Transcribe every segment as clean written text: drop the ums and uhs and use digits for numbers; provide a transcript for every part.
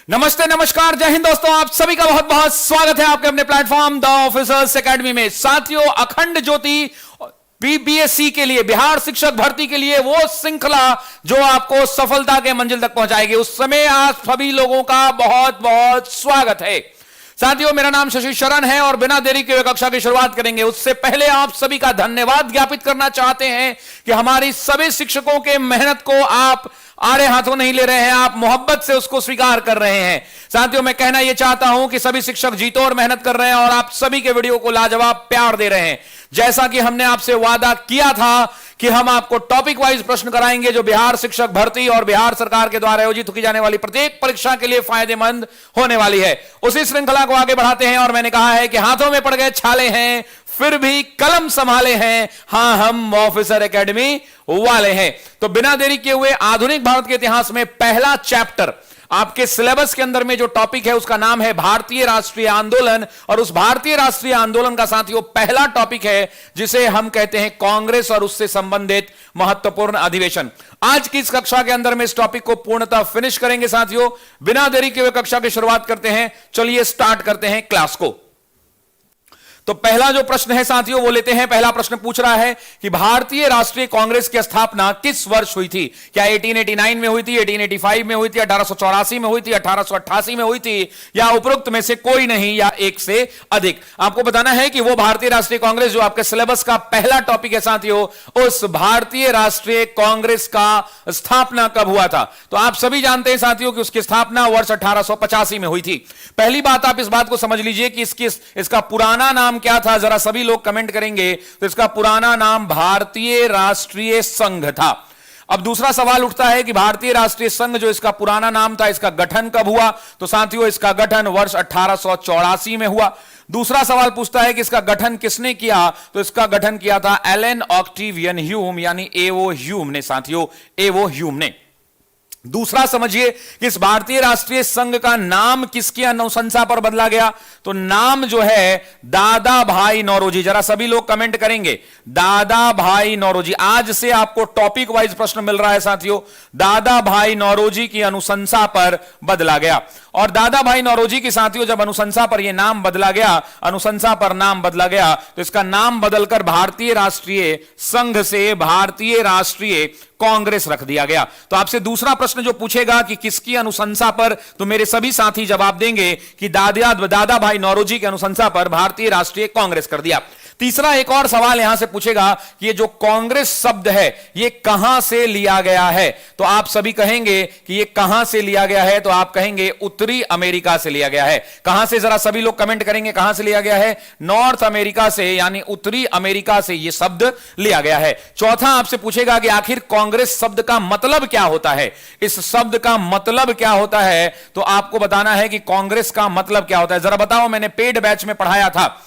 नमस्ते, नमस्कार, जय हिंद दोस्तों। आप सभी का बहुत बहुत स्वागत है आपके अपने प्लेटफॉर्म द ऑफिसर्स एकेडमी में। साथियों, अखंड ज्योति बीपीएससी के लिए, बिहार शिक्षक भर्ती के लिए वो श्रृंखला जो आपको सफलता के मंजिल तक पहुंचाएगी, उस समय आप सभी लोगों का बहुत बहुत स्वागत है। साथियों, मेरा नाम शशि शरण है और बिना देरी के कक्षा की शुरुआत करेंगे। उससे पहले आप सभी का धन्यवाद ज्ञापित करना चाहते हैं कि हमारी सभी शिक्षकों के मेहनत को आप आड़े हाथों नहीं ले रहे हैं, आप मोहब्बत से उसको स्वीकार कर रहे हैं। साथियों, मैं कहना यह चाहता हूं कि सभी शिक्षक जी तोड़ मेहनत कर रहे हैं और आप सभी के वीडियो को लाजवाब प्यार दे रहे हैं। जैसा कि हमने आपसे वादा किया था कि हम आपको टॉपिक वाइज प्रश्न कराएंगे जो बिहार शिक्षक भर्ती और बिहार सरकार के द्वारा आयोजित की जाने वाली प्रत्येक परीक्षा के लिए फायदेमंद होने वाली है। उसी श्रृंखला को आगे बढ़ाते हैं और मैंने कहा है कि हाथों में पड़ गए छाले हैं फिर भी कलम संभाले हैं, हां हम ऑफिसर एकेडमी वाले हैं। तो बिना देरी किए हुए आधुनिक भारत के इतिहास में पहला चैप्टर आपके सिलेबस के अंदर में जो टॉपिक है उसका नाम है भारतीय राष्ट्रीय आंदोलन। और उस भारतीय राष्ट्रीय आंदोलन का साथियों पहला टॉपिक है जिसे हम कहते हैं कांग्रेस और उससे संबंधित महत्वपूर्ण अधिवेशन। आज की इस कक्षा के अंदर में इस टॉपिक को पूर्णतः फिनिश करेंगे। साथियों, बिना देरी किए हुए कक्षा की शुरुआत करते हैं। चलिए स्टार्ट करते हैं क्लास को। तो पहला जो प्रश्न है साथियों वो लेते हैं। पहला प्रश्न पूछ रहा है कि भारतीय राष्ट्रीय कांग्रेस की स्थापना किस वर्ष हुई थी? क्या 1889 में हुई थी, 1885 में हुई थी, 1884 में हुई थी, 1888 में हुई थी, या उपरोक्त में से कोई नहीं, या एक से अधिक? आपको बताना है कि वो भारतीय राष्ट्रीय कांग्रेस जो आपके सिलेबस का पहला टॉपिक है साथियों, उस भारतीय राष्ट्रीय कांग्रेस का स्थापना कब हुआ था? तो आप सभी जानते हैं साथियों कि उसकी स्थापना वर्ष 1885 में हुई थी। पहली बात आप इस बात को समझ लीजिए कि इसका पुराना नाम क्या था। जरा सभी लोग कमेंट करेंगे तो इसका पुराना नाम भारतीय राष्ट्रीय संघ था। अब दूसरा सवाल उठता है कि भारतीय राष्ट्रीय संघ जो इसका पुराना नाम था, इसका गठन कब हुआ? तो साथियों इसका गठन वर्ष 1884 में हुआ। दूसरा सवाल पूछता है कि इसका गठन किसने किया? तो इसका गठन किया था एलन ऑक्टेवियन ह्यूम यानी एवो ह्यूम ने। साथियों, एवो ह्यूम ने। दूसरा समझिए कि इस भारतीय राष्ट्रीय संघ का नाम किसकी अनुशंसा पर बदला गया? तो नाम जो है दादा भाई नौरोजी। जरा सभी लोग कमेंट करेंगे दादा भाई नौरोजी। आज से आपको टॉपिक वाइज प्रश्न मिल रहा है साथियों। दादा भाई नौरोजी की अनुशंसा पर बदला गया। और दादा भाई नौरोजी की साथियों जब अनुशंसा पर यह नाम बदला गया, अनुशंसा पर नाम बदला गया, तो इसका नाम बदलकर भारतीय राष्ट्रीय संघ से भारतीय राष्ट्रीय कांग्रेस रख दिया गया। तो आपसे दूसरा प्रश्न जो पूछेगा कि किसकी अनुशंसा पर, तो मेरे सभी साथी जवाब देंगे कि दादा भाई नौरोजी की अनुशंसा पर भारतीय राष्ट्रीय कांग्रेस कर दिया। तीसरा एक और सवाल यहां से पूछेगा कि ये जो कांग्रेस शब्द है ये कहां से लिया गया है? तो आप सभी कहेंगे कि ये कहां से लिया गया है? तो आप कहेंगे उत्तरी अमेरिका से लिया गया है। कहां से? जरा सभी लोग कमेंट करेंगे कहां से लिया गया है? नॉर्थ अमेरिका से, यानी उत्तरी अमेरिका से यह शब्द लिया गया है। चौथा आपसे पूछेगा कि आखिर कांग्रेस शब्द का मतलब क्या होता है? इस शब्द का मतलब क्या होता है? तो आपको बताना है कि कांग्रेस का मतलब क्या होता है। जरा बताओ, मैंने पेड बैच में पढ़ाया था।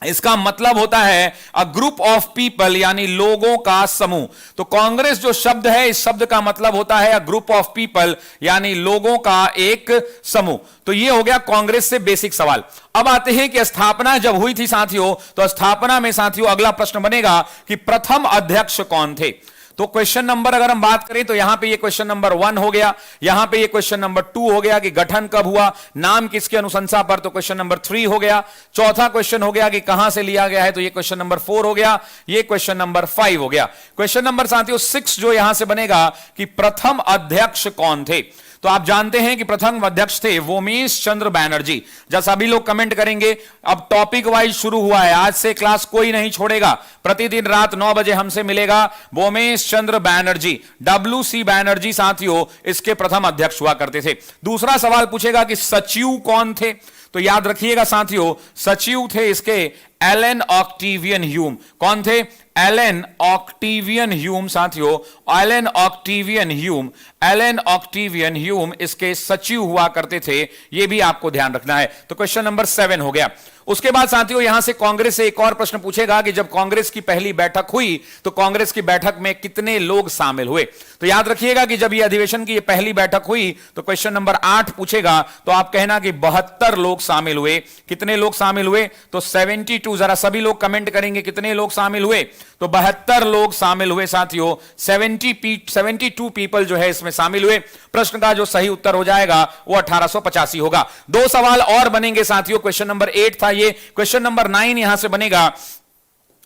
इसका मतलब होता है अ ग्रुप ऑफ पीपल, यानी लोगों का समूह। तो कांग्रेस जो शब्द है, इस शब्द का मतलब होता है अ ग्रुप ऑफ पीपल, यानी लोगों का एक समूह। तो यह हो गया कांग्रेस से बेसिक सवाल। अब आते हैं कि स्थापना जब हुई थी साथियों, तो स्थापना में साथियों अगला प्रश्न बनेगा कि प्रथम अध्यक्ष कौन थे? तो क्वेश्चन नंबर अगर हम बात करें तो यहां पे ये क्वेश्चन नंबर 1 हो गया, यहां पे ये क्वेश्चन नंबर 2 हो गया कि गठन कब हुआ, नाम किसकी अनुशंसा पर, तो क्वेश्चन नंबर 3 हो गया। चौथा क्वेश्चन हो गया कि कहां से लिया गया है, तो ये क्वेश्चन नंबर 4 हो गया। ये क्वेश्चन नंबर 5 हो गया। क्वेश्चन नंबर साथियों 6 जो यहां से बनेगा कि प्रथम अध्यक्ष कौन थे? तो आप जानते हैं कि प्रथम अध्यक्ष थे वोमेश चंद्र बैनर्जी। जब सभी लोग कमेंट करेंगे, अब टॉपिक वाइज शुरू हुआ है, आज से क्लास कोई नहीं छोड़ेगा, प्रतिदिन रात 9 बजे हमसे मिलेगा। वोमेश चंद्र बैनर्जी, WC बैनर्जी साथियों इसके प्रथम अध्यक्ष हुआ करते थे। दूसरा सवाल पूछेगा कि सचिव कौन थे? तो याद रखिएगा साथियों, सचिव थे इसके एलन ऑक्टेवियन ह्यूम। कौन थे? एलन ऑक्टेवियन ह्यूम साथियों, Allan Octavian Hume, Allan Octavian Hume इसके सचिव हुआ करते थे। यह भी आपको ध्यान रखना है। तो क्वेश्चन नंबर 7 हो गया। उसके बाद साथियों यहां से कांग्रेस से एक और प्रश्न पूछेगा कि जब कांग्रेस की पहली बैठक हुई तो कांग्रेस की बैठक में कितने लोग शामिल हुए। तो याद रखिएगा कि जब यह अधिवेशन की यह पहली बैठक हुई तो क्वेश्चन नंबर 8 पूछेगा तो आप कहना कि 72 लोग शामिल हुए। कितने लोग शामिल हुए? तो 72। जरा सभी लोग कमेंट करेंगे कितने लोग शामिल हुए। तो 72 लोग शामिल हुए साथियों। 72 पीपल जो है इसमें शामिल हुए। प्रश्न का जो सही उत्तर हो जाएगा वो 1885 होगा। 2 सवाल और बनेंगे साथियों। क्वेश्चन नंबर 8 था ये। क्वेश्चन नंबर 9 यहां से बनेगा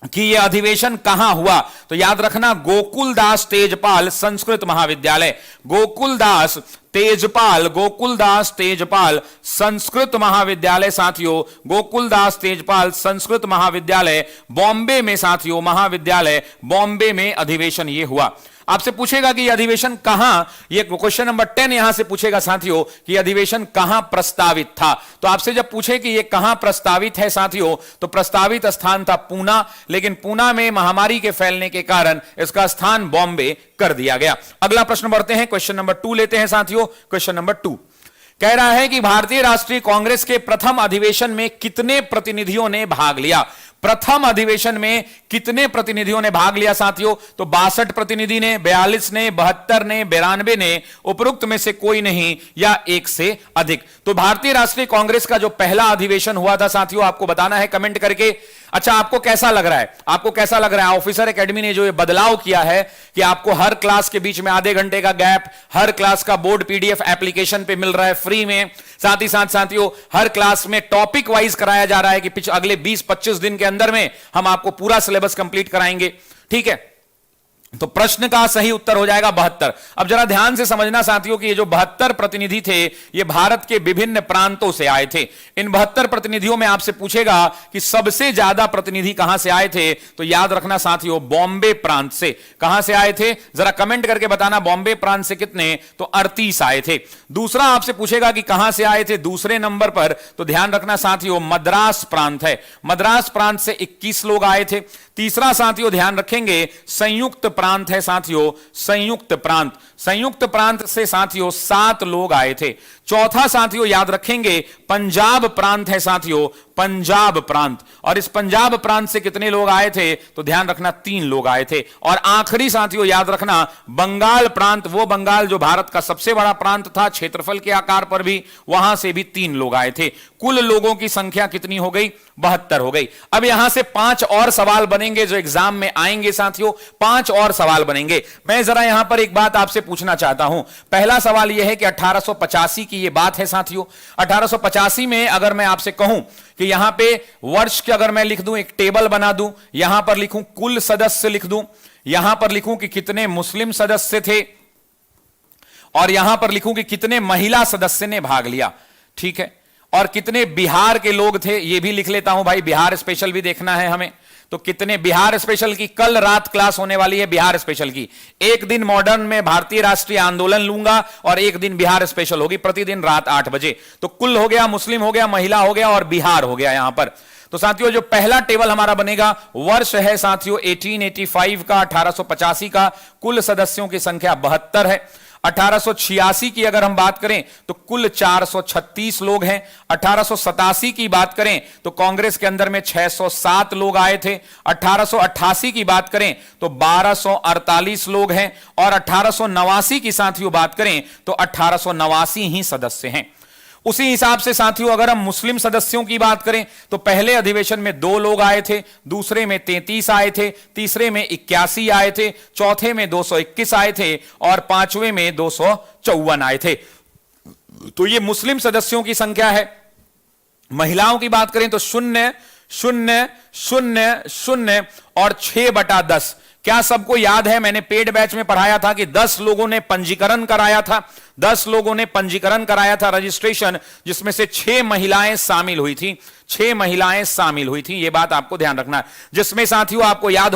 कि यह अधिवेशन कहां हुआ। तो याद रखना गोकुलदास तेजपाल संस्कृत महाविद्यालय। गोकुलदास तेजपाल संस्कृत महाविद्यालय साथियों। गोकुलदास तेजपाल संस्कृत महाविद्यालय बॉम्बे में साथियों, महाविद्यालय बॉम्बे में अधिवेशन यह हुआ। आपसे पूछेगा कि यह अधिवेशन कहां, यह क्वेश्चन नंबर 10 यहां से पूछेगा साथियों कि यह अधिवेशन कहां प्रस्तावित था। तो आपसे जब पूछे कि यह कहां प्रस्तावित है साथियों, तो प्रस्तावित स्थान था पूना, लेकिन पूना में महामारी के फैलने के कारण इसका स्थान बॉम्बे कर दिया गया। अगला प्रश्न बढ़ते हैं, क्वेश्चन नंबर 2 लेते हैं साथियों। क्वेश्चन नंबर 2 कह रहा है कि भारतीय राष्ट्रीय कांग्रेस के प्रथम अधिवेशन में कितने प्रतिनिधियों ने भाग लिया। प्रथम अधिवेशन में कितने प्रतिनिधियों ने भाग लिया साथियों? तो 62 प्रतिनिधि ने, 42 ने, 72 ने, 92 ने, उपरोक्त में से कोई नहीं या एक से अधिक। तो भारतीय राष्ट्रीय कांग्रेस का जो पहला अधिवेशन हुआ था साथियों, आपको बताना है कमेंट करके। अच्छा, आपको कैसा लग रहा है? आपको कैसा लग रहा है? ऑफिसर एकेडमी ने जो ये बदलाव किया है कि आपको हर क्लास के बीच में आधे घंटे का गैप, हर क्लास का बोर्ड पीडीएफ एप्लीकेशन पे मिल रहा है फ्री में। साथ ही साथ साथियों हर क्लास में टॉपिक वाइज कराया जा रहा है कि पिछले अगले 20-25 दिन के अंदर में हम आपको पूरा सिलेबस कंप्लीट कराएंगे। ठीक है, तो प्रश्न का सही उत्तर हो जाएगा 72। अब जरा ध्यान से समझना साथियों कि ये जो 72 प्रतिनिधि थे ये भारत के विभिन्न प्रांतों से आए थे। इन 72 प्रतिनिधियों में आपसे पूछेगा कि सबसे ज्यादा प्रतिनिधि कहां से आए थे। तो याद रखना साथियों बॉम्बे प्रांत से। कहां से आए थे जरा कमेंट करके बताना, बॉम्बे प्रांत से कितने? तो 38 आए थे। दूसरा आपसे पूछेगा कि कहां से आए थे दूसरे नंबर पर, तो ध्यान रखना साथियों मद्रास प्रांत है। मद्रास प्रांत से 21 लोग आए थे। तीसरा साथियों ध्यान रखेंगे संयुक्त प्रांत है साथियों, संयुक्त प्रांत। संयुक्त प्रांत से साथियों 7 लोग आए थे। चौथा साथियों याद रखेंगे पंजाब प्रांत है साथियों, पंजाब प्रांत। और इस पंजाब प्रांत से कितने लोग आए थे? तो ध्यान रखना 3 लोग आए थे। और आखिरी साथियों याद रखना बंगाल प्रांत, वो बंगाल जो भारत का सबसे बड़ा प्रांत था क्षेत्रफल के आकार पर भी, वहां से भी 3 लोग आए थे। कुल लोगों की संख्या कितनी हो गई? 72 हो गई। अब यहां से 5 और सवाल बनेंगे जो एग्जाम में आएंगे साथियों। 5 और सवाल बनेंगे। मैं जरा यहां पर एक बात आपसे पूछना चाहता हूं। पहला सवाल यह है कि 1885 की यह बात है साथियों। 1885 में अगर मैं आपसे कहूं कि यहां पे वर्ष के अगर मैं लिख दूं, एक टेबल बना दूं, यहां पर लिखूं कुल सदस्य लिख दूं, यहां पर लिखूं कि कितने मुस्लिम सदस्य थे, और यहां पर लिखूं कि कितने महिला सदस्य ने भाग लिया। ठीक है, और कितने बिहार के लोग थे ये भी लिख लेता हूं भाई, बिहार स्पेशल भी देखना है हमें। तो कितने बिहार स्पेशल की कल रात क्लास होने वाली है, बिहार स्पेशल की। एक दिन मॉडर्न में भारतीय राष्ट्रीय आंदोलन लूंगा और एक दिन बिहार स्पेशल होगी, प्रतिदिन रात 8 बजे। तो कुल हो गया, मुस्लिम हो गया, महिला हो गया और बिहार हो गया यहां पर। तो साथियों जो पहला टेबल हमारा बनेगा, वर्ष है साथियों 1885 का, 1885 का। कुल सदस्यों की संख्या 72 है। 1886 की अगर हम बात करें तो कुल 436 लोग हैं। 1887 की बात करें तो कांग्रेस के अंदर में 607 लोग आए थे। 1888 की बात करें तो 1248 लोग हैं। और 1889 की साथियों बात करें तो 1889 ही सदस्य हैं। उसी हिसाब से साथियों अगर हम मुस्लिम सदस्यों की बात करें तो पहले अधिवेशन में 2 लोग आए थे, दूसरे में 33 आए थे, तीसरे में 81 आए थे, चौथे में 221 आए थे और पांचवें में 254 आए थे। तो ये मुस्लिम सदस्यों की संख्या है। महिलाओं की बात करें तो 0 0 0 0 और 6/10। क्या सबको याद है मैंने पेड बैच में पढ़ाया था कि 10 लोगों ने पंजीकरण कराया था, 10 लोगों ने पंजीकरण कराया था रजिस्ट्रेशन, जिसमें से 6 महिलाएं शामिल हुई थी। 6 महिलाएं शामिल हुई थी, यह बात आपको ध्यान रखना है। जिसमें साथियों आपको याद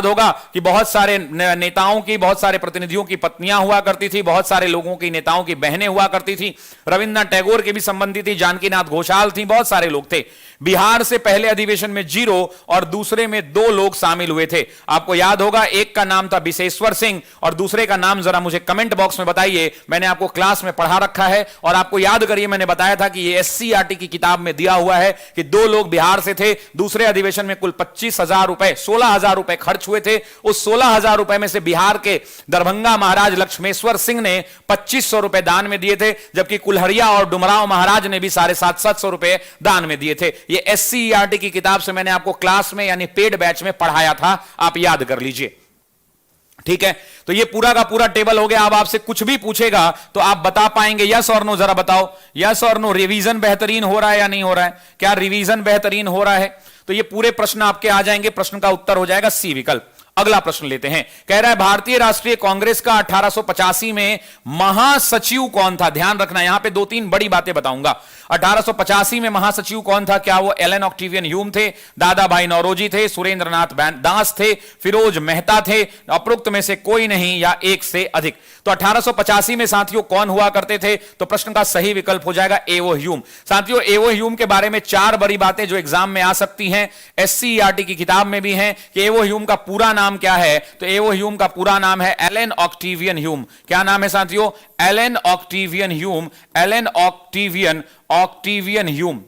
होगा कि बहुत सारे नेताओं की, बहुत सारे प्रतिनिधियों की पत्नियां हुआ करती थी, बहुत सारे लोगों की नेताओं की बहनें हुआ करती थी, रविन्द्रनाथ टैगोर के भी संबंधी थी, जानकीनाथ घोषाल थी, बहुत सारे लोग थे। बिहार से पहले अधिवेशन में 0 और दूसरे में 2 लोग शामिल हुए थे। आपको याद होगा एक का नाम था विशेश्वर सिंह और दूसरे का नाम जरा मुझे कमेंट बॉक्स में बताइए। बताइए, मैंने आपको क्लास में पढ़ा रखा है और आपको याद करिए मैंने बताया था कि ये एससीईआरटी की किताब में दिया हुआ है कि दो लोग बिहार से थे, दूसरे अधिवेशन में कुल 25,000 रुपए 16,000 रुपए खर्च हुए थे। उस 16,000 रुपए में से बिहार के दरभंगा महाराज लक्ष्मेश्वर सिंह ने 2500 रुपए दान में दिए थे, जबकि कुल्हरिया और डुमराव महाराज ने भी 750 रुपए दान में दिए थे। ये एससीईआरटी की किताब से मैंने आपको क्लास में यानी पेड बैच में पढ़ाया था, आप याद कर लीजिए। ठीक है, तो ये पूरा का पूरा टेबल हो गया। अब आपसे कुछ भी पूछेगा तो आप बता पाएंगे यस और नो, जरा बताओ यस और नो, रिवीजन बेहतरीन हो रहा है या नहीं हो रहा है, क्या रिवीजन बेहतरीन हो रहा है? तो ये पूरे प्रश्न आपके आ जाएंगे, प्रश्न का उत्तर हो जाएगा सी विकल्प। अगला प्रश्न लेते हैं, कह रहा है भारतीय राष्ट्रीय कांग्रेस का 1885 में महासचिव कौन था? ध्यान रखना, यहां पे 2-3 बड़ी बातें बताऊंगा। 1885 में महासचिव कौन था? क्या वो एलन ऑक्टेवियन ह्यूम थे, दादा भाई नौरोजी थे, सुरेंद्रनाथ दास थे, फिरोज मेहता थे, उपरोक्त में से कोई नहीं या एक से अधिक? तो 1885 में साथियों कौन हुआ करते थे? तो प्रश्न का सही विकल्प हो जाएगा एवो ह्यूम। साथियों एवो ह्यूम के बारे में 4 बड़ी बातें जो एग्जाम में आ सकती हैं, एससीईआरटी की किताब में भी हैं कि एवो ह्यूम का पूरा नाम क्या है। तो एवो ह्यूम का पूरा नाम है एलन ऑक्टेवियन ह्यूम। क्या नाम है साथियों? Allan Octavian Hume, Allan Octavian Hume.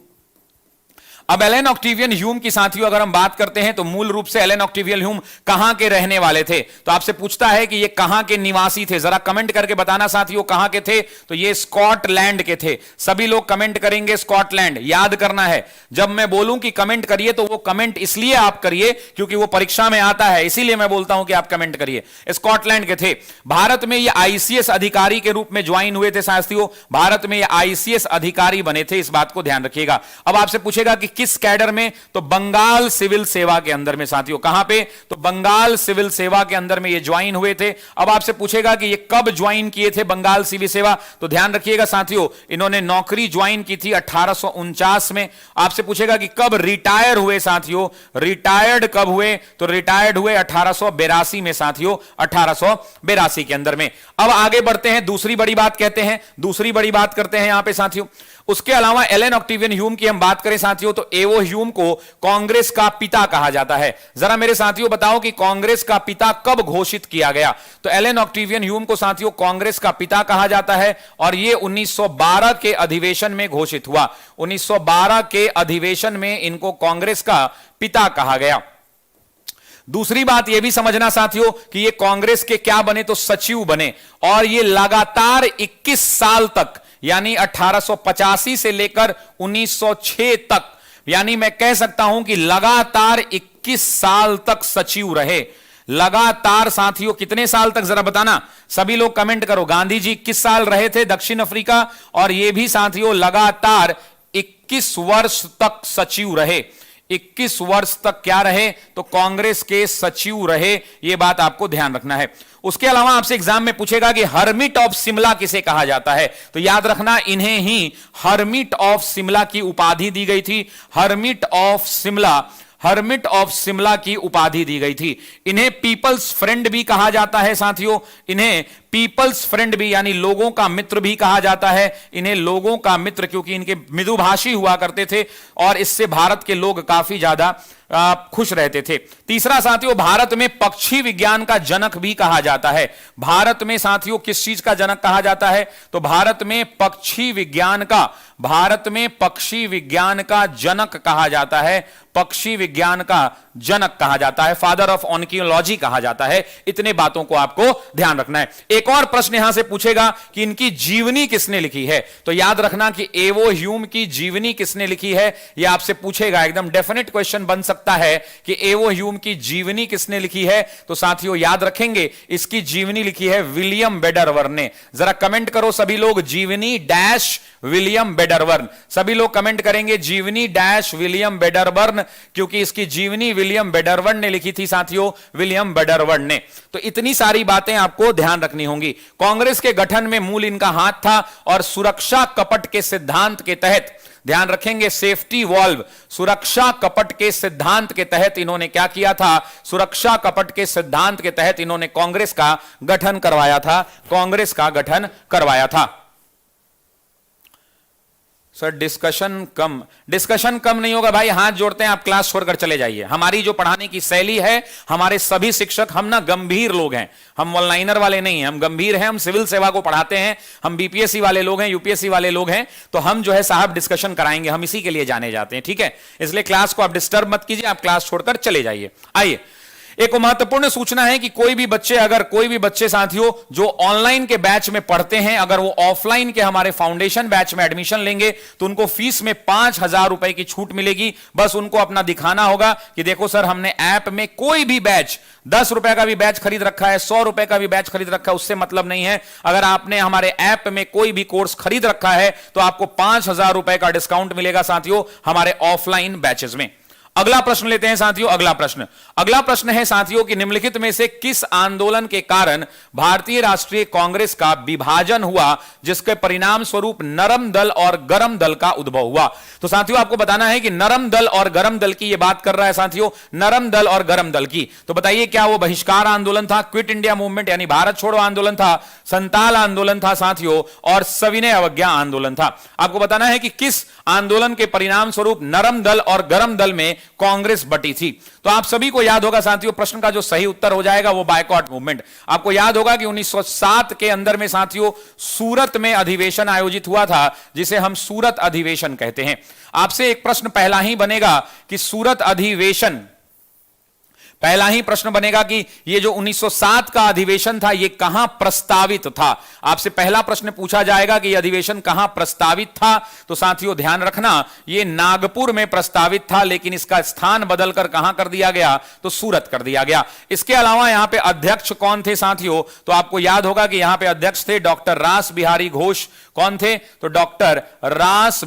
अब एलन ऑक्टेवियन ह्यूम की साथियों अगर हम बात करते हैं तो मूल रूप से एलन ऑक्टेवियन ह्यूम कहां के रहने वाले थे? तो आपसे पूछता है कि ये कहां के निवासी थे, जरा कमेंट करके बताना साथियों कहां के थे। तो ये स्कॉटलैंड के थे। सभी लोग कमेंट करेंगे स्कॉटलैंड। याद करना है, जब मैं बोलूं कि कमेंट करिए तो वो कमेंट इसलिए आप करिए क्योंकि वो परीक्षा में आता है, इसीलिए मैं बोलता हूं कि आप कमेंट करिए। स्कॉटलैंड के थे। भारत में ये आईसीएस अधिकारी के रूप में ज्वाइन हुए थे साथियों, भारत में ये आईसीएस अधिकारी बने थे, इस बात को ध्यान रखिएगा। अब आपसे पूछेगा कि किस कैडर में? तो बंगाल सिविल सेवा के अंदर में साथियों। कहां पे? तो बंगाल सिविल सेवा के अंदर में ये ज्वाइन हुए थे। अब आपसे पूछेगा कि ये कब ज्वाइन किए थे बंगाल सिविल सेवा? तो ध्यान रखिएगा साथियों, इन्होंने नौकरी ज्वाइन की थी 1849 में। आपसे पूछेगा कि कब रिटायर हुए साथियों? रिटायर्ड कब हुए? तो रिटायर्ड हुए 1882 में साथियों, 1882 के अंदर में। अब आगे बढ़ते हैं, दूसरी बड़ी बात कहते हैं, दूसरी बड़ी बात करते हैं यहां पे साथियों। उसके अलावा एलन ऑक्टेवियन ह्यूम की हम बात करें साथियों तो एवो ह्यूम को कांग्रेस का पिता कहा जाता है। जरा मेरे साथियों बताओ कि कांग्रेस का पिता कब घोषित किया गया? तो एलन ऑक्टेवियन ह्यूम को साथियों कांग्रेस का पिता कहा जाता है और यह 1912 के अधिवेशन में घोषित हुआ। 1912 के अधिवेशन में इनको कांग्रेस का पिता कहा गया। दूसरी बात यह भी समझना साथियों कि ये कांग्रेस के क्या बने? तो सचिव बने और ये लगातार 21 साल तक यानी 1885 से लेकर 1906 तक, यानी मैं कह सकता हूं कि लगातार 21 साल तक सचिव रहे। लगातार साथियों कितने साल तक जरा बताना, सभी लोग कमेंट करो। गांधी जी 21 साल रहे थे दक्षिण अफ्रीका और ये भी साथियों लगातार 21 वर्ष तक सचिव रहे। 21 वर्ष तक क्या रहे? तो कांग्रेस के सचिव रहे। यह बात आपको ध्यान रखना है। उसके अलावा आपसे एग्जाम में पूछेगा कि हर्मिट ऑफ शिमला किसे कहा जाता है? तो याद रखना इन्हें ही हर्मिट ऑफ शिमला की उपाधि दी गई थी। हर्मिट ऑफ शिमला की उपाधि दी गई थी। इन्हें पीपल्स फ्रेंड भी कहा जाता है साथियों, इन्हें पीपल्स फ्रेंड भी यानी लोगों का मित्र भी कहा जाता है। इन्हें लोगों का मित्र क्योंकि इनके मृदुभाषी हुआ करते थे और इससे भारत के लोग काफी ज्यादा खुश रहते थे। तीसरा साथियों, भारत में पक्षी विज्ञान का जनक भी कहा जाता है। भारत में साथियों किस चीज का जनक कहा जाता है? तो भारत में पक्षी विज्ञान का जनक कहा जाता है। पक्षी विज्ञान का जनक कहा जाता है, फादर ऑफ ऑर्निथोलॉजी कहा जाता है। इतने बातों को आपको ध्यान रखना है। एक और प्रश्न यहां से पूछेगा कि इनकी जीवनी किसने लिखी है? तो याद रखना कि एवो ह्यूम की जीवनी किसने लिखी है, यह आपसे पूछेगा। एकदम डेफिनेट क्वेश्चन बन सकता है कि एवो ह्यूम की जीवनी किसने लिखी है। तो साथियों याद रखेंगे इसकी जीवनी लिखी है विलियम बेडरवर्न ने। जरा कमेंट करो सभी लोग, जीवनी डैश विलियम बेडरवर्न। सभी लोग कमेंट करेंगे जीवनी डैश विलियम बेडरवर्न, क्योंकि इसकी जीवनी विलियम बेडरवर्न ने लिखी थी साथियों, विलियम बेडरवर्न ने। तो इतनी सारी बातें आपको ध्यान रखनी होंगी। कांग्रेस के गठन में मूल इनका हाथ था और सुरक्षा कपट के सिद्धांत के तहत, ध्यान रखेंगे सेफ्टी वॉल्व, सुरक्षा कपट के सिद्धांत के तहत इन्होंने क्या किया था? सुरक्षा कपट के सिद्धांत के तहत इन्होंने कांग्रेस का गठन करवाया था। कांग्रेस का गठन करवाया था। सर डिस्कशन कम नहीं होगा भाई, हाथ जोड़ते हैं, आप क्लास छोड़कर चले जाइए। हमारी जो पढ़ाने की शैली है, हमारे सभी शिक्षक, हम ना गंभीर लोग हैं, हम ऑनलाइनर वाले नहीं हैं, हम गंभीर हैं, हम सिविल सेवा को पढ़ाते हैं, हम बीपीएससी वाले लोग हैं, यूपीएससी वाले लोग हैं, तो हम जो है साहब डिस्कशन कराएंगे, हम इसी के लिए जाने जाते हैं, ठीक है। इसलिए क्लास को आप डिस्टर्ब मत कीजिए, आप क्लास छोड़कर चले जाइए। आइए, एक महत्वपूर्ण सूचना है कि कोई भी बच्चे साथियों जो ऑनलाइन के बैच में पढ़ते हैं, अगर वो ऑफलाइन के हमारे फाउंडेशन बैच में एडमिशन लेंगे तो उनको फीस में 5,000 रुपए की छूट मिलेगी। बस उनको अपना दिखाना होगा कि देखो सर, हमने ऐप में कोई भी बैच, 10 रुपए का भी बैच खरीद रखा है, 100 रुपए का भी बैच खरीद रखा है, उससे मतलब नहीं है। अगर आपने हमारे ऐप में कोई भी कोर्स खरीद रखा है तो आपको 5,000 रुपए का डिस्काउंट मिलेगा साथियों हमारे ऑफलाइन बैचेस में। अगला प्रश्न लेते हैं साथियों। अगला प्रश्न है साथियों कि निम्नलिखित में से किस आंदोलन के कारण भारतीय राष्ट्रीय कांग्रेस का विभाजन हुआ, जिसके परिणाम स्वरूप नरम दल और गरम दल का उद्भव हुआ। तो साथियों आपको बताना है कि नरम दल और गरम दल की यह बात कर रहा है साथियों, नरम दल और गरम दल की। तो बताइए, क्या वो बहिष्कार आंदोलन था, क्विट इंडिया मूवमेंट यानी भारत छोड़ो आंदोलन था, संताल आंदोलन था साथियों, और सविनय अवज्ञा आंदोलन था? आपको बताना है कि किस आंदोलन के परिणाम स्वरूप नरम दल और गरम दल में कांग्रेस बटी थी। तो आप सभी को याद होगा साथियों, प्रश्न का जो सही उत्तर हो जाएगा वो बायकॉट मूवमेंट। आपको याद होगा कि 1907 के अंदर में साथियों सूरत में अधिवेशन आयोजित हुआ था, जिसे हम सूरत अधिवेशन कहते हैं। आपसे एक प्रश्न पहला ही बनेगा कि सूरत अधिवेशन, पहला ही प्रश्न बनेगा कि यह जो 1907 का अधिवेशन था यह कहां प्रस्तावित था। आपसे पहला प्रश्न पूछा जाएगा कि यह अधिवेशन कहां प्रस्तावित था। तो साथियों ध्यान रखना, यह नागपुर में प्रस्तावित था, लेकिन इसका स्थान बदलकर कहां कर दिया गया, तो सूरत कर दिया गया। इसके अलावा यहां पे अध्यक्ष कौन थे साथियों? तो आपको याद होगा कि यहां पे अध्यक्ष थे डॉक्टर रास बिहारी घोष। कौन थे? तो डॉक्टर रास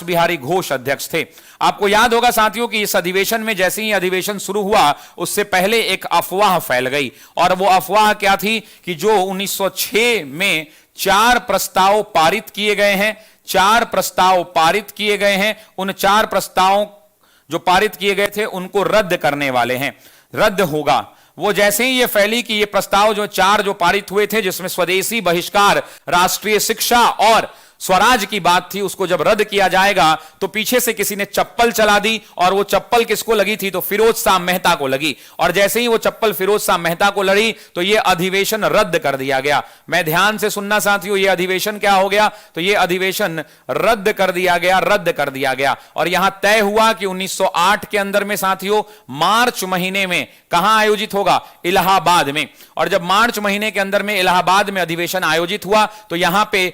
बिहारी घोष अध्यक्ष थे। आपको याद होगा साथियों कि इस अधिवेशन में, जैसे ही अधिवेशन शुरू हुआ उससे पहले एक अफवाह फैल गई, और वो अफवाह क्या थी कि जो 1906 में 4 प्रस्ताव पारित किए गए हैं, 4 प्रस्ताव पारित किए गए हैं, उन 4 प्रस्तावों जो पारित किए गए थे उनको रद्द करने वाले हैं, रद्द होगा। वो जैसे ही ये फैली कि ये प्रस्ताव जो 4 जो पारित हुए थे, जिसमें स्वदेशी बहिष्कार, राष्ट्रीय शिक्षा और स्वराज की बात थी, उसको जब रद्द किया जाएगा तो पीछे से किसी ने चप्पल चला दी, और वो चप्पल किसको लगी थी? तो फिरोज शाह मेहता को लगी। और जैसे ही वो चप्पल फिरोज शाह मेहता को लड़ी तो ये अधिवेशन रद्द कर दिया गया। मैं ध्यान से सुनना साथियों, ये अधिवेशन क्या हो गया? तो ये अधिवेशन रद्द कर दिया गया। और यहां तय हुआ कि 1908 के अंदर में साथियों मार्च महीने में कहां आयोजित होगा? इलाहाबाद में। और जब मार्च महीने के अंदर में इलाहाबाद में अधिवेशन आयोजित हुआ तो यहां पे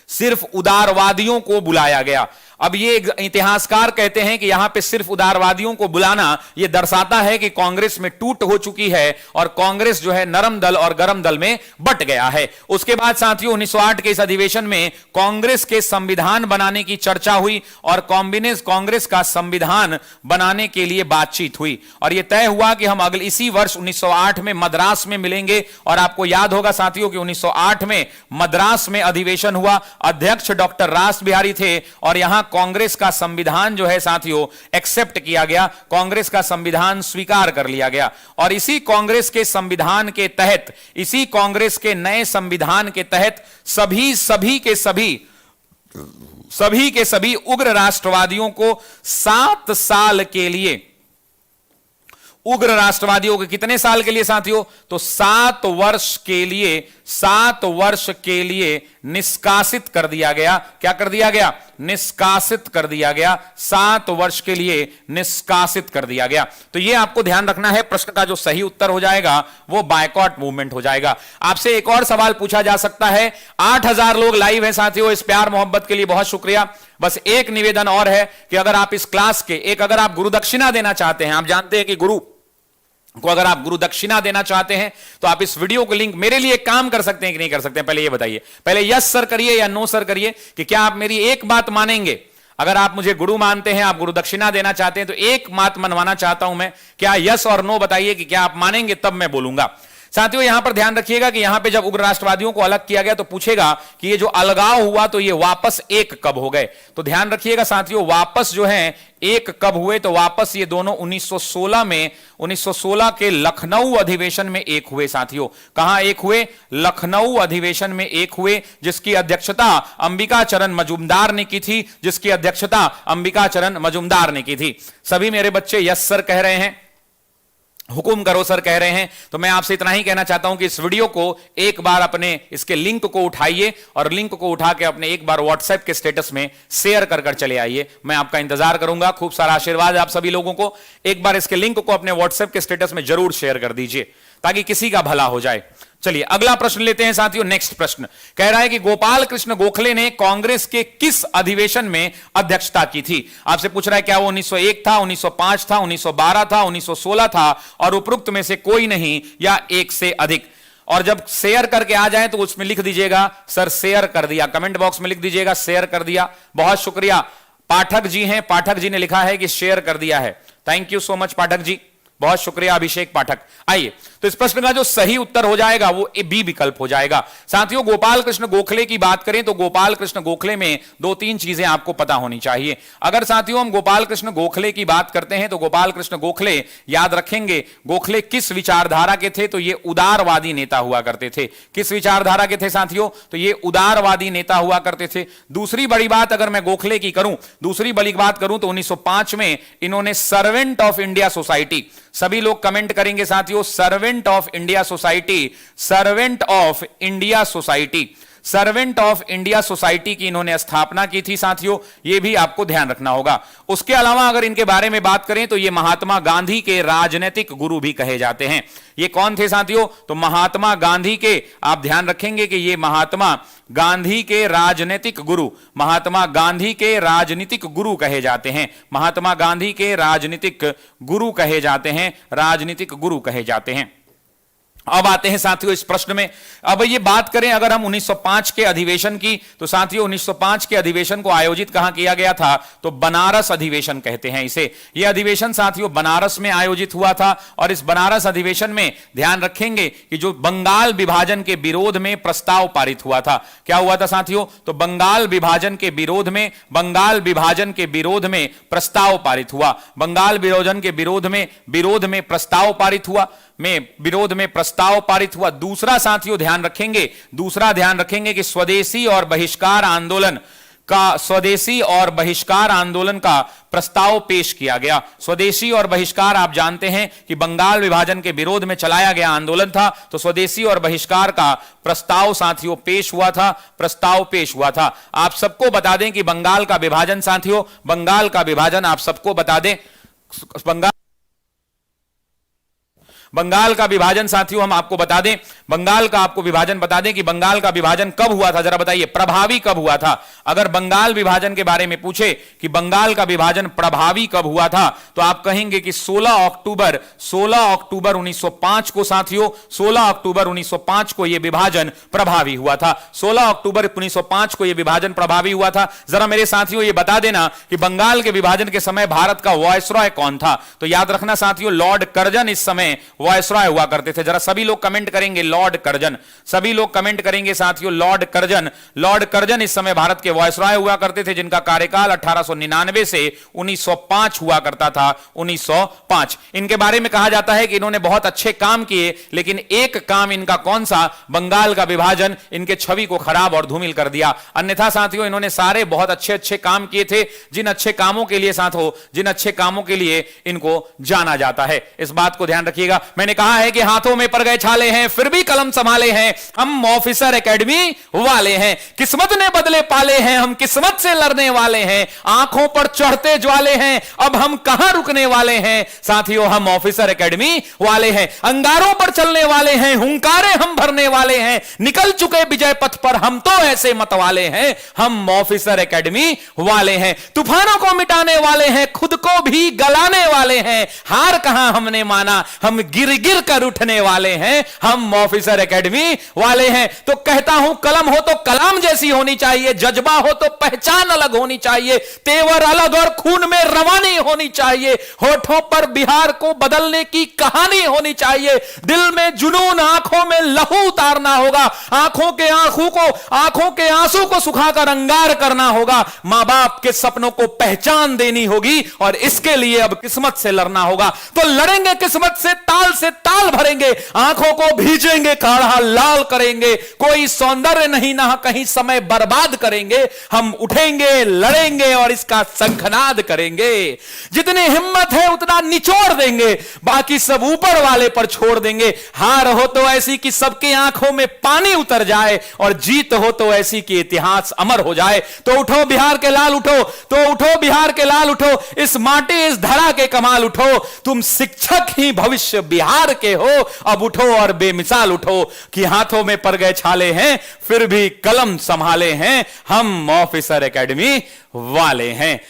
सिर्फ उदारवादियों को बुलाया गया। अब ये इतिहासकार कहते हैं कि यहां पे सिर्फ उदारवादियों को बुलाना यह दर्शाता है कि कांग्रेस में टूट हो चुकी है और कांग्रेस जो है नरम दल और गरम दल में बट गया है। उसके बाद साथियों 1908 के इस अधिवेशन में कांग्रेस के संविधान बनाने की चर्चा हुई और कांग्रेस का संविधान बनाने के लिए बातचीत हुई, और यह तय हुआ कि हम अगले इसी वर्ष 1908 में मद्रास में मिलेंगे। और आपको याद होगा साथियों कि 1908 में मद्रास में अधिवेशन हुआ, अध्यक्ष डॉक्टर रास बिहारी थे, और यहां कांग्रेस का संविधान जो है साथियों एक्सेप्ट किया गया, कांग्रेस का संविधान स्वीकार कर लिया गया। और इसी कांग्रेस के संविधान के तहत, इसी कांग्रेस के नए संविधान के तहत सभी के सभी उग्र राष्ट्रवादियों को 7 साल के लिए, उग्र राष्ट्रवादियों के कितने साल के लिए साथियों? तो 7 वर्ष के लिए निष्कासित कर दिया गया। क्या कर दिया गया? निष्कासित कर दिया गया। 7 वर्ष के लिए निष्कासित कर दिया गया। तो यह आपको ध्यान रखना है, प्रश्न का जो सही उत्तर हो जाएगा वो बायकॉट मूवमेंट हो जाएगा। आपसे एक और सवाल पूछा जा सकता है। 8000 लोग लाइव है साथियों, इस प्यार मोहब्बत के लिए बहुत शुक्रिया। बस एक निवेदन और है कि अगर आप इस क्लास के अगर आप गुरु दक्षिणा देना चाहते हैं, आप जानते हैं कि गुरु को अगर आप गुरु दक्षिणा देना चाहते हैं तो आप इस वीडियो को लिंक मेरे लिए काम कर सकते हैं कि नहीं कर सकते हैं? पहले ये बताइए, पहले यस सर करिए या नो सर करिए कि क्या आप मेरी एक बात मानेंगे। अगर आप मुझे गुरु मानते हैं, आप गुरु दक्षिणा देना चाहते हैं, तो एक बात मनवाना चाहता हूं मैं, क्या यस और नो बताइए कि क्या आप मानेंगे, तब मैं बोलूंगा। साथियों यहां पर ध्यान रखिएगा कि यहां पे जब उग्र राष्ट्रवादियों को अलग किया गया तो पूछेगा कि ये जो अलगाव हुआ तो ये वापस एक कब हो गए। तो ध्यान रखिएगा साथियों, वापस जो है एक कब हुए, तो वापस ये दोनों 1916 में, 1916 के लखनऊ अधिवेशन में एक हुए। साथियों कहां एक हुए? लखनऊ अधिवेशन में एक हुए, जिसकी अध्यक्षता अंबिका चरण मजूमदार ने की थी, जिसकी अध्यक्षता अंबिका चरण मजूमदार ने की थी। सभी मेरे बच्चे यस सर कह रहे हैं, हुकुम करो सर कह रहे हैं। तो मैं आपसे इतना ही कहना चाहता हूं कि इस वीडियो को एक बार अपने इसके लिंक को उठाइए और लिंक को उठा के अपने एक बार व्हाट्सएप के स्टेटस में शेयर कर कर चले आइए। मैं आपका इंतजार करूंगा। खूब सारा आशीर्वाद आप सभी लोगों को। एक बार इसके लिंक को अपने व्हाट्सएप के स्टेटस में जरूर शेयर कर दीजिए ताकि किसी का भला हो जाए। चलिए अगला प्रश्न लेते हैं साथियों। नेक्स्ट प्रश्न कह रहा है कि गोपाल कृष्ण गोखले ने कांग्रेस के किस अधिवेशन में अध्यक्षता की थी? आपसे पूछ रहा है क्या वो 1901 था, 1905 था, 1912 था, 1916 था और उपरोक्त में से कोई नहीं या एक से अधिक। और जब शेयर करके आ जाए तो उसमें लिख दीजिएगा सर शेयर कर दिया, कमेंट बॉक्स में लिख दीजिएगा शेयर कर दिया। बहुत शुक्रिया। पाठक जी हैं, पाठक जी ने लिखा है कि शेयर कर दिया है। Thank you so much Pathak ji, बहुत शुक्रिया अभिषेक पाठक। आइए तो इस प्रश्न का जो सही उत्तर हो जाएगा वो बी विकल्प हो जाएगा। साथियों गोपाल कृष्ण गोखले की बात करें तो गोपाल कृष्ण गोखले में दो तीन चीजें आपको पता होनी चाहिए। अगर साथियों हम गोपाल कृष्ण गोखले की बात करते हैं तो गोपाल कृष्ण गोखले याद रखेंगे, गोखले किस विचारधारा के थे? तो ये उदारवादी नेता हुआ करते थे। किस विचारधारा के थे साथियों? तो ये उदारवादी नेता हुआ करते थे। दूसरी बड़ी बात अगर मैं गोखले की करूं, दूसरी बड़ी बात करूं तो 1905 में इन्होंने सर्वेंट ऑफ इंडिया सोसाइटी, सभी लोग कमेंट करेंगे साथियों servant of India society, servant of India society, servant of India society की इन्होंने स्थापना की थी साथियों, यह भी आपको ध्यान रखना होगा। उसके अलावा अगर इनके बारे में बात करें तो ये महात्मा गांधी के राजनीतिक गुरु भी कहे जाते हैं। ये कौन थे साथियों? तो महात्मा गांधी के, आप ध्यान रखेंगे कि ये महात्मा गांधी के राजनीतिक गुरु, महात्मा गांधी के राजनीतिक गुरु कहे जाते हैं। महात्मा गांधी के राजनीतिक गुरु कहे जाते हैं, राजनीतिक गुरु कहे जाते हैं। अब आते हैं साथियों इस प्रश्न में। अब ये बात करें अगर हम 1905 के अधिवेशन की तो साथियों 1905 के अधिवेशन को आयोजित कहां किया गया था? तो बनारस अधिवेशन कहते हैं इसे। यह अधिवेशन साथियों बनारस में आयोजित हुआ था और इस बनारस अधिवेशन में ध्यान रखेंगे कि जो बंगाल विभाजन के विरोध में प्रस्ताव पारित हुआ था, क्या हुआ था साथियों? तो बंगाल विभाजन के विरोध में, बंगाल विभाजन के विरोध में प्रस्ताव पारित हुआ। बंगाल विभाजन के विरोध में प्रस्ताव पारित हुआ, विरोध में प्रस्ताव पारित हुआ। दूसरा साथियों ध्यान रखेंगे, दूसरा ध्यान रखेंगे कि स्वदेशी और बहिष्कार आंदोलन का, स्वदेशी और बहिष्कार आंदोलन का प्रस्ताव पेश किया गया। स्वदेशी और बहिष्कार आप जानते हैं कि बंगाल विभाजन के विरोध में चलाया गया आंदोलन था, तो स्वदेशी और बहिष्कार का प्रस्ताव साथियों पेश हुआ था, प्रस्ताव पेश हुआ था। आप सबको बता दें कि बंगाल का विभाजन साथियों, बंगाल का विभाजन आप सबको बता दें, बंगाल का विभाजन साथियों हम आपको बता दें, बंगाल का आपको विभाजन बता दें कि बंगाल का विभाजन कब हुआ था, जरा बताइए प्रभावी कब हुआ था। अगर बंगाल विभाजन के बारे में पूछे कि बंगाल का विभाजन प्रभावी कब हुआ था तो आप कहेंगे कि 16 अक्टूबर 1905 को साथियों, 16 अक्टूबर 1905 को यह विभाजन प्रभावी हुआ था। 16 अक्टूबर 1905 को यह विभाजन प्रभावी हुआ था। जरा मेरे साथियों ये बता देना कि बंगाल के विभाजन के समय भारत का वायसरॉय कौन था? तो याद रखना साथियों लॉर्ड कर्जन इस समय वायसरॉय हुआ करते थे। जरा सभी लोग कमेंट करेंगे लॉर्ड कर्जन, सभी लोग कमेंट करेंगे साथियों लॉर्ड कर्जन। लॉर्ड कर्जन इस समय भारत के वायसरॉय हुआ करते थे जिनका कार्यकाल 1899 से 1905 हुआ करता था, 1905। इनके बारे में कहा जाता है कि इन्होंने बहुत अच्छे काम किए, लेकिन एक काम इनका कौन सा? बंगाल का विभाजन इनके छवि को खराब और धूमिल कर दिया। अन्यथा साथियों इन्होंने सारे बहुत अच्छे अच्छे काम किए थे, जिन अच्छे कामों के लिए साथियों, जिन अच्छे कामों के लिए इनको जाना जाता है। इस बात को ध्यान रखिएगा। मैंने कहा है कि हाथों में पड़ गए छाले हैं फिर भी कलम संभाले हैं, हम ऑफिसर एकेडमी वाले हैं। किस्मत ने बदले पाले हैं, हम किस्मत से लड़ने वाले हैं। आंखों पर चढ़ते ज्वाले हैं, अब हम कहां रुकने वाले हैं? साथियों हम ऑफिसर एकेडमी वाले हैं। अंगारों पर चलने वाले हैं, हुंकारे हम भरने वाले हैं। निकल चुके विजय पथ पर हम तो ऐसे मत वाले हैं, हम ऑफिसर एकेडमी वाले हैं। तूफानों को मिटाने वाले हैं, खुद को भी गलाने वाले हैं। हार कहां हमने माना, हम गिर गिर कर उठने वाले हैं, हम ऑफिसर एकेडमी वाले हैं। तो कहता हूं, कलम हो तो कलाम जैसी होनी चाहिए, जज्बा हो तो पहचान अलग होनी चाहिए, तेवर अलग और खून में रवानी होनी चाहिए, होठों पर बिहार को बदलने की कहानी होनी चाहिए, दिल में जुनून, आंखों में लहू उतारना होगा, आंखों के आंसू को सुखाकर अंगार करना होगा, मां बाप के सपनों को पहचान देनी होगी और इसके लिए अब किस्मत से लड़ना होगा। तो लड़ेंगे किस्मत से ताल भरेंगे, आंखों को भीजेंगे, काढ़ा लाल करेंगे, कोई सौंदर्य नहीं ना कहीं समय बर्बाद करेंगे, हम उठेंगे, लड़ेंगे और इसका शंखनाद करेंगे। जितनी हिम्मत है उतना निचोड़ देंगे, बाकी सब ऊपर वाले पर छोड़ देंगे। हार हो तो ऐसी कि सबके आंखों में पानी उतर जाए और जीत हो तो ऐसी कि इतिहास अमर हो जाए। तो उठो बिहार के लाल उठो, तो उठो बिहार के लाल उठो, इस माटी इस धरा के कमाल उठो, तुम शिक्षक ही भविष्य बिहार के हो, अब उठो और बेमिसाल उठो कि हाथों में पड़ गए छाले हैं फिर भी कलम संभाले हैं, हम ऑफिसर एकेडमी वाले हैं।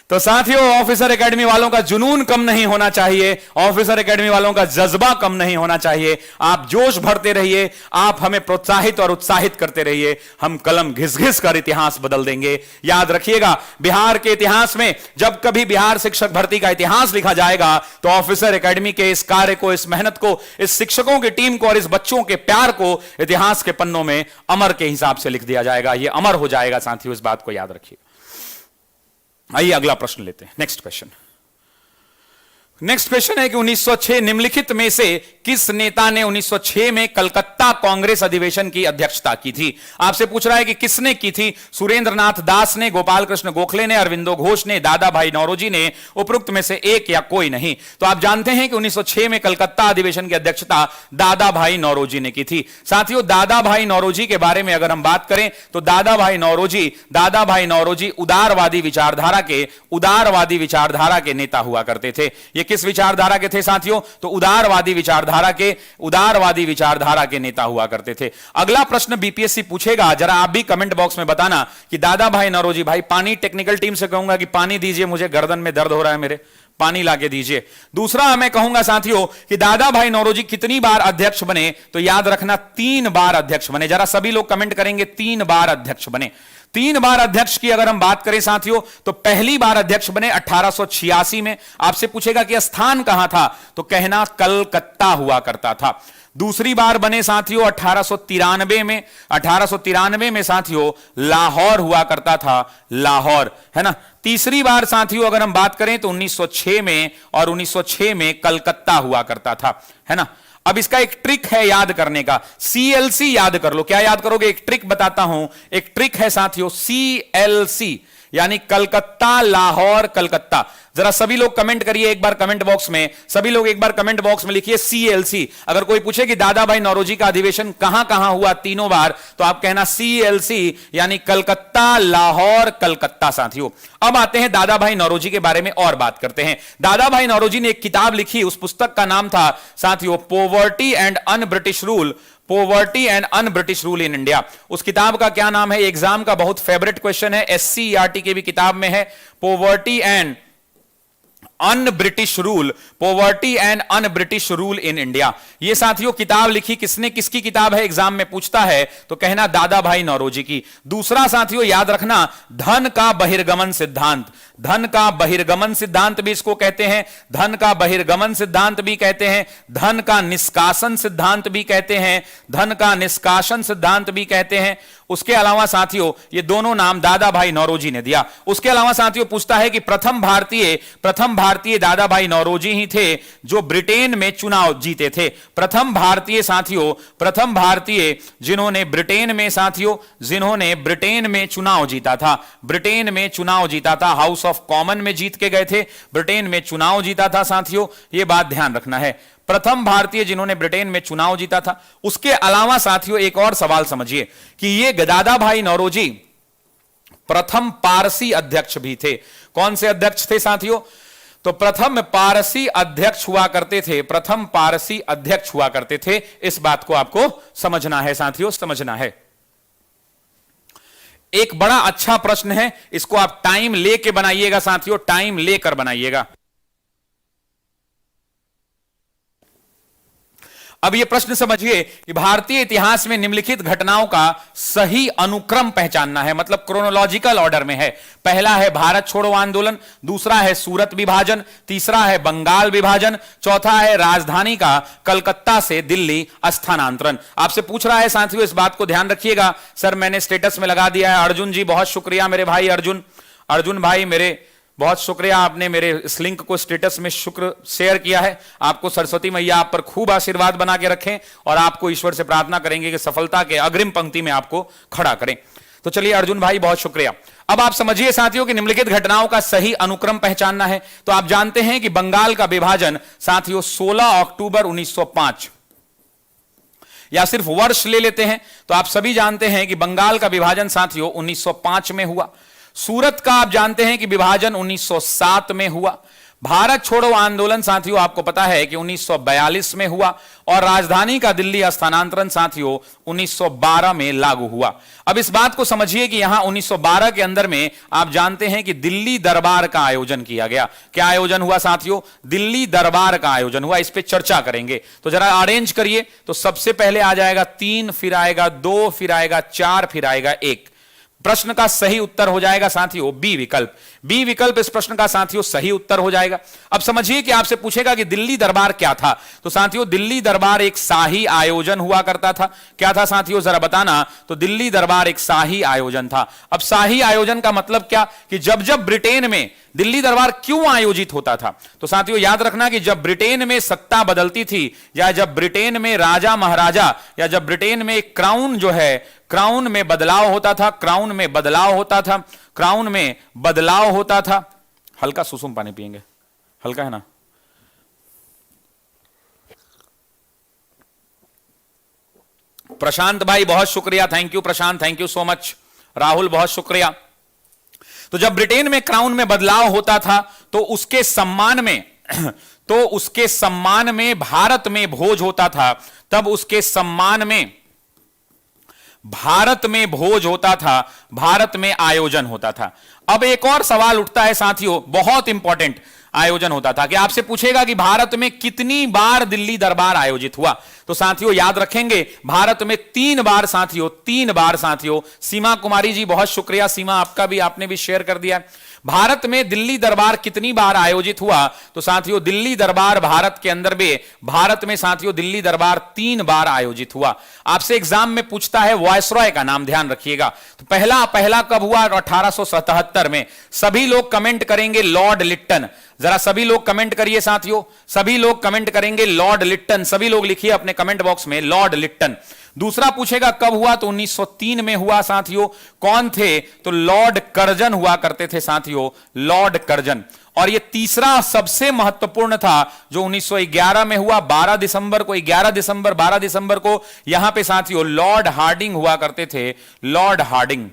तो साथियों, ऑफिसर एकेडमी वालों का जुनून कम नहीं होना चाहिए, ऑफिसर एकेडमी वालों का जज्बा कम नहीं होना चाहिए। आप जोश भरते रहिए, आप हमें प्रोत्साहित और उत्साहित करते रहिए, हम कलम घिस घिस कर इतिहास बदल देंगे। याद रखिएगा, बिहार के इतिहास में जब कभी बिहार शिक्षक भर्ती का इतिहास लिखा जाएगा तो ऑफिसर एकेडमी के इस कार्य को, इस मेहनत को, इस शिक्षकों की टीम को और इस बच्चों के प्यार को इतिहास के पन्नों में अमर के हिसाब से लिख दिया जाएगा। यह अमर हो जाएगा साथियों, इस बात को याद रखिए। आइए अगला प्रश्न लेते हैं। नेक्स्ट क्वेश्चन है कि 1906 निम्नलिखित में से किस नेता ने 1906 में कलकत्ता कांग्रेस अधिवेशन की अध्यक्षता की थी? आपसे पूछ रहा है कि किसने की थी। सुरेंद्र नाथ दास ने, गोपाल कृष्ण गोखले ने, अरविंदो घोष ने, दादा भाई नौरोजी ने, उपरोक्त में से एक या कोई नहीं। तो आप जानते हैं कि 1906 में कलकत्ता अधिवेशन की अध्यक्षता दादा भाई नौरोजी ने की थी। साथियों, दादा भाई नौरोजी के बारे में अगर हम बात करें तो दादा भाई नौरोजी उदारवादी विचारधारा के नेता हुआ करते थे। ये किस विचारधारा के थे साथियों? तो उदारवादी विचारधारा के नेता हुआ करते थे। अगला प्रश्न बीपीएससी पूछेगा, जरा आप भी कमेंट बॉक्स में बताना कि दादा भाई नौरोजी, भाई पानी, टेक्निकल टीम से कहूंगा कि पानी दीजिए, मुझे गर्दन में दर्द हो रहा है, मेरे पानी लाके दीजिए। दूसरा मैं कहूंगा साथियों कि दादा भाई नौरोजी कितनी बार अध्यक्ष बने? तो याद रखना 3 बार अध्यक्ष बने। जरा सभी लोग कमेंट करेंगे 3 बार अध्यक्ष बने। 3 बार अध्यक्ष की अगर हम बात करें साथियों तो पहली बार अध्यक्ष बने 1886 में। आपसे पूछेगा कि स्थान कहां था, तो कहना कलकत्ता हुआ करता था। दूसरी बार बने साथियों 1893 में। 1893 में साथियों लाहौर हुआ करता था, लाहौर, है ना। तीसरी बार साथियों अगर हम बात करें तो 1906 में, और 1906 में कलकत्ता हुआ करता था, है ना। अब इसका एक ट्रिक है याद करने का, CLC याद कर लो। क्या याद करोगे? एक ट्रिक बताता हूं, एक ट्रिक है साथियों, CLC यानी कलकत्ता, लाहौर, कलकत्ता। जरा सभी लोग कमेंट करिए एक बार कमेंट बॉक्स में, सभी लोग एक बार कमेंट बॉक्स में लिखिए CLC। अगर कोई पूछे कि दादा भाई नौरोजी का अधिवेशन कहां कहां हुआ 3 बार, तो आप कहना CLC यानी कलकत्ता, लाहौर, कलकत्ता। साथियों, अब आते हैं दादा भाई नौरोजी के बारे में और बात करते हैं। दादा भाई नौरोजी ने एक किताब लिखी, उस पुस्तक का नाम था साथियों poverty and un British rule in India. उस किताब का क्या नाम है? एग्जाम का बहुत फेवरेट क्वेश्चन है, SCERT के भी किताब में है, poverty and un British rule in India. ये साथियों किताब लिखी किसने, किसकी किताब है एग्जाम में पूछता है, तो कहना दादा भाई नौरोजी की। दूसरा साथियों याद रखना, धन का बहिर्गमन सिद्धांत। धन का बहिर्गमन सिद्धांत भी इसको कहते हैं, धन का बहिर्गमन सिद्धांत भी कहते हैं, धन का निष्कासन सिद्धांत भी कहते हैं, धन का निष्कासन सिद्धांत भी कहते हैं। उसके अलावा साथियों ये दोनों नाम दादा भाई नौरोजी ने दिया। उसके अलावा साथियों पूछता है कि प्रथम भारतीय दादा भाई नौरोजी ही थे जो ब्रिटेन में चुनाव जीते थे। प्रथम भारतीय जिन्होंने ब्रिटेन में चुनाव जीता था, हाउस ऑफ कॉमन में जीत के गए थे, ब्रिटेन में चुनाव जीता था। साथियों ये बात ध्यान रखना है, प्रथम भारतीय जिन्होंने ब्रिटेन में चुनाव जीता था। उसके अलावा साथियों एक और सवाल समझिए कि ये दादा भाई नौरोजी प्रथम पारसी अध्यक्ष भी थे। कौन से अध्यक्ष थे साथियों? तो प्रथम पारसी अध्यक्ष हुआ करते थे। इस बात को आपको समझना है साथियों, समझना है। एक बड़ा अच्छा प्रश्न है, इसको आप टाइम लेके बनाइएगा साथियों, टाइम लेकर बनाइएगा। अब यह प्रश्न समझिए कि भारतीय इतिहास में निम्नलिखित घटनाओं का सही अनुक्रम पहचानना है, मतलब क्रोनोलॉजिकल ऑर्डर में है। पहला है भारत छोड़ो आंदोलन, दूसरा है सूरत विभाजन, तीसरा है बंगाल विभाजन, चौथा है राजधानी का कलकत्ता से दिल्ली स्थानांतरण। आपसे पूछ रहा है साथियों, इस बात को ध्यान रखिएगा। सर मैंने स्टेटस में लगा दिया है। अर्जुन जी बहुत शुक्रिया मेरे भाई अर्जुन भाई, मेरे बहुत शुक्रिया, आपने मेरे इस लिंक को स्टेटस में शुक्र शेयर किया है। आपको सरस्वती मैया आप पर खूब आशीर्वाद बना के रखें और आपको ईश्वर से प्रार्थना करेंगे कि सफलता के अग्रिम पंक्ति में आपको खड़ा करें। तो चलिए अर्जुन भाई बहुत शुक्रिया। अब आप समझिए साथियों कि निम्नलिखित घटनाओं का सही अनुक्रम पहचानना है। तो आप जानते हैं कि बंगाल का विभाजन साथियों 16 अक्टूबर 1905, या सिर्फ वर्ष ले लेते हैं तो आप सभी जानते हैं कि बंगाल का विभाजन साथियों 1905 में हुआ। सूरत का आप जानते हैं कि विभाजन 1907 में हुआ। भारत छोड़ो आंदोलन साथियों आपको पता है कि 1942 में हुआ और राजधानी का दिल्ली स्थानांतरण साथियों 1912 में लागू हुआ। अब इस बात को समझिए कि यहां 1912 के अंदर में आप जानते हैं कि दिल्ली दरबार का आयोजन किया गया। क्या आयोजन हुआ साथियों? दिल्ली दरबार का आयोजन हुआ। इस पे चर्चा करेंगे। तो जरा अरेंज करिए। तो सबसे पहले आ जाएगा 3, फिर आएगा 2, फिर आएगा 4, फिर आएगा 1। प्रश्न का सही उत्तर हो जाएगा साथियों बी विकल्प। बी विकल्प इस प्रश्न का साथियों सही उत्तर हो जाएगा। अब समझिए कि आपसे पूछेगा कि दिल्ली दरबार क्या था। तो साथियों दिल्ली दरबार एक शाही आयोजन हुआ करता था। क्या था साथियों जरा बताना। तो दिल्ली दरबार एक शाही आयोजन था। अब शाही आयोजन का मतलब क्या कि जब जब ब्रिटेन में दिल्ली दरबार क्यों आयोजित होता था। तो साथियों याद रखना कि जब ब्रिटेन में सत्ता बदलती थी, या जब ब्रिटेन में राजा महाराजा, या जब ब्रिटेन में क्राउन जो है क्राउन में बदलाव होता था, क्राउन में बदलाव होता था, क्राउन में बदलाव होता था। हल्का सुसुम पानी पिएंगे, हल्का है ना। प्रशांत भाई बहुत शुक्रिया, thank you Prashant, thank you so much. Rahul बहुत शुक्रिया। तो जब ब्रिटेन में क्राउन में बदलाव होता था तो उसके सम्मान में भारत में भोज होता था। तब उसके सम्मान में भारत में भोज होता था, भारत में आयोजन होता था। अब एक और सवाल उठता है साथियों, बहुत इंपॉर्टेंट आयोजन होता था कि आपसे पूछेगा कि भारत में कितनी बार दिल्ली दरबार आयोजित हुआ। तो साथियों याद रखेंगे भारत में 3 बार साथियों, 3 बार साथियों। सीमा कुमारी जी बहुत शुक्रिया, सीमा आपका भी, आपने भी शेयर कर दिया। भारत में दिल्ली दरबार कितनी बार आयोजित हुआ। तो साथियों दिल्ली दरबार भारत के अंदर भी, भारत में साथियों दिल्ली दरबार 3 बार आयोजित हुआ। आपसे एग्जाम में पूछता है वायसरॉय का नाम, ध्यान रखिएगा। तो पहला कब हुआ? 1877 में। सभी लोग कमेंट करेंगे लॉर्ड लिट्टन। जरा सभी लोग कमेंट करिए साथियों, सभी लोग कमेंट करेंगे लॉर्ड लिट्टन। सभी लोग लिखिए अपने कमेंट बॉक्स में लॉर्ड लिट्टन। दूसरा पूछेगा कब हुआ। तो 1903 में हुआ साथियों। कौन थे? तो लॉर्ड कर्जन हुआ करते थे साथियों, लॉर्ड कर्जन। और ये तीसरा सबसे महत्वपूर्ण था जो 1911 में हुआ, 12 दिसंबर को, 12 दिसंबर को यहां पे साथियों लॉर्ड हार्डिंग हुआ करते थे, लॉर्ड हार्डिंग।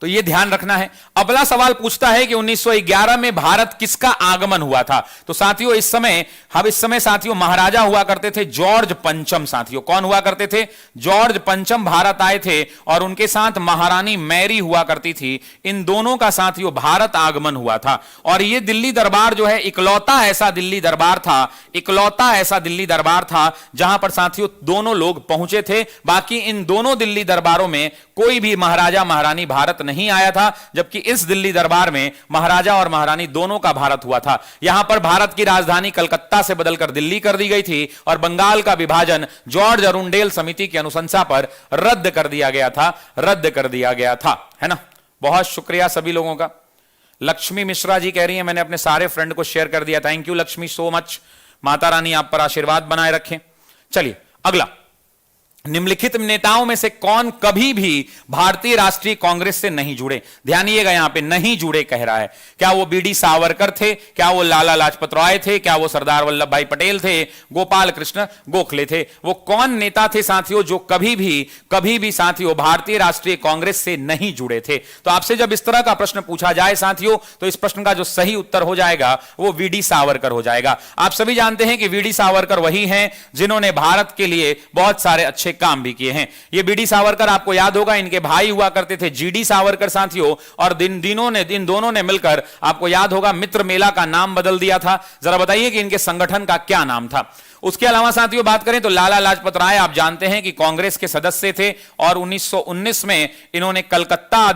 तो यह ध्यान रखना है। अगला सवाल पूछता है कि 1911 में भारत किसका आगमन हुआ था। तो साथियों इस समय साथियों महाराजा हुआ करते थे जॉर्ज पंचम। साथियों कौन हुआ करते थे? जॉर्ज पंचम भारत आए थे और उनके साथ महारानी मैरी हुआ करती थी। इन दोनों का साथियों भारत आगमन हुआ था। और यह दिल्ली दरबार जो है इकलौता ऐसा दिल्ली दरबार था, इकलौता ऐसा दिल्ली दरबार था जहां पर साथियों दोनों लोग पहुंचे थे। बाकी इन दोनों दिल्ली दरबारों में कोई भी महाराजा महारानी भारत नहीं आया था, जबकि इस दिल्ली दरबार में महाराजा और महारानी दोनों का भारत हुआ था। यहां पर भारत की राजधानी कलकत्ता से बदलकर दिल्ली कर दी गई थी और बंगाल का विभाजन जॉर्ज अरुंडेल समिति की अनुशंसा पर रद्द कर दिया गया था, रद्द कर दिया गया था, है ना। बहुत शुक्रिया सभी लोगों का। लक्ष्मी मिश्रा जी कह रही है मैंने अपने सारे फ्रेंड को शेयर कर दिया। Thank you Lakshmi so much. Mata Rani आप पर आशीर्वाद बनाए रखें। चलिए अगला, निम्नलिखित नेताओं में से कौन कभी भी भारतीय राष्ट्रीय कांग्रेस से नहीं जुड़े। ध्यानिएगा यहां पे नहीं जुड़े कह रहा है। क्या वो बीडी सावरकर थे? क्या वो लाला लाजपत राय थे? क्या वो सरदार वल्लभ भाई पटेल थे? गोपाल कृष्ण गोखले थे? वो कौन नेता थे साथियों जो कभी भी साथियों भारतीय राष्ट्रीय कांग्रेस से नहीं जुड़े थे। तो आपसे जब इस तरह का प्रश्न पूछा जाए साथियों तो इस प्रश्न का जो सही उत्तर हो जाएगा वो वीडी सावरकर हो जाएगा। आप सभी जानते हैं कि वीडी सावरकर वही हैं जिन्होंने भारत के लिए बहुत सारे अच्छे अच्छे काम भी किए हैं। ये बीडी सावरकर आपको याद होगा, इनके भाई हुआ करते थे जीडी सावरकर साथियों, और इन दोनों ने मिलकर आपको याद होगा मित्र मेला का नाम बदल दिया था। जरा बताइए कि इनके संगठन का क्या नाम था। उसके अलावा साथियों बात करें तो लाला लाजपत राय आप जानते हैं कि कांग्रेस के सदस्य थे और 1919 में इन्होंने कलकत्ता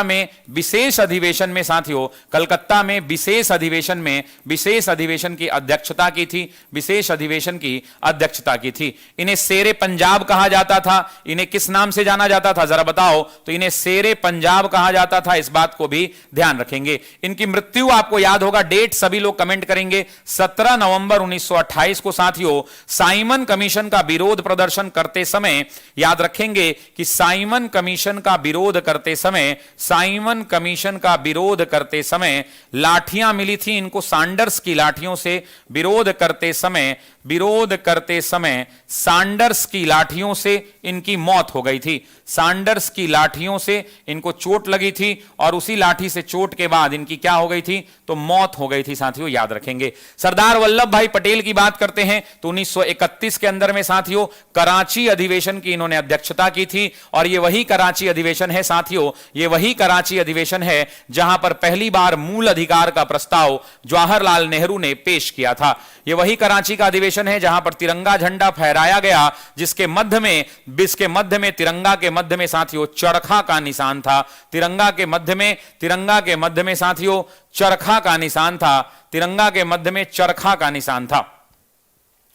में विशेष अधिवेशन में साथियों, कलकत्ता में विशेष अधिवेशन की अध्यक्षता की थी, विशेष अधिवेशन की अध्यक्षता की थी। इन्हें शेरे पंजाब कहा जाता था। इन्हें किस नाम से जाना जाता था जरा बताओ? तो इन्हें शेरे पंजाब कहा जाता था, इस बात को भी ध्यान रखेंगे। इनकी मृत्यु आपको याद होगा, डेट सभी लोग कमेंट करेंगे, 17 नवंबर 1928 को साथियों साइमन कमीशन का विरोध प्रदर्शन करते समय, याद रखेंगे कि साइमन कमीशन का विरोध करते समय लाठियां मिली थी इनको, सैंडर्स की लाठियों से विरोध करते समय सैंडर्स की लाठियों से इनकी मौत हो गई थी। सैंडर्स की लाठियों से इनको चोट लगी थी और उसी लाठी से चोट के बाद इनकी क्या हो गई थी? तो मौत हो गई थी साथियों, याद रखेंगे। सरदार वल्लभ भाई पटेल की बात करते हैं तो 1931 के अंदर में साथियों कराची अधिवेशन की इन्होंने अध्यक्षता की थी, और ये वही कराची अधिवेशन है साथियों, ये वही कराची अधिवेशन है जहां पर पहली बार मूल अधिकार का प्रस्ताव जवाहरलाल नेहरू ने पेश किया था। ये वही कराची का अधिवेशन है जहां पर तिरंगा झंडा फहराया गया, जिसके मध्य में तिरंगा के मध्य में साथियों चरखा का निशान था। तिरंगा के मध्य में साथियों चरखा का निशान था। तिरंगा के मध्य में चरखा का निशान था।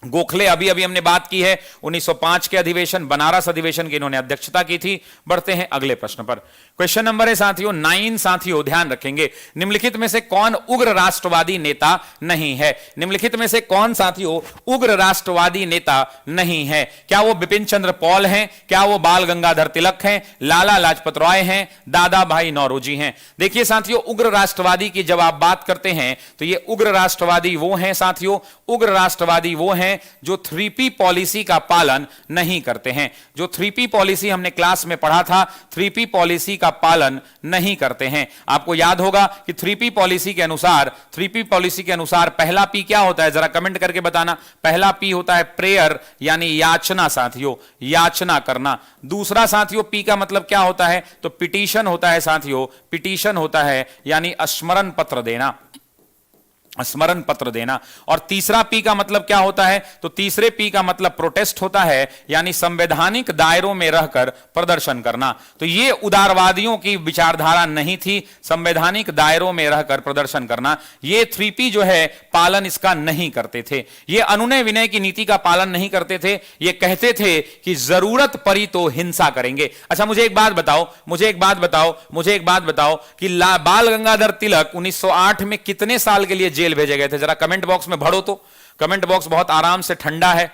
गोखले अभी हमने बात की है, 1905 के अधिवेशन, बनारस अधिवेशन की इन्होंने अध्यक्षता की थी। बढ़ते हैं अगले प्रश्न पर। क्वेश्चन नंबर है साथियों 9 साथियों, ध्यान रखेंगे। निम्नलिखित में से कौन उग्र राष्ट्रवादी नेता नहीं है? निम्नलिखित में से कौन साथियों उग्र राष्ट्रवादी नेता नहीं है? क्या वो बिपिन चंद्र पॉल हैं? क्या वो बाल गंगाधर तिलक हैं? लाला लाजपत राय हैं? दादा भाई नौरोजी हैं? देखिए साथियों, उग्र राष्ट्रवादी की जब आप बात करते हैं तो ये उग्र राष्ट्रवादी वो हैं साथियों, उग्र राष्ट्रवादी वो हैं जो 3P पॉलिसी का पालन नहीं करते हैं। जो 3P पॉलिसी हमने क्लास में पढ़ा था, 3P पॉलिसी का पालन नहीं करते हैं। आपको याद होगा कि 3P पॉलिसी के अनुसार पहला P क्या होता है? जरा कमेंट करके बताना। पहला P होता है प्रेयर, यानी याचना साथियों, याचना करना। दूसरा साथियों P का मतलब क्या होता है? तो पिटीशन होता है साथियों, पिटीशन होता है यानी स्मरण पत्र देना, स्मरण पत्र देना। और तीसरा P का मतलब क्या होता है? तो तीसरे P का मतलब प्रोटेस्ट होता है, यानी संवैधानिक दायरों में रहकर प्रदर्शन करना। तो ये उदारवादियों की विचारधारा नहीं थी, संवैधानिक दायरों में रहकर प्रदर्शन करना। ये 3P जो है पालन इसका नहीं करते थे। ये अनुनय विनय की नीति का पालन नहीं करते थे। ये कहते थे कि जरूरत पड़ी तो हिंसा करेंगे। अच्छा मुझे एक बात बताओ कि बाल गंगाधर तिलक 1908 में कितने साल के लिए जेल भेजे गए थे? जरा कमेंट बॉक्स में भरो तो। कमेंट बॉक्स बहुत आराम से ठंडा है।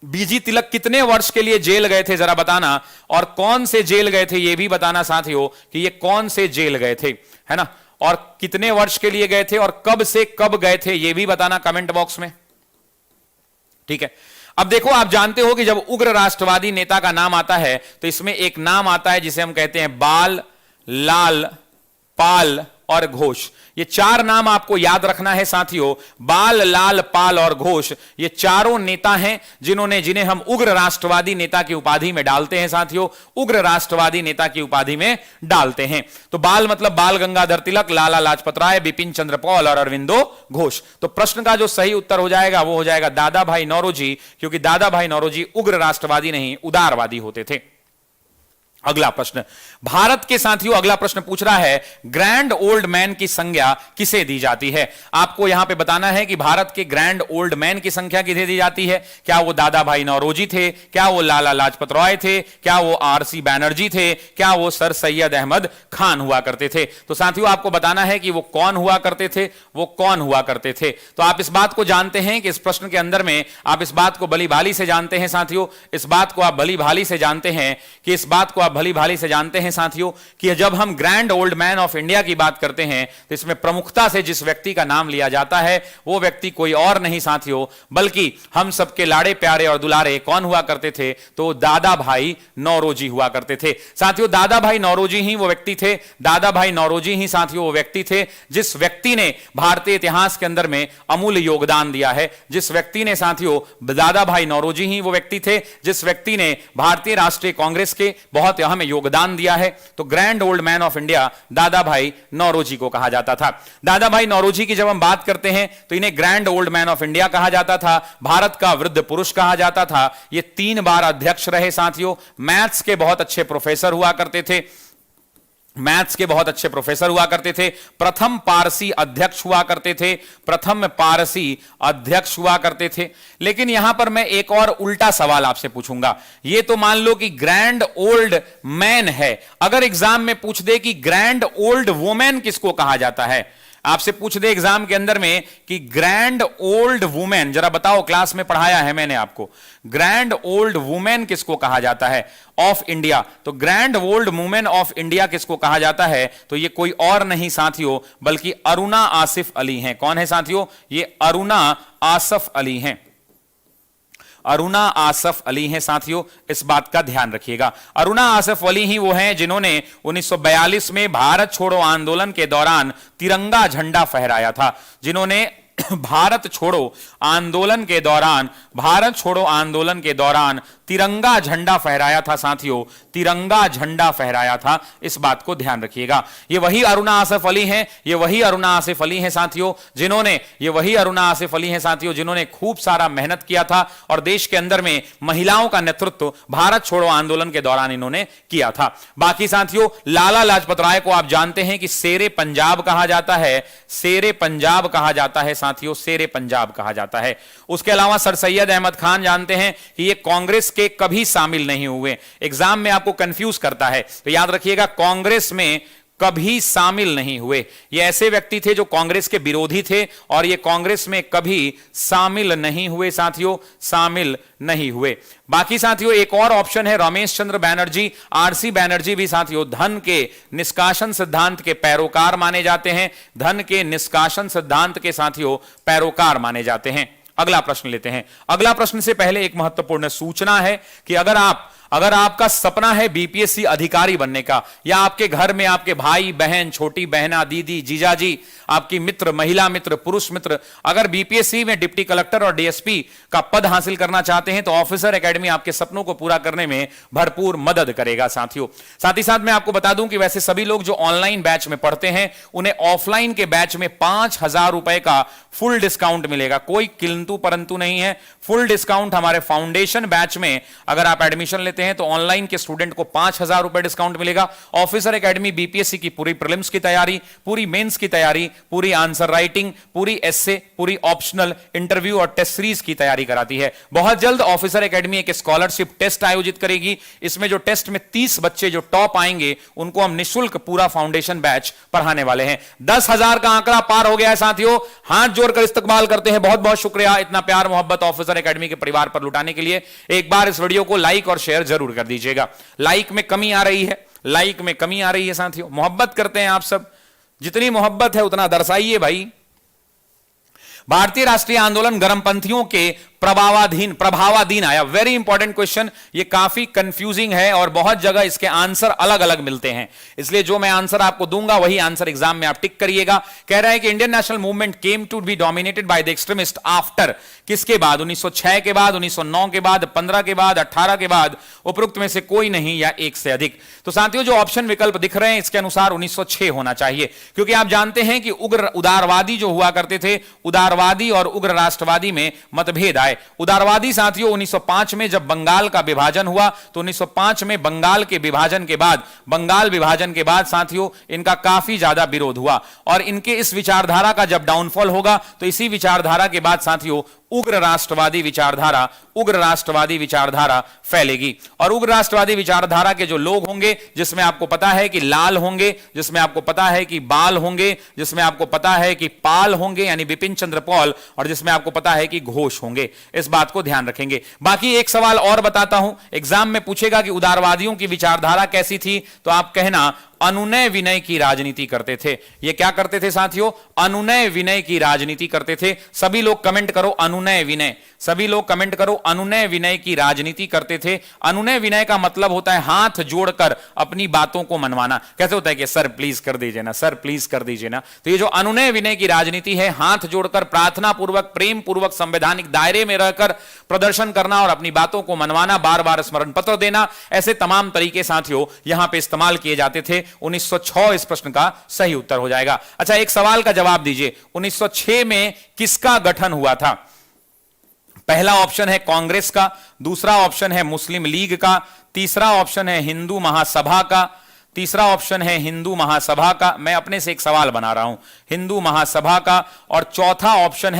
बीजी तिलक कितने वर्ष के लिए जेल गए थे जरा बताना, और कौन से जेल गए थे ये भी बताना साथियों कि ये कौन से जेल गए थे, है ना, और कितने वर्ष के लिए गए थे और कब से कब गए थे ये भी बताना कमेंट बॉक्स में। ठीक है, अब देखो आप जानते हो कि जब उग्र राष्ट्रवादी नेता का नाम आता है तो इसमें एक नाम आता है जिसे हम कहते हैं बाल, लाल, पाल और घोष। ये चार नाम आपको याद रखना है साथियों। बाल, लाल, पाल और घोष ये चारों नेता हैं जिन्हें हम उग्र राष्ट्रवादी नेता की उपाधि में डालते हैं साथियों, उग्र राष्ट्रवादी नेता की उपाधि में डालते हैं। तो बाल मतलब बाल गंगाधर तिलक, लाला लाजपत राय, बिपिन चंद्र पॉल और अरविंदो घोष। तो प्रश्न का जो सही उत्तर हो जाएगा वो हो जाएगा दादा भाई नौरोजी, क्योंकि दादा भाई नौरोजी उग्र राष्ट्रवादी नहीं उदारवादी होते थे। अगला प्रश्न भारत के साथियों, अगला प्रश्न पूछ रहा है ग्रैंड ओल्ड मैन की संज्ञा किसे दी जाती है? आपको यहां पे बताना है कि भारत के ग्रैंड ओल्ड मैन की संख्या किसे दी जाती है। क्या वो दादा भाई नौरोजी थे? क्या वो लाला लाजपत राय थे? क्या वो RC बैनर्जी थे? क्या वो सर सैयद अहमद खान हुआ करते थे? तो साथियों आपको बताना है कि वो कौन हुआ करते थे, वो कौन हुआ करते थे। तो आप इस बात को जानते हैं कि इस प्रश्न के अंदर में आप इस बात को भली भाली से जानते हैं साथियों, इस बात को आप भली भाली से जानते हैं कि इस बात को आप भली भाली से जानते हैं साथियों कि जब हम grand old man of India की बात करते हैं तो इसमें प्रमुखता से जिस व्यक्ति का नाम लिया जाता है वो व्यक्ति कोई और नहीं साथियों, बल्कि हम सबके लाड़े प्यारे और दुलारे कौन हुआ करते थे, तो दादा भाई नौरोजी हुआ करते थे साथियों। दादा भाई नौरोजी ही वो व्यक्ति थे, दादा भाई नौरोजी ही साथियों वो व्यक्ति थे जिस व्यक्ति ने भारतीय इतिहास के अंदर में अमूल्य योगदान दिया है, जिस व्यक्ति ने साथियों, दादा भाई नौरोजी ही वो व्यक्ति थे जिस व्यक्ति ने भारतीय राष्ट्रीय कांग्रेस के बहुत अहम योगदान दिया है। तो grand old man of India दादा भाई नौरोजी को कहा जाता था। दादा भाई नौरोजी की जब हम बात करते हैं तो इन्हें grand old man of India कहा जाता था, भारत का वृद्ध पुरुष कहा जाता था। ये 3 बार अध्यक्ष रहे साथियों, मैथ्स के बहुत अच्छे प्रोफेसर हुआ करते थे, मैथ्स के बहुत अच्छे प्रोफेसर हुआ करते थे, प्रथम पारसी अध्यक्ष हुआ करते थे, प्रथम पारसी अध्यक्ष हुआ करते थे। लेकिन यहां पर मैं एक और उल्टा सवाल आपसे पूछूंगा। ये तो मान लो कि ग्रैंड ओल्ड मैन है, अगर एग्जाम में पूछ दे कि ग्रैंड ओल्ड वुमेन किसको कहा जाता है, आपसे पूछ दे एग्जाम के अंदर में कि ग्रैंड ओल्ड वुमेन, जरा बताओ, क्लास में पढ़ाया है मैंने आपको, ग्रैंड ओल्ड वुमेन किसको कहा जाता है ऑफ इंडिया, तो grand old women of India किसको कहा जाता है, तो ये कोई और नहीं साथियों बल्कि अरुणा आसिफ अली हैं। कौन है साथियों, ये अरुणा आसिफ अली हैं, अरुणा आसिफ अली हैं साथियों, इस बात का ध्यान रखिएगा। अरुणा आसिफ अली ही वो हैं जिन्होंने 1942 में भारत छोड़ो आंदोलन के दौरान तिरंगा झंडा फहराया था, जिन्होंने भारत छोड़ो आंदोलन के दौरान, भारत छोड़ो आंदोलन के दौरान तिरंगा झंडा फहराया था साथियों, तिरंगा झंडा फहराया था, इस बात को ध्यान रखिएगा। ये वही अरुणा आसिफ अली हैं, ये वही अरुणा आसिफ अली हैं साथियों जिन्होंने, ये वही अरुणा आसिफ अली हैं साथियों जिन्होंने खूब सारा मेहनत किया था और देश के अंदर में महिलाओं का नेतृत्व भारत छोड़ो आंदोलन के दौरान इन्होंने किया था। बाकी साथियों, लाला लाजपत राय को आप जानते हैं कि शेरे पंजाब कहा जाता है, शेरे पंजाब कहा जाता है साथियों, शेरे पंजाब कहा जाता है। उसके अलावा सर सैयद अहमद खान जानते हैं कि ये कांग्रेस के कभी शामिल नहीं हुए, एग्जाम में आपको कंफ्यूज करता है, तो याद रखिएगा कांग्रेस में कभी शामिल नहीं हुए। ये ऐसे व्यक्ति थे जो कांग्रेस के विरोधी थे और ये कांग्रेस में कभी शामिल नहीं हुए साथियों, शामिल नहीं हुए। बाकी साथियों एक और ऑप्शन है रमेश चंद्र बैनर्जी, आरसी बैनर्जी भी साथियों धन के निष्कासन सिद्धांत के पैरोकार माने जाते हैं, धन के निष्कासन सिद्धांत के साथियों पैरोकार माने जाते हैं। अगला प्रश्न लेते हैं। अगला प्रश्न से पहले एक महत्वपूर्ण सूचना है कि अगर आपका सपना है बीपीएससी अधिकारी बनने का, या आपके घर में आपके भाई बहन, छोटी बहना, दीदी, जीजाजी, आपकी मित्र, महिला मित्र, पुरुष मित्र अगर बीपीएससी में डिप्टी कलेक्टर और डीएसपी का पद हासिल करना चाहते हैं तो ऑफिसर एकेडमी आपके सपनों को पूरा करने में भरपूर मदद करेगा साथियों। साथ ही साथ मैं आपको बता दूं कि वैसे सभी लोग जो ऑनलाइन बैच में पढ़ते हैं उन्हें ऑफलाइन के बैच में 5,000 रुपए का फुल डिस्काउंट मिलेगा, कोई किंतु परंतु नहीं है। फुल डिस्काउंट हमारे फाउंडेशन बैच में अगर आप एडमिशन लेते हैं तो ऑनलाइन के स्टूडेंट को 5,000 रुपए डिस्काउंट मिलेगा। ऑफिसर एकेडमी बीपीएससी की पूरी प्रीलिम्स की तैयारी, पूरी मेंस की तैयारी, पूरी आंसर राइटिंग, पूरी एस्से, पूरी ऑप्शनल इंटरव्यू और टेस्ट सीरीज की तैयारी कराती है। बहुत जल्द ऑफिसर एकेडमी एक स्कॉलरशिप टेस्ट आयोजित करेगी। इसमें जो टेस्ट में 30 बच्चे जो टॉप आएंगे उनको हम निःशुल्क पूरा फाउंडेशन बैच पढ़ाने वाले हैं। 10,000 का आंकड़ा पार हो गया है साथियों, हाथ जोड़कर इस्तकबाल करते हैं। बहुत बहुत शुक्रिया इतना प्यार मोहब्बत ऑफिसर एकेडमी के परिवार पर लुटाने के लिए। एक बार इस वीडियो को लाइक और शेयर जरूर कर दीजिएगा। लाइक में कमी आ रही है, लाइक में कमी आ रही है साथियों। मोहब्बत करते हैं आप सब, जितनी मोहब्बत है उतना दर्शाइए भाई। भारतीय राष्ट्रीय आंदोलन गर्मपंथियों के प्रभावाधीन आया। वेरी इंपॉर्टेंट क्वेश्चन, ये काफी कंफ्यूजिंग है और बहुत जगह इसके आंसर अलग अलग मिलते हैं, इसलिए जो मैं आंसर आपको दूंगा वही आंसर एग्जाम में आप टिक करिएगा। कह रहा है कि Indian national movement came to be dominated by the extremist after, किसके बाद? 1906 के बाद, 1909 के बाद, 15 के बाद, 18 के बाद, उपरोक्त में से कोई नहीं या एक से अधिक। तो साथियों जो ऑप्शन विकल्प दिख रहे हैं इसके अनुसार 1906 होना चाहिए, क्योंकि आप जानते हैं कि उग्र उदारवादी जो हुआ करते थे, उदारवादी और उग्र राष्ट्रवादी में मतभेद आए। उदारवादी साथियों 1905 में जब बंगाल का विभाजन हुआ तो 1905 में बंगाल के विभाजन के बाद साथियों इनका काफी ज्यादा विरोध हुआ और इनके इस विचारधारा का जब डाउनफॉल होगा तो इसी विचारधारा के बाद साथियों उग्र राष्ट्रवादी विचारधारा फैलेगी। और उग्र राष्ट्रवादी विचारधारा के जो लोग होंगे, जिसमें आपको पता है कि लाल होंगे, जिसमें आपको पता है कि बाल होंगे, जिसमें आपको पता है कि पाल होंगे यानी बिपिन चंद्र पॉल, और जिसमें आपको पता है कि घोष होंगे। इस बात को ध्यान रखेंगे। बाकी एक सवाल और बताता हूं, एग्जाम में पूछेगा कि उदारवादियों की विचारधारा कैसी थी, तो आप कहना अनुनय विनय की राजनीति करते थे। ये क्या करते थे साथियों? अनुनय विनय की राजनीति करते थे। सभी लोग कमेंट करो अनुनय विनय, सभी लोग कमेंट करो अनुनय विनय की राजनीति करते थे। अनुनय विनय का मतलब होता है हाथ जोड़कर अपनी बातों को मनवाना। कैसे होता है कि सर प्लीज कर दीजिए ना, सर प्लीज कर दीजिए ना। तो ये जो अनुनय विनय की राजनीति है, हाथ जोड़कर प्रार्थना पूर्वक, प्रेम पूर्वक संवैधानिक दायरे में रहकर प्रदर्शन करना और अपनी बातों को मनवाना, बार बार स्मरण पत्र देना, ऐसे तमाम तरीके साथियों यहां पे इस्तेमाल किए जाते थे। 1906 इस प्रश्न का सही उत्तर हो जाएगा। अच्छा, एक सवाल का जवाब दीजिए, 1906 में किसका गठन हुआ था? पहला ऑप्शन है कांग्रेस का, दूसरा ऑप्शन है मुस्लिम लीग का, तीसरा ऑप्शन है हिंदू महासभा का, तीसरा ऑप्शन है हिंदू महासभा का। मैं अपने से एक सवाल बना रहा हूं, हिंदू महासभा का। और चौथा ऑप्शन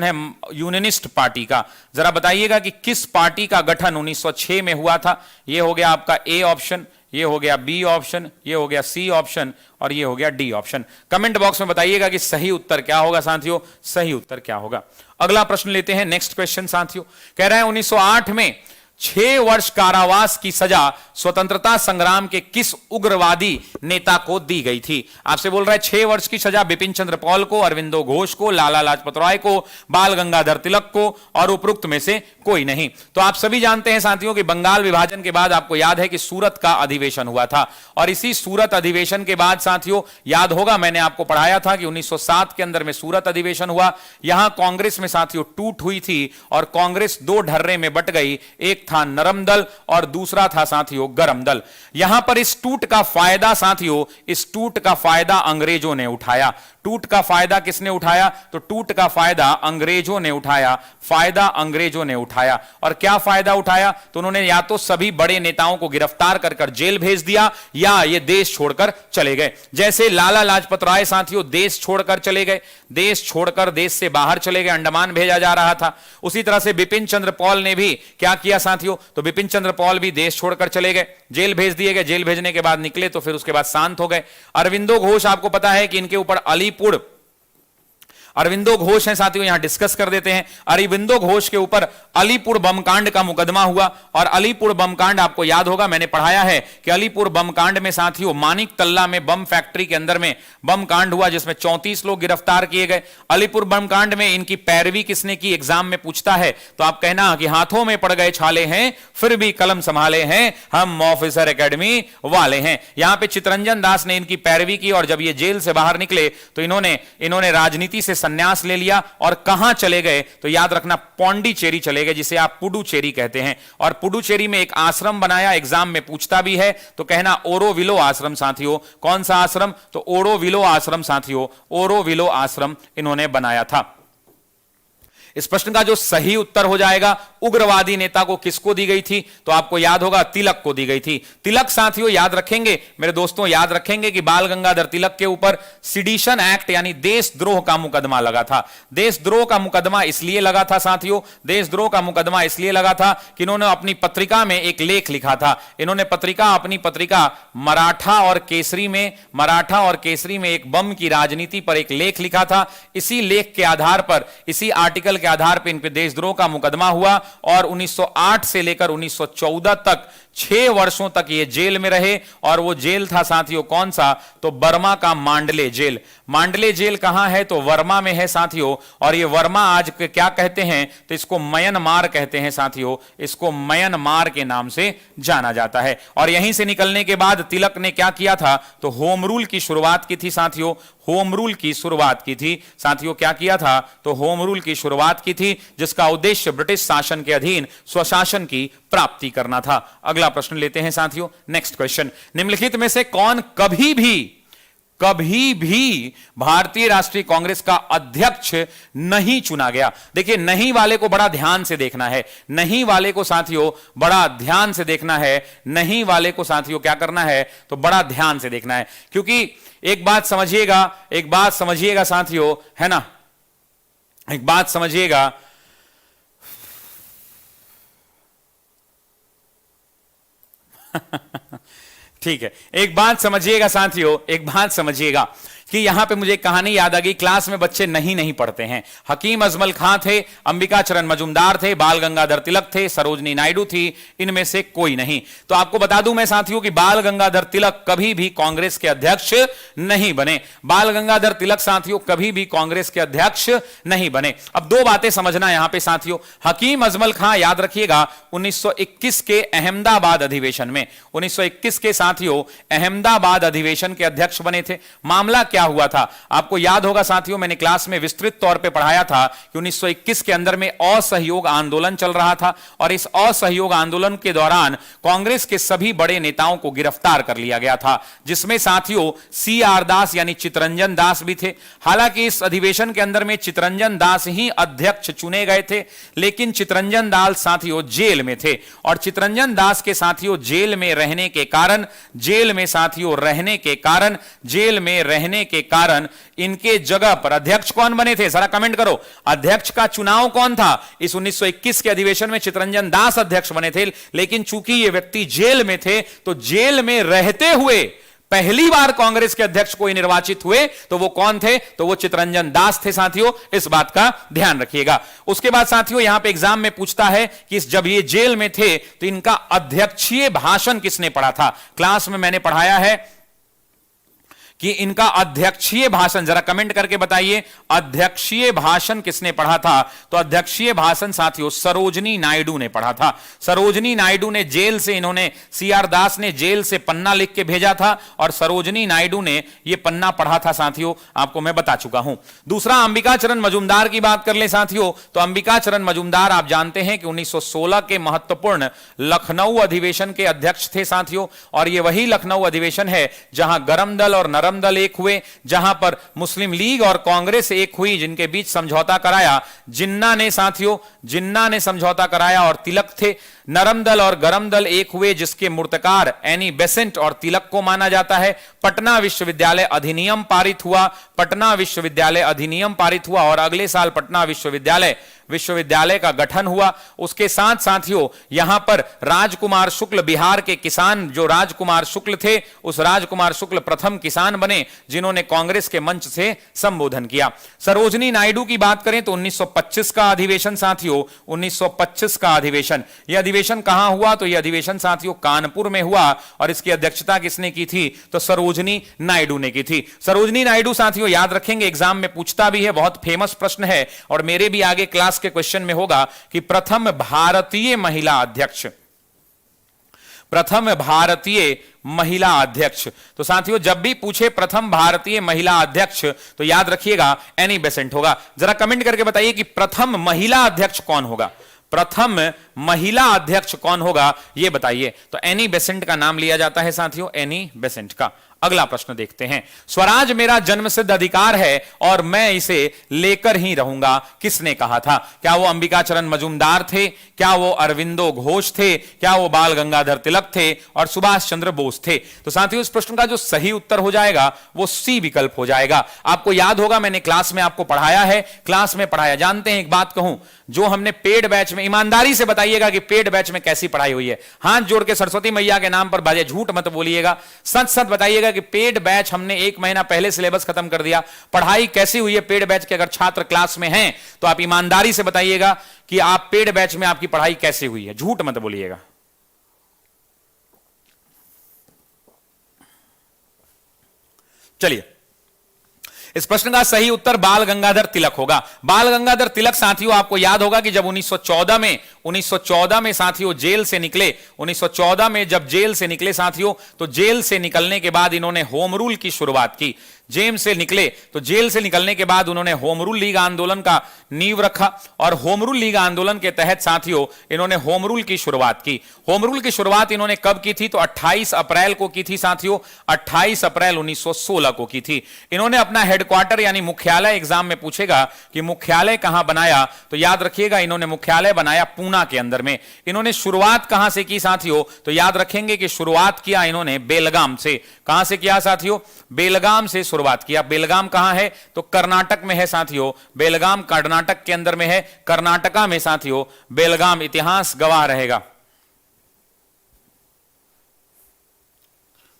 है यूनियनिस्ट पार्टी का। जरा बताइएगा कि किस पार्टी का गठन 1906 में हुआ था। यह हो गया आपका ए ऑप्शन, ये हो गया बी ऑप्शन, ये हो गया सी ऑप्शन, और ये हो गया डी ऑप्शन। कमेंट बॉक्स में बताइएगा कि सही उत्तर क्या होगा साथियों, सही उत्तर क्या होगा। अगला प्रश्न लेते हैं, नेक्स्ट क्वेश्चन साथियों। कह रहा है 1908 में 6 वर्ष कारावास की सजा स्वतंत्रता संग्राम के किस उग्रवादी नेता को दी गई थी? आपसे बोल रहा है 6 वर्ष की सजा बिपिन चंद्र पॉल को, अरविंदो घोष को, लाला लाजपत राय को, बाल गंगाधर तिलक को, और उपरोक्त में से कोई नहीं। तो आप सभी जानते हैं साथियों कि बंगाल विभाजन के बाद आपको याद है कि सूरत का अधिवेशन हुआ था, और इसी सूरत अधिवेशन के बाद साथियों याद होगा मैंने आपको पढ़ाया था कि 1907 के अंदर में सूरत अधिवेशन हुआ। यहां कांग्रेस में साथियों टूट हुई थी और कांग्रेस 2 ढर्रे में बट गई, एक था नरम दल और दूसरा था साथियों गरम दल। यहां पर इस टूट का फायदा साथियों, इस टूट का फायदा अंग्रेजों ने उठाया। टूट का फायदा किसने उठाया? तो टूट का फायदा अंग्रेजों ने उठाया, फायदा अंग्रेजों ने उठाया। और क्या फायदा उठाया? तो उन्होंने या तो सभी बड़े नेताओं को गिरफ्तार कर जेल भेज दिया, या ये देश छोड़कर चले गए। जैसे लाला लाजपत राय साथियों देश छोड़कर चले गए, देश छोड़कर देश से बाहर चले गए, अंडमान भेजा जा रहा था। उसी तरह से बिपिन चंद्र पॉल ने भी क्या किया साथियों? तो बिपिन चंद्र पॉल भी देश छोड़कर चले गए, जेल भेज दिए गए। जेल भेजने के बाद निकले तो फिर उसके बाद शांत हो गए। अरविंदो घोष, आपको पता है कि इनके ऊपर अरविंदो घोष हैं साथियों, यहां डिस्कस कर देते हैं। अरविंदो घोष के ऊपर अलीपुर बम कांड का मुकदमा हुआ, और अलीपुर बम कांड आपको याद होगा मैंने पढ़ाया है कि अलीपुर बम कांड में साथियों मानिक तल्ला में बम फैक्ट्री के अंदर में बम कांड हुआ, जिसमें 34 लोग गिरफ्तार किए गए। अलीपुर बम कांड में इनकी पैरवी किसने की, एग्जाम में पूछता है तो आप कहना कि हाथों में पड़ गए छाले हैं फिर भी कलम संभाले हैं, हम ऑफिसर एकेडमी वाले हैं। यहां पे चितरंजन दास ने इनकी पैरवी की, और जब ये जेल से बाहर निकले तो इन्होंने राजनीति से संन्यास ले लिया। और कहां चले गए? तो याद रखना पौंडीचेरी चले गए, जिसे आप पुडुचेरी कहते हैं। और पुडुचेरी में एक आश्रम बनाया, एग्जाम में पूछता भी है तो कहना ओरोविलो आश्रम साथियों। कौन सा आश्रम? तो ओरोविलो आश्रम साथियों, ओरोविलो आश्रम इन्होंने बनाया था। इस प्रश्न का जो सही उत्तर हो जाएगा, उग्रवादी नेता को किसको दी गई थी? तो आपको याद होगा तिलक को दी गई थी। तिलक साथियों याद रखेंगे मेरे दोस्तों, याद रखेंगे कि बाल गंगाधर तिलक के ऊपर सिडिशन एक्ट यानी देशद्रोह का मुकदमा लगा था। देशद्रोह का मुकदमा इसलिए लगा था साथियों, देशद्रोह का मुकदमा इसलिए लगा था कि इन्होंने अपनी पत्रिका में एक लेख लिखा था। इन्होंने अपनी पत्रिका मराठा और केसरी में एक बम की राजनीति पर एक लेख लिखा था। इसी लेख के आधार पर, इसी आर्टिकल के आधार पर इन पे देशद्रोह का मुकदमा हुआ, और 1908 से लेकर 1914 तक 6 वर्षों तक ये जेल में रहे। और वो जेल था साथियों कौन सा? तो बर्मा का मांडले जेल। मांडले जेल कहां है? तो वर्मा में है साथियों। और ये वर्मा आज क्या कहते हैं? तो इसको म्यांमार कहते हैं साथियों, इसको म्यांमार के नाम से जाना जाता है। और यहीं से निकलने के बाद तिलक ने क्या किया था? तो होम रूल की शुरुआत की थी साथियों, होम रूल की शुरुआत की थी साथियों। क्या किया था? तो होम रूल की शुरुआत की थी, जिसका उद्देश्य ब्रिटिश शासन के अधीन स्वशासन की प्राप्ति करना था। अगला प्रश्न लेते हैं साथियों, नेक्स्ट क्वेश्चन। निम्नलिखित में से कौन कभी भी भारतीय राष्ट्रीय कांग्रेस का अध्यक्ष नहीं चुना गया? देखिए नहीं वाले को बड़ा ध्यान से देखना है, नहीं वाले को साथियों बड़ा ध्यान से देखना है, नहीं वाले को साथियों क्या करना है? तो बड़ा ध्यान से देखना है। क्योंकि एक बात समझिएगा साथियों, है ना, एक बात समझिएगा, ठीक है, एक बात समझिएगा साथियों, एक बात समझिएगा कि यहां पे मुझे कहानी याद आ गई। क्लास में बच्चे नहीं पढ़ते हैं। हकीम अजमल खां थे, अंबिका चरण मजुमदार थे, बाल गंगाधर तिलक थे, सरोजनी नायडू थी, इनमें से कोई नहीं। तो आपको बता दूं मैं साथियों कि बाल गंगाधर तिलक कभी भी कांग्रेस के अध्यक्ष नहीं बने। बाल गंगाधर तिलक साथियों कभी भी कांग्रेस के अध्यक्ष नहीं बने। अब दो बातें समझना यहां पे साथियों। हकीम अजमल खां याद रखिएगा 1921 के अहमदाबाद अधिवेशन में, 1921 के साथियों अहमदाबाद अधिवेशन के अध्यक्ष बने थे। मामला क्या हुआ था आपको याद होगा साथियों, मैंने क्लास में विस्तृत तौर पे पढ़ाया था कि 1921 के अंदर में असहयोग आंदोलन चल रहा था और इस असहयोग आंदोलन के दौरान कांग्रेस के सभी बड़े नेताओं को गिरफ्तार कर लिया गया था, जिसमें साथियों CR दास यानी चितरंजन दास भी थे। हालांकि इस अधिवेशन के अंदर में चितरंजन दास ही अध्यक्ष चुने गए थे, लेकिन चितरंजन दास साथियों जेल में थे और चितरंजन दास के साथियों जेल में रहने के कारण, जेल में साथियों रहने के कारण, जेल में रहने के कारण इनके जगह पर अध्यक्ष कौन बने थे, जरा कमेंट करो। अध्यक्ष का चुनाव कौन था? इस 1921 के अधिवेशन में चितरंजन दास अध्यक्ष बने थे, लेकिन चूंकि ये व्यक्ति जेल में थे तो जेल में रहते हुए पहली बार कांग्रेस के अध्यक्ष कोई निर्वाचित हुए तो वो कौन थे? तो वो चितरंजन दास थे साथियों, इस बात का ध्यान रखिएगा। उसके बाद साथियों यहां पे एग्जाम में पूछता है कि जब ये जेल में थे तो इनका अध्यक्षीय भाषण किसने पढ़ा था? क्लास में मैंने पढ़ाया है कि इनका अध्यक्षीय भाषण, जरा कमेंट करके बताइए अध्यक्षीय भाषण किसने पढ़ा था? तो अध्यक्षीय भाषण साथियों सरोजनी नायडू ने पढ़ा था। सरोजनी नायडू ने जेल से, इन्होंने CR दास ने जेल से पन्ना लिख के भेजा था और सरोजनी नायडू ने यह पन्ना पढ़ा था साथियों, आपको मैं बता चुका हूं। दूसरा अंबिका चरण मजुमदार की बात कर ले साथियों, तो अंबिका चरण मजुमदार आप जानते हैं कि 1916 के महत्वपूर्ण लखनऊ अधिवेशन के अध्यक्ष थे साथियों, और यह वही लखनऊ अधिवेशन है जहां गरम दल और नरम दल एक हुए, जहां पर मुस्लिम लीग और कांग्रेस एक हुई, जिनके बीच समझौता कराया जिन्ना ने साथियों, जिन्ना ने समझौता कराया और तिलक थे। नरम दल और गरम दल एक हुए, जिसके मूर्तकार एनी बेसेंट और तिलक को माना जाता है। पटना विश्वविद्यालय अधिनियम पारित हुआ, पटना विश्वविद्यालय अधिनियम पारित हुआ और अगले साल पटना विश्वविद्यालय का गठन हुआ। उसके साथ साथियों यहां पर राजकुमार शुक्ल, बिहार के किसान जो राजकुमार शुक्ल थे, उस राजकुमार शुक्ल प्रथम किसान बने जिन्होंने कांग्रेस के मंच से संबोधन किया। सरोजनी नायडू की बात करें तो 1925 का अधिवेशन साथियों, 1925 का अधिवेशन, यह अधिवेशन कहां हुआ? तो यह अधिवेशन साथियों कानपुर में हुआ और इसकी अध्यक्षता किसने की थी? तो सरोजनी नायडू ने की थी। सरोजनी नायडू साथियों याद रखेंगे, एग्जाम में पूछता भी है, बहुत फेमस प्रश्न है और मेरे भी आगे क्लास के क्वेश्चन में होगा कि प्रथम भारतीय महिला अध्यक्ष, प्रथम भारतीय महिला अध्यक्ष। तो साथियों जब भी पूछे प्रथम भारतीय महिला अध्यक्ष तो याद रखिएगा एनी बेसेंट होगा। जरा कमेंट करके बताइए कि प्रथम महिला अध्यक्ष कौन होगा, प्रथम महिला अध्यक्ष कौन होगा ये बताइए। तो एनी बेसेंट का नाम लिया जाता है साथियों, एनी बेसेंट का। अगला प्रश्न देखते हैं। स्वराज मेरा जन्मसिद्ध अधिकार है और मैं इसे लेकर ही रहूंगा, किसने कहा था? क्या वो अंबिका चरण मजुमदार थे? क्या वो अरविंदो घोष थे? क्या वो बाल गंगाधर तिलक थे और सुभाष चंद्र बोस थे? तो साथियों इस प्रश्न का जो सही उत्तर हो जाएगा वो C विकल्प हो जाएगा। आपको याद होगा मैंने क्लास में आपको पढ़ाया है, क्लास में पढ़ाया। जानते हैं एक बात कहूं, जो हमने पेड बैच में, ईमानदारी से बताइएगा कि पेड बैच में कैसी पढ़ाई हुई है। हाथ जोड़ के सरस्वती मैया के नाम पर बाजे, झूठ मत बोलिएगा, सच सच बताइएगा कि पेड बैच हमने 1 महीना पहले सिलेबस खत्म कर दिया। पढ़ाई कैसी हुई है पेड बैच के? अगर छात्र क्लास में हैं तो आप ईमानदारी से बताइएगा कि आप पेड बैच में आपकी पढ़ाई कैसी हुई है, झूठ मत बोलिएगा। चलिए इस प्रश्न का सही उत्तर बाल गंगाधर तिलक होगा। बाल गंगाधर तिलक साथियों आपको याद होगा कि जब 1914 में साथियों जेल से निकले, 1914 में जब जेल से निकले साथियों, तो जेल से निकलने के बाद इन्होंने होम रूल की शुरुआत की। जेल से निकले तो जेल से निकलने के बाद उन्होंने होम रूल लीग आंदोलन का नींव रखा और होम रूल लीग आंदोलन के तहत साथियों इन्होंने होम रूल की शुरुआत की। होम रूल की शुरुआत इन्होंने कब की थी? तो 28 अप्रैल को की थी साथियों, 28 अप्रैल 1916 को की थी। इन्होंने अपना हेडक्वार्टर यानी मुख्यालय, एग्जाम में पूछेगा कि मुख्यालय कहां बनाया, तो याद रखिएगा इन्होंने मुख्यालय बनाया पूना के अंदर में। इन्होंने शुरुआत कहां से की साथियों? तो याद रखेंगे कि शुरुआत किया इन्होंने बेलगाम से। कहां से किया साथियों? बेलगाम से शुरुआत किया। बेलगाम कहां है? तो कर्नाटक में है साथियों। बेलगाम कर्नाटक के अंदर में है, कर्नाटका में साथियों बेलगाम। इतिहास गवाह रहेगा।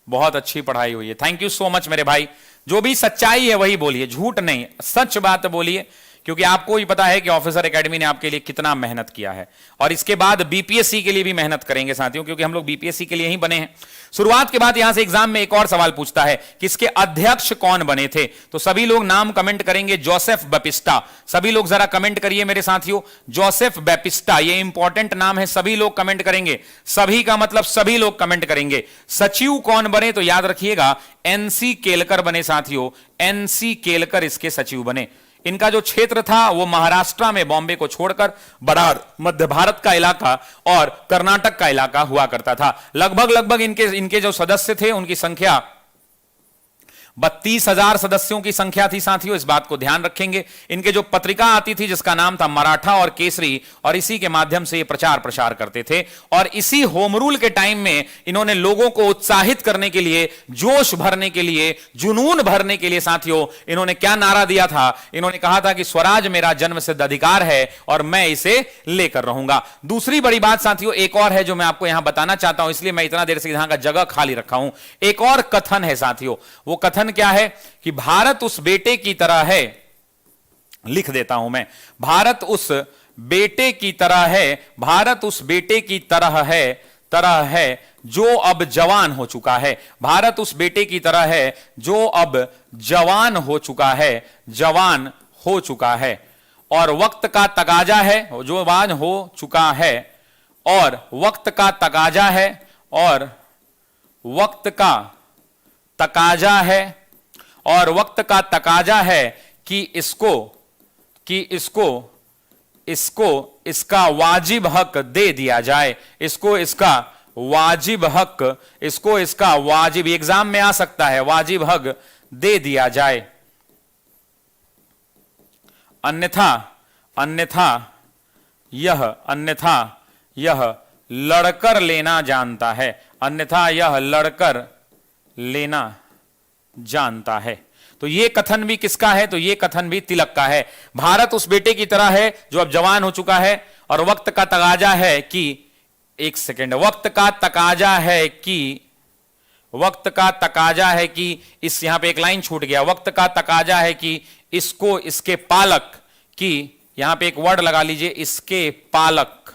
बहुत अच्छी पढ़ाई हुई है, थैंक यू सो मच मेरे भाई। जो भी सच्चाई है वही बोलिए, झूठ नहीं, सच बात बोलिए, क्योंकि आपको ही पता है कि ऑफिसर एकेडमी ने आपके लिए कितना मेहनत किया है। और इसके बाद बीपीएससी के लिए भी मेहनत करेंगे साथियों, क्योंकि हम लोग बीपीएससी के लिए ही बने हैं। शुरुआत के बाद यहां से एग्जाम में एक और सवाल पूछता है कि इसके अध्यक्ष कौन बने थे। तो सभी लोग नाम कमेंट करेंगे, जोसेफ बैपिस्टा। सभी लोग जरा कमेंट करिए मेरे साथियों, जोसेफ बैपिस्टा, ये इंपॉर्टेंट नाम है, सभी लोग कमेंट करेंगे। सभी का मतलब सभी लोग कमेंट करेंगे। सचिव कौन बने? तो याद रखिएगा एनसी केलकर बने साथियों, एनसी केलकर इसके सचिव बने। इनका जो क्षेत्र था वो महाराष्ट्र में बॉम्बे को छोड़कर बरार मध्य भारत का इलाका और कर्नाटक का इलाका हुआ करता था। लगभग इनके जो सदस्य थे उनकी संख्या 32,000 सदस्यों की संख्या थी साथियों, इस बात को ध्यान रखेंगे। इनके जो पत्रिका आती थी जिसका नाम था मराठा और केसरी, और इसी के माध्यम से ये प्रचार प्रसार करते थे। और इसी होम रूल के टाइम में इन्होंने लोगों को उत्साहित करने के लिए, जोश भरने के लिए, जुनून भरने के लिए साथियों इन्होंने क्या नारा दिया था? इन्होंने कहा था कि स्वराज मेरा जन्मसिद्ध अधिकार है और मैं इसे लेकर रहूंगा। दूसरी बड़ी बात साथियों एक और है जो मैं आपको यहां बताना चाहता हूं, इसलिए मैं इतना देर से यहां का जगह खाली रखा हूं। एक और कथन है साथियों, वो कथन क्या है कि भारत उस बेटे की तरह है, लिख देता हूं मैं, भारत उस बेटे की तरह है, भारत उस बेटे की तरह है जो अब जवान हो चुका है। भारत उस बेटे की तरह है जो अब जवान हो चुका है, जवान हो चुका है, और वक्त का तकाजा है, जो जवान हो चुका है, और वक्त का तकाजा है, और वक्त का तकाजा है, और वक्त का तकाजा है कि इसको इसका वाजिब हक दे दिया जाए। इसको इसका वाजिब हक, इसको इसका वाजिब, एग्जाम में आ सकता है, वाजिब हक दे दिया जाए। अन्यथा यह लड़कर लेना जानता है, अन्यथा यह लड़कर लेना जानता है। तो ये कथन भी किसका है? तो ये कथन भी तिलक का है। भारत उस बेटे की तरह है जो अब जवान हो चुका है, और वक्त का तकाजा है कि, एक सेकेंड, वक्त का तकाजा है कि इस, यहां पे एक लाइन छूट गया, वक्त का तकाजा है कि इसको इसके पालक की, यहां पे एक वर्ड लगा लीजिए, इसके पालक,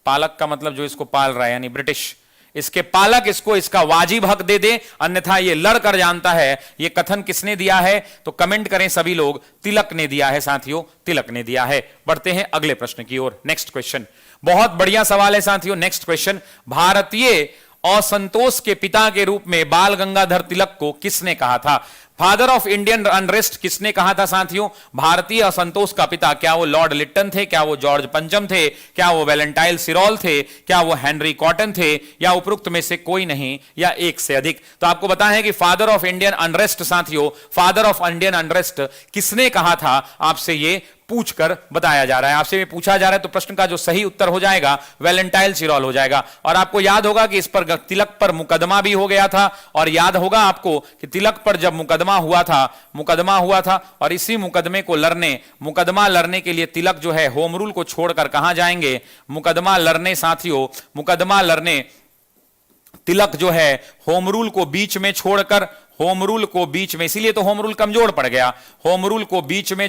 पालक का मतलब जो इसको पाल रहा है यानी ब्रिटिश, इसके पालक इसको इसका वाजिब हक दे दे, अन्यथा ये लड़कर जानता है। ये कथन किसने दिया है? तो कमेंट करें सभी लोग, तिलक ने दिया है साथियों, तिलक ने दिया है। बढ़ते हैं अगले प्रश्न की ओर, नेक्स्ट क्वेश्चन। बहुत बढ़िया सवाल है साथियों, नेक्स्ट क्वेश्चन। भारतीय असंतोष के पिता के रूप में बाल गंगाधर तिलक को किसने कहा था? फादर ऑफ इंडियन अनरेस्ट किसने कहा था साथियों? भारतीय असंतोष का पिता, क्या वो लॉर्ड लिट्टन थे, क्या वो जॉर्ज पंचम थे, क्या वो वैलेंटाइन सिरोल थे, क्या वो हेनरी कॉटन थे, या उपरोक्त में से कोई नहीं, या एक से अधिक? तो आपको पता है कि फादर ऑफ इंडियन अनरेस्ट साथियों, फादर ऑफ इंडियन अनरेस्ट किसने कहा था, आपसे ये पूछकर बताया जा रहा है, आपसे पूछा जा रहा है। तो प्रश्न का जो सही उत्तर हो जाएगा वैलेंटाइन सिरोल हो जाएगा। और आपको याद होगा कि इस पर तिलक पर मुकदमा भी हो गया था, और याद होगा आपको कि तिलक पर जब मुकदमा हुआ था, और इसी मुकदमा लड़ने के लिए तिलक जो है होम रूल को छोड़कर कहां जाएंगे? मुकदमा लड़ने साथियों, मुकदमा लड़ने तिलक जो है होम रूल को बीच में छोड़कर, होम रूल को बीच में, इसीलिए तो होम रूल कमजोर पड़ गया, होम रूल को बीच में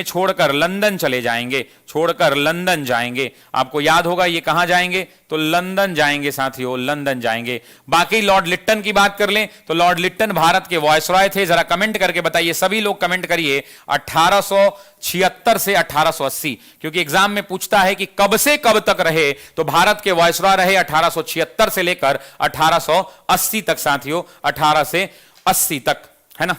छोड़कर लंदन चले जाएंगे, छोड़कर लंदन जाएंगे। आपको याद होगा ये कहां जाएंगे? तो लंदन जाएंगे साथियों, लंदन जाएंगे। बाकी लॉर्ड लिट्टन की बात कर लें तो लॉर्ड लिट्टन भारत के वायसरॉय थे। जरा कमेंट करके बताइए, सभी लोग कमेंट करिए 1876 से 1880, क्योंकि एग्जाम में पूछता है कि कब से कब तक रहे, तो भारत के वायसरॉय रहे 1876 से लेकर 1880 तक साथियों, 18 से 80 तक, है ना।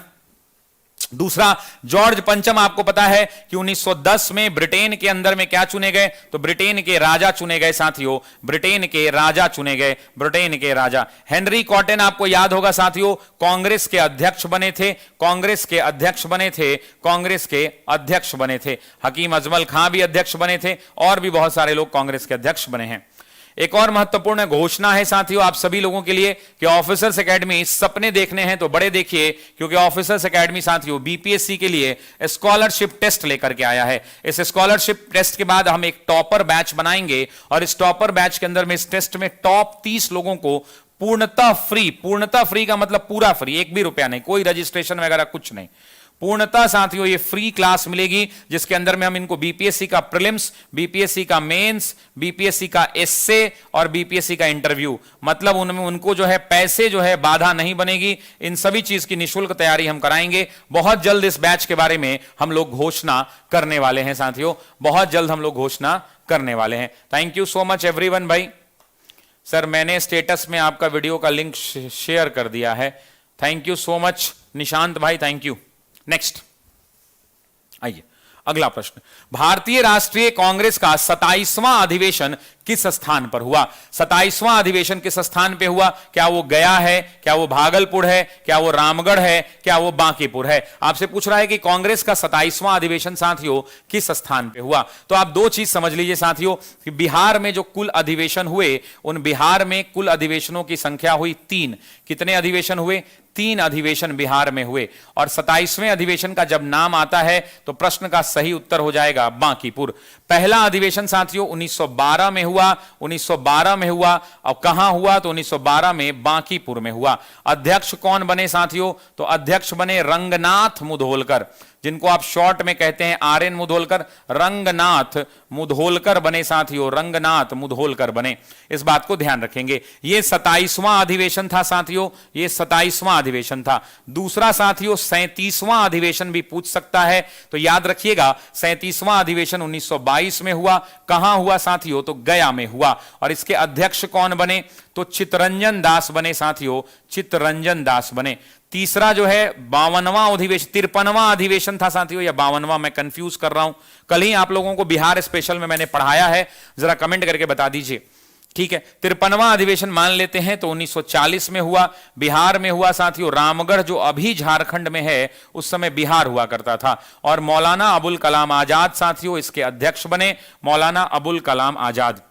दूसरा, जॉर्ज पंचम, आपको पता है कि 1910 में ब्रिटेन के अंदर में क्या चुने गए? तो ब्रिटेन के राजा चुने गए साथियों, ब्रिटेन के राजा चुने गए, ब्रिटेन के राजा। हेनरी कॉटन आपको याद होगा साथियों, कांग्रेस के अध्यक्ष बने थे, कांग्रेस के अध्यक्ष बने थे, कांग्रेस के अध्यक्ष बने थे। हकीम अजमल खां भी अध्यक्ष बने थे, और भी बहुत सारे लोग कांग्रेस के अध्यक्ष बने हैं। एक और महत्वपूर्ण घोषणा है साथियों आप सभी लोगों के लिए कि ऑफिसर्स एकेडमी सपने देखने हैं तो बड़े देखिए, क्योंकि ऑफिसर्स एकेडमी साथियों बीपीएससी के लिए स्कॉलरशिप टेस्ट लेकर के आया है। इस स्कॉलरशिप टेस्ट के बाद हम एक टॉपर बैच बनाएंगे और इस टॉपर बैच के अंदर में इस टेस्ट में टॉप 30 लोगों को पूर्णतः फ्री का मतलब पूरा फ्री, एक भी रुपया नहीं, कोई रजिस्ट्रेशन वगैरह कुछ नहीं, पूर्णतः साथियों ये फ्री क्लास मिलेगी, जिसके अंदर में हम इनको बीपीएससी का प्रीलिम्स, बीपीएससी का मेंस, बीपीएससी का एस्से और बीपीएससी का इंटरव्यू, मतलब उनमें उनको जो है पैसे जो है बाधा नहीं बनेगी। इन सभी चीज की निःशुल्क तैयारी हम कराएंगे। बहुत जल्द इस बैच के बारे में हम लोग घोषणा करने वाले हैं साथियों, बहुत जल्द हम लोग घोषणा करने वाले हैं। Thank you so much everyone. भाई सर मैंने स्टेटस में आपका वीडियो का लिंक शेयर कर दिया है, thank you so much Nishant भाई, थैंक यू। नेक्स्ट आइए अगला प्रश्न, भारतीय राष्ट्रीय कांग्रेस का 27वां अधिवेशन किस स्थान पर हुआ? 27वां अधिवेशन किस स्थान पे हुआ? क्या वो गया है, क्या वो भागलपुर है, क्या वो रामगढ़ है, क्या वो बांकीपुर है? आपसे पूछ रहा है कि कांग्रेस का 27वां अधिवेशन साथियों किस स्थान पे हुआ। तो आप दो चीज समझ लीजिए साथियों कि बिहार में जो कुल अधिवेशन हुए, उन बिहार में कुल अधिवेशनों की संख्या हुई 3। कितने अधिवेशन हुए? 3 अधिवेशन बिहार में हुए। और 27वें अधिवेशन का जब नाम आता है तो प्रश्न का सही उत्तर हो जाएगा बांकीपुर। पहला अधिवेशन साथियों 1912 में हुआ, 1912 में हुआ। और कहां हुआ? तो 1912 में बांकीपुर में हुआ। अध्यक्ष कौन बने साथियों? तो अध्यक्ष बने रंगनाथ मुधोलकर, जिनको आप शॉर्ट में कहते हैं आरएन मुधोलकर। रंगनाथ मुधोलकर बने साथियों, रंगनाथ मुधोलकर बने। इस बात को ध्यान रखेंगे। यह 27वां अधिवेशन था साथियों, यह 27वां अधिवेशन था। दूसरा साथियों 37वां अधिवेशन भी पूछ सकता है, तो याद रखिएगा 37वां अधिवेशन 1922 में हुआ। कहां हुआ साथियों? तो गया में हुआ। और इसके अध्यक्ष कौन बने? तो चित्तरंजन दास बने साथियों, चित्तरंजन दास बने। तीसरा जो है 52वां अधिवेशन, 53वां अधिवेशन था साथियों, या 52वां, मैं कंफ्यूज कर रहा हूं। कल ही आप लोगों को बिहार स्पेशल में मैंने पढ़ाया है, जरा कमेंट करके बता दीजिए। ठीक है, 53वां अधिवेशन मान लेते हैं तो 1940 में हुआ, बिहार में हुआ साथियों। रामगढ़ जो अभी झारखंड में है उस समय बिहार हुआ करता था। और मौलाना अबुल कलाम आजाद साथियों इसके अध्यक्ष बने, मौलाना अबुल कलाम आजाद,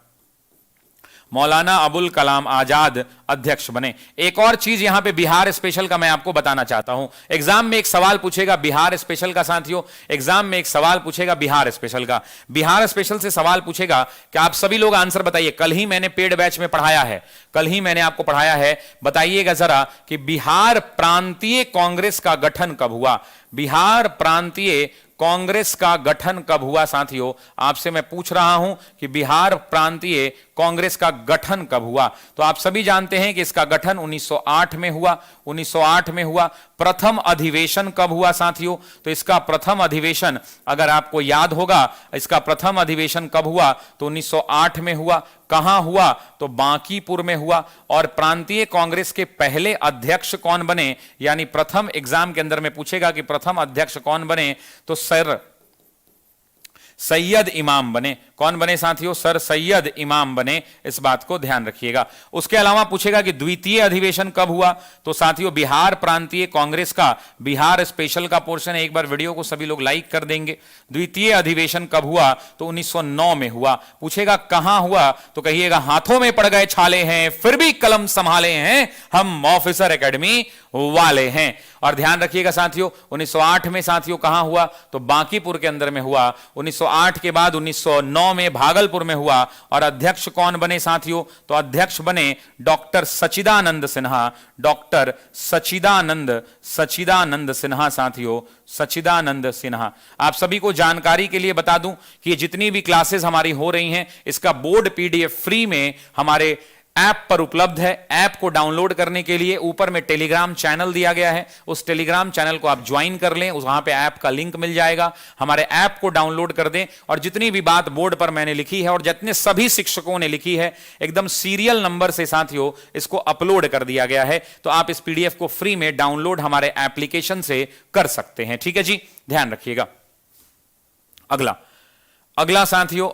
मौलाना अबुल कलाम आजाद अध्यक्ष बने। एक और चीज यहां पे बिहार स्पेशल का मैं आपको बताना चाहता हूं। एग्जाम में एक सवाल पूछेगा बिहार स्पेशल का साथियों, एग्जाम में एक सवाल पूछेगा बिहार स्पेशल का। बिहार स्पेशल से सवाल पूछेगा कि आप सभी लोग आंसर बताइए। कल ही मैंने पेड बैच में पढ़ाया है, कल ही मैंने आपको पढ़ाया है, बताइएगा जरा कि बिहार प्रांतीय कांग्रेस का गठन कब हुआ? बिहार प्रांतीय कांग्रेस का गठन कब हुआ साथियों? आपसे मैं पूछ रहा हूं कि बिहार प्रांतीय कांग्रेस का गठन कब हुआ? तो आप सभी जानते हैं कि इसका गठन 1908 में हुआ, 1908 में हुआ। प्रथम अधिवेशन कब हुआ साथियों? तो इसका प्रथम अधिवेशन अगर आपको याद होगा, इसका प्रथम अधिवेशन कब हुआ? तो 1908 में हुआ। कहां हुआ? तो बांकीपुर में हुआ। और प्रांतीय कांग्रेस के पहले अध्यक्ष कौन बने? यानी प्रथम एग्जाम के अंदर में पूछेगा कि प्रथम अध्यक्ष कौन बने, तो सर सैयद इमाम बने। कौन बने साथियों? सर सैयद इमाम बने। इस बात को ध्यान रखिएगा। उसके अलावा पूछेगा कि द्वितीय अधिवेशन कब हुआ? तो साथियों बिहार प्रांतीय कांग्रेस का बिहार स्पेशल का पोर्शन है, एक बार वीडियो को सभी लोग लाइक कर देंगे। द्वितीय अधिवेशन कब हुआ? तो 1909 में हुआ। पूछेगा कहां हुआ? तो कहिएगा हाथों में पड़ गए छाले हैं फिर भी कलम संभाले हैं, हम ऑफिसर एकेडमी वाले हैं। और ध्यान रखिएगा साथियों 1908 में साथियों कहां हुआ? तो बांकीपुर के अंदर में हुआ। 1908 के बाद 1909 में भागलपुर में हुआ। और अध्यक्ष कौन बने साथियों? तो अध्यक्ष बने डॉक्टर सच्चिदानंद सिन्हा, डॉक्टर सच्चिदानंद सिन्हा साथियों, सच्चिदानंद सिन्हा। आप सभी को जानकारी के लिए बता दूं कि जितनी भी क्लासेस हमारी हो रही हैं इसका बोर्ड पीडीएफ फ्री में हमारे ऐप पर उपलब्ध है। ऐप को डाउनलोड करने के लिए ऊपर में टेलीग्राम चैनल दिया गया है, उस टेलीग्राम चैनल को आप ज्वाइन कर लें, वहां पे ऐप का लिंक मिल जाएगा। हमारे ऐप को डाउनलोड कर दें और जितनी भी बात बोर्ड पर मैंने लिखी है और जितने सभी शिक्षकों ने लिखी है एकदम सीरियल नंबर से साथियों इसको अपलोड कर दिया गया है। तो आप इस पीडीएफ को फ्री में डाउनलोड हमारे एप्लीकेशन से कर सकते हैं। ठीक है जी, ध्यान रखिएगा। अगला साथियों,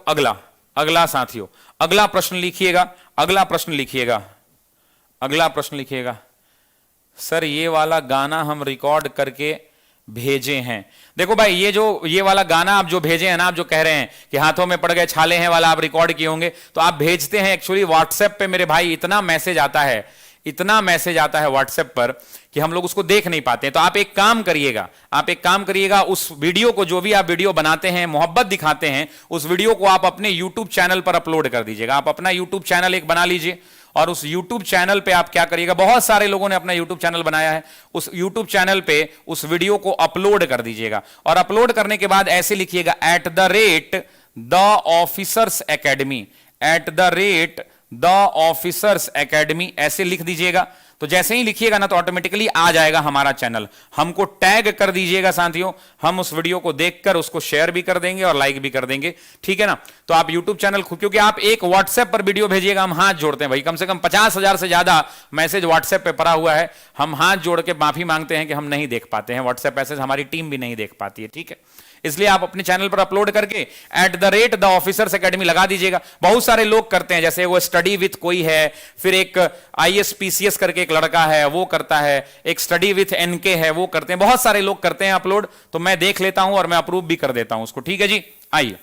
अगला साथियों, अगला प्रश्न लिखिएगा, अगला प्रश्न लिखिएगा, अगला प्रश्न लिखिएगा। सर ये वाला गाना हम रिकॉर्ड करके भेजे हैं। देखो भाई, ये वाला गाना आप जो भेजे हैं ना, आप जो कह रहे हैं कि हाथों में पड़ गए छाले हैं वाला आप रिकॉर्ड किए होंगे, तो आप भेजते हैं एक्चुअली व्हाट्सएप पे मेरे भाई, इतना मैसेज आता है व्हाट्सएप पर कि हम लोग उसको देख नहीं पाते हैं। तो आप एक काम करिएगा, उस वीडियो को, जो भी आप वीडियो बनाते हैं, मोहब्बत दिखाते हैं, उस वीडियो को आप अपने यूट्यूब चैनल पर अपलोड कर दीजिएगा। आप अपना यूट्यूब चैनल एक बना लीजिए और उस YouTube चैनल पे आप क्या करिएगा, बहुत सारे लोगों ने अपना YouTube चैनल बनाया है, उस YouTube चैनल पे उस वीडियो को अपलोड कर दीजिएगा। और अपलोड करने के बाद ऐसे लिखिएगा @the ऐसे लिख दीजिएगा। तो जैसे ही लिखिएगा ना, तो ऑटोमेटिकली आ जाएगा हमारा चैनल। हमको टैग कर दीजिएगा साथियों, हम उस वीडियो को देखकर उसको शेयर भी कर देंगे और लाइक भी कर देंगे, ठीक है ना। तो आप यूट्यूब चैनल, क्योंकि आप एक व्हाट्सएप पर वीडियो भेजिएगा, हम हाथ जोड़ते हैं भाई, कम से कम 50,000 से ज्यादा मैसेज व्हाट्सएप पे पड़ा हुआ है, हम हाथ जोड़ के माफी मांगते हैं कि हम नहीं देख पाते हैं व्हाट्सएप मैसेज, हमारी टीम भी नहीं देख पाती है, ठीक है। इसलिए आप अपने चैनल पर अपलोड करके @the ऑफिसर्स एकेडमी लगा दीजिएगा। बहुत सारे लोग करते हैं, जैसे वो स्टडी विथ कोई है, फिर एक ISPCS करके एक लड़का है वो करता है, एक स्टडी विथ NK है वो करते हैं, बहुत सारे लोग करते हैं अपलोड। तो मैं देख लेता हूं और मैं अप्रूव भी कर देता हूं उसको, ठीक है जी। आइए,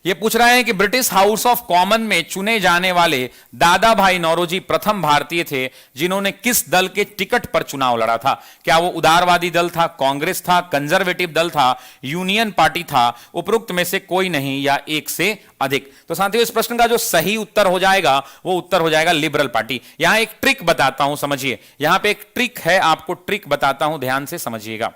ये पूछ रहा है कि ब्रिटिश हाउस ऑफ कॉमन में चुने जाने वाले दादा भाई नौरोजी प्रथम भारतीय थे जिन्होंने किस दल के टिकट पर चुनाव लड़ा था। क्या वो उदारवादी दल था, कांग्रेस था, कंजर्वेटिव दल था, यूनियन पार्टी था, उपरोक्त में से कोई नहीं या एक से अधिक। तो साथियों, इस प्रश्न का जो सही उत्तर हो जाएगा वो उत्तर हो जाएगा लिबरल पार्टी। यहां एक ट्रिक बताता हूं, समझिए, यहां पे एक ट्रिक है, आपको ट्रिक बताता हूं, ध्यान से समझिएगा।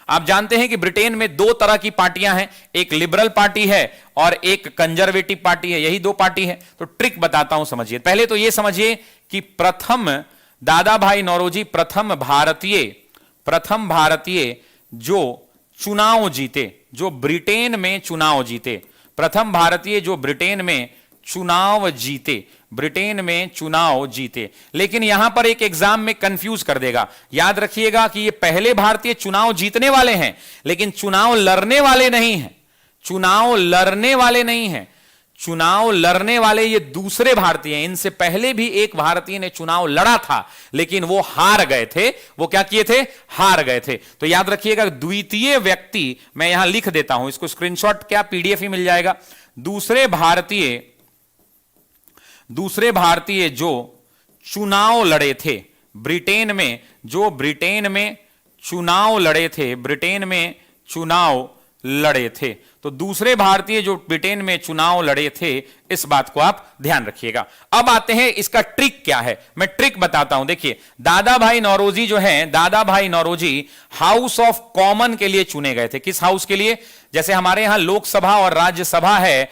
आप जानते हैं कि ब्रिटेन में दो तरह की पार्टियां हैं, एक लिबरल पार्टी है और एक कंजर्वेटिव पार्टी है, यही दो पार्टी है। तो ट्रिक बताता हूं, समझिए। पहले तो यह समझिए कि प्रथम दादा भाई नौरोजी प्रथम भारतीय जो चुनाव जीते, जो ब्रिटेन में चुनाव जीते, प्रथम भारतीय जो ब्रिटेन में चुनाव जीते। लेकिन यहां पर एक एग्जाम में कंफ्यूज कर देगा। याद रखिएगा कि ये पहले भारतीय चुनाव जीतने वाले हैं, लेकिन चुनाव लड़ने वाले नहीं हैं। चुनाव लड़ने वाले ये दूसरे भारतीय हैं। इनसे पहले भी एक भारतीय ने चुनाव लड़ा था, लेकिन वो हार गए थे। वो क्या किए थे? हार गए थे। तो याद रखिएगा, द्वितीय व्यक्ति, मैं यहां लिख देता हूं इसको, स्क्रीनशॉट क्या PDF ही मिल जाएगा। दूसरे भारतीय जो चुनाव लड़े थे ब्रिटेन में, चुनाव लड़े थे, तो दूसरे भारतीय जो ब्रिटेन में चुनाव लड़े थे, इस बात को आप ध्यान रखिएगा। अब आते हैं इसका ट्रिक क्या है, मैं ट्रिक बताता हूं। देखिए, दादा भाई नौरोजी जो हैं, दादा भाई नौरोजी हाउस ऑफ कॉमन के लिए चुने गए थे। किस हाउस के लिए? जैसे हमारे यहां लोकसभा और राज्यसभा है,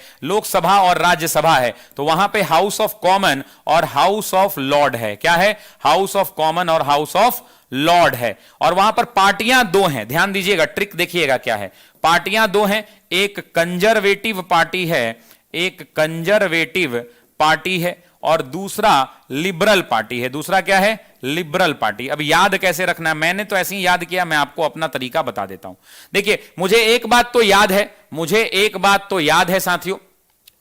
तो वहां पे हाउस ऑफ कॉमन और हाउस ऑफ लॉर्ड है। क्या है? हाउस ऑफ कॉमन और हाउस ऑफ लॉर्ड है। और वहां पर पार्टियां दो हैं, ध्यान दीजिएगा, ट्रिक देखिएगा क्या है। पार्टियां दो हैं, एक कंजर्वेटिव पार्टी है और दूसरा लिबरल पार्टी है। दूसरा क्या है? Liberal party. अब याद कैसे रखना है, मैंने तो ऐसे ही याद किया, मैं आपको अपना तरीका बता देता हूं। देखिए, मुझे एक बात तो याद है साथियों,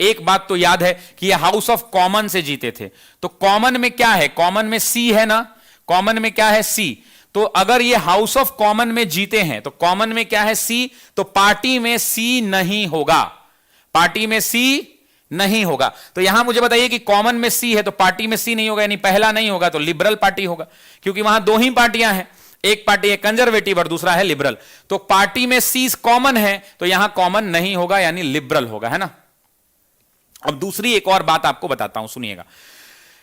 एक बात तो याद है कि ये हाउस ऑफ कॉमन से जीते थे। तो कॉमन में क्या है? कॉमन में C है ना, कॉमन में क्या है? C। तो अगर ये हाउस ऑफ कॉमन में जीते हैं, तो कॉमन में क्या है? C। तो पार्टी में C नहीं होगा। तो यहां मुझे बताइए कि कॉमन में C है तो पार्टी में C नहीं होगा, यानी पहला नहीं होगा, तो लिबरल पार्टी होगा, क्योंकि वहां दो ही पार्टियां हैं, एक पार्टी है कंजर्वेटिव और दूसरा है लिबरल। तो पार्टी में C कॉमन है, तो यहां कॉमन नहीं होगा, यानी लिबरल होगा, है ना। अब दूसरी एक और बात आपको बताता हूं, सुनिएगा।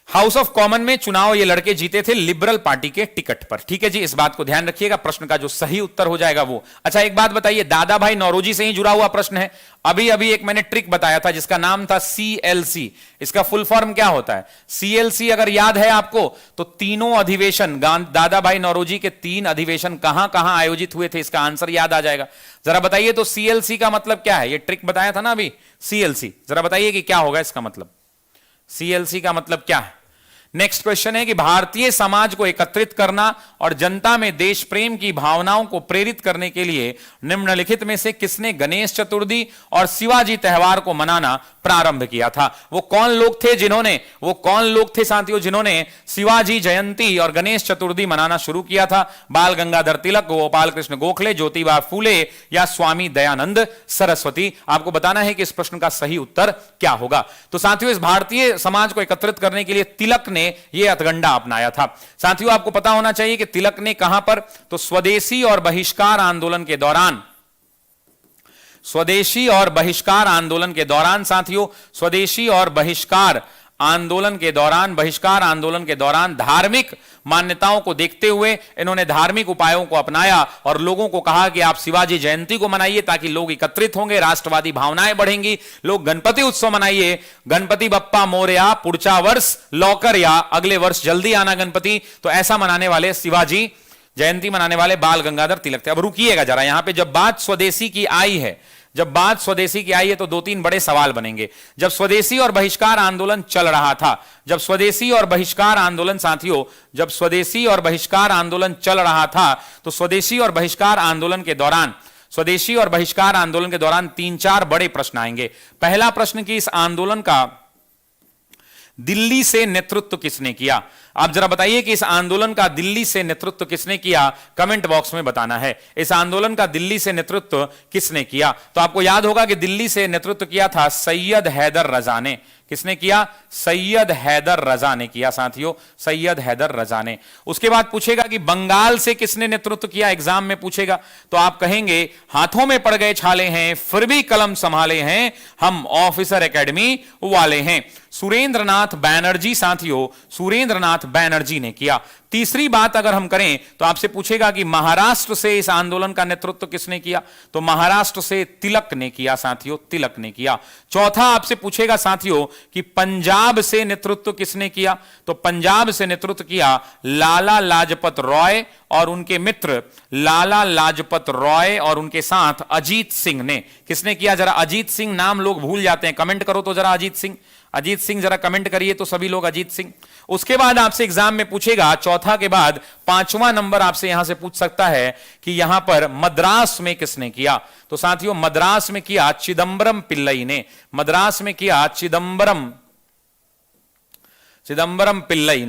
हाउस ऑफ कॉमन में चुनाव ये लड़के जीते थे लिबरल पार्टी के टिकट पर, ठीक है जी। इस बात को ध्यान रखिएगा, प्रश्न का जो सही उत्तर हो जाएगा वो। अच्छा, एक बात बताइए, दादा भाई नौरोजी से ही जुड़ा हुआ प्रश्न है। अभी एक मैंने ट्रिक बताया था जिसका नाम था CLC। इसका फुल फॉर्म क्या होता है? CLC अगर याद है आपको, तो तीनों अधिवेशन, दादा भाई नौरोजी के 3 अधिवेशन कहां कहां आयोजित हुए थे, इसका आंसर याद आ जाएगा। जरा बताइए तो CLC का मतलब क्या है? ये ट्रिक बताया था ना अभी, CLC, जरा बताइए कि क्या होगा इसका मतलब। CLC का मतलब क्या है? नेक्स्ट क्वेश्चन है कि भारतीय समाज को एकत्रित करना और जनता में देश प्रेम की भावनाओं को प्रेरित करने के लिए निम्नलिखित में से किसने गणेश चतुर्थी और शिवाजी त्योहार को मनाना प्रारंभ किया था? वो कौन लोग थे साथियों जिन्होंने शिवाजी जयंती और गणेश चतुर्थी मनाना शुरू किया था? बाल गंगाधर तिलक, गोपाल कृष्ण गोखले, ज्योतिबा फूले या स्वामी दयानंद सरस्वती? आपको बताना है कि इस प्रश्न का सही उत्तर क्या होगा। तो साथियों, इस भारतीय समाज को एकत्रित करने के लिए तिलक ने यह हथकंडा अपनाया था। साथियों, आपको पता होना चाहिए कि तिलक ने कहां पर, तो स्वदेशी और बहिष्कार आंदोलन के दौरान, स्वदेशी और बहिष्कार आंदोलन के दौरान साथियों, स्वदेशी और बहिष्कार आंदोलन के दौरान धार्मिक मान्यताओं को देखते हुए इन्होंने धार्मिक उपायों को अपनाया और लोगों को कहा कि आप शिवाजी जयंती को मनाइए ताकि लोग एकत्रित होंगे, राष्ट्रवादी भावनाएं बढ़ेंगी। लोग गणपति उत्सव मनाइए, गणपति बप्पा मोरया, पुढचा वर्ष लौकर या अगले वर्ष जल्दी आना गणपति। तो ऐसा मनाने वाले, शिवाजी जयंती मनाने वाले बाल गंगाधर तिलक थे। अब रुकिएगा जरा, यहां पे जब बात स्वदेशी की आई है तो दो तीन बड़े सवाल बनेंगे। जब स्वदेशी और बहिष्कार आंदोलन चल रहा था, जब स्वदेशी और बहिष्कार आंदोलन साथियों, जब स्वदेशी और बहिष्कार आंदोलन चल रहा था, तो स्वदेशी और बहिष्कार आंदोलन के दौरान तीन चार बड़े प्रश्न आएंगे। पहला प्रश्न कि इस आंदोलन का दिल्ली से नेतृत्व किसने किया? आप जरा बताइए कि इस आंदोलन का दिल्ली से नेतृत्व किसने किया, कमेंट बॉक्स में बताना है। इस आंदोलन का दिल्ली से नेतृत्व किसने किया? तो आपको याद होगा कि दिल्ली से नेतृत्व किया था सैयद हैदर रजा ने। किसने किया? सैयद हैदर रजा ने किया साथियों, सैयद हैदर रजा ने। उसके बाद पूछेगा कि बंगाल से किसने नेतृत्व किया, एग्जाम में पूछेगा, तो आप कहेंगे हाथों में पड़ गए छाले हैं फिर भी कलम संभाले हैं, हम ऑफिसर एकेडमी वाले हैं। सुरेंद्रनाथ बैनर्जी साथियों, सुरेंद्रनाथ बैनर्जी ने किया। तीसरी बात अगर हम करें तो आपसे पूछेगा कि महाराष्ट्र से इस आंदोलन का नेतृत्व किसने किया, तो महाराष्ट्र से तिलक ने किया साथियों, तिलक ने किया। चौथा आपसे पूछेगा साथियों कि पंजाब से नेतृत्व किसने किया, तो पंजाब से नेतृत्व किया लाला लाजपत रॉय और उनके मित्र लाला लाजपत रॉय और उनके साथ अजीत सिंह ने। किसने किया? जरा अजीत सिंह नाम लोग भूल जाते हैं, कमेंट करो तो जरा अजीत सिंह जरा कमेंट करिए तो सभी लोग अजीत सिंह। उसके बाद आपसे एग्जाम में पूछेगा, चौथा के बाद पांचवा नंबर आपसे यहां से पूछ सकता है कि यहां पर मद्रास में किसने किया, तो साथियों मद्रास में किया चिदंबरम पिल्लई ने। मद्रास में किया चिदंबरम पिल्लई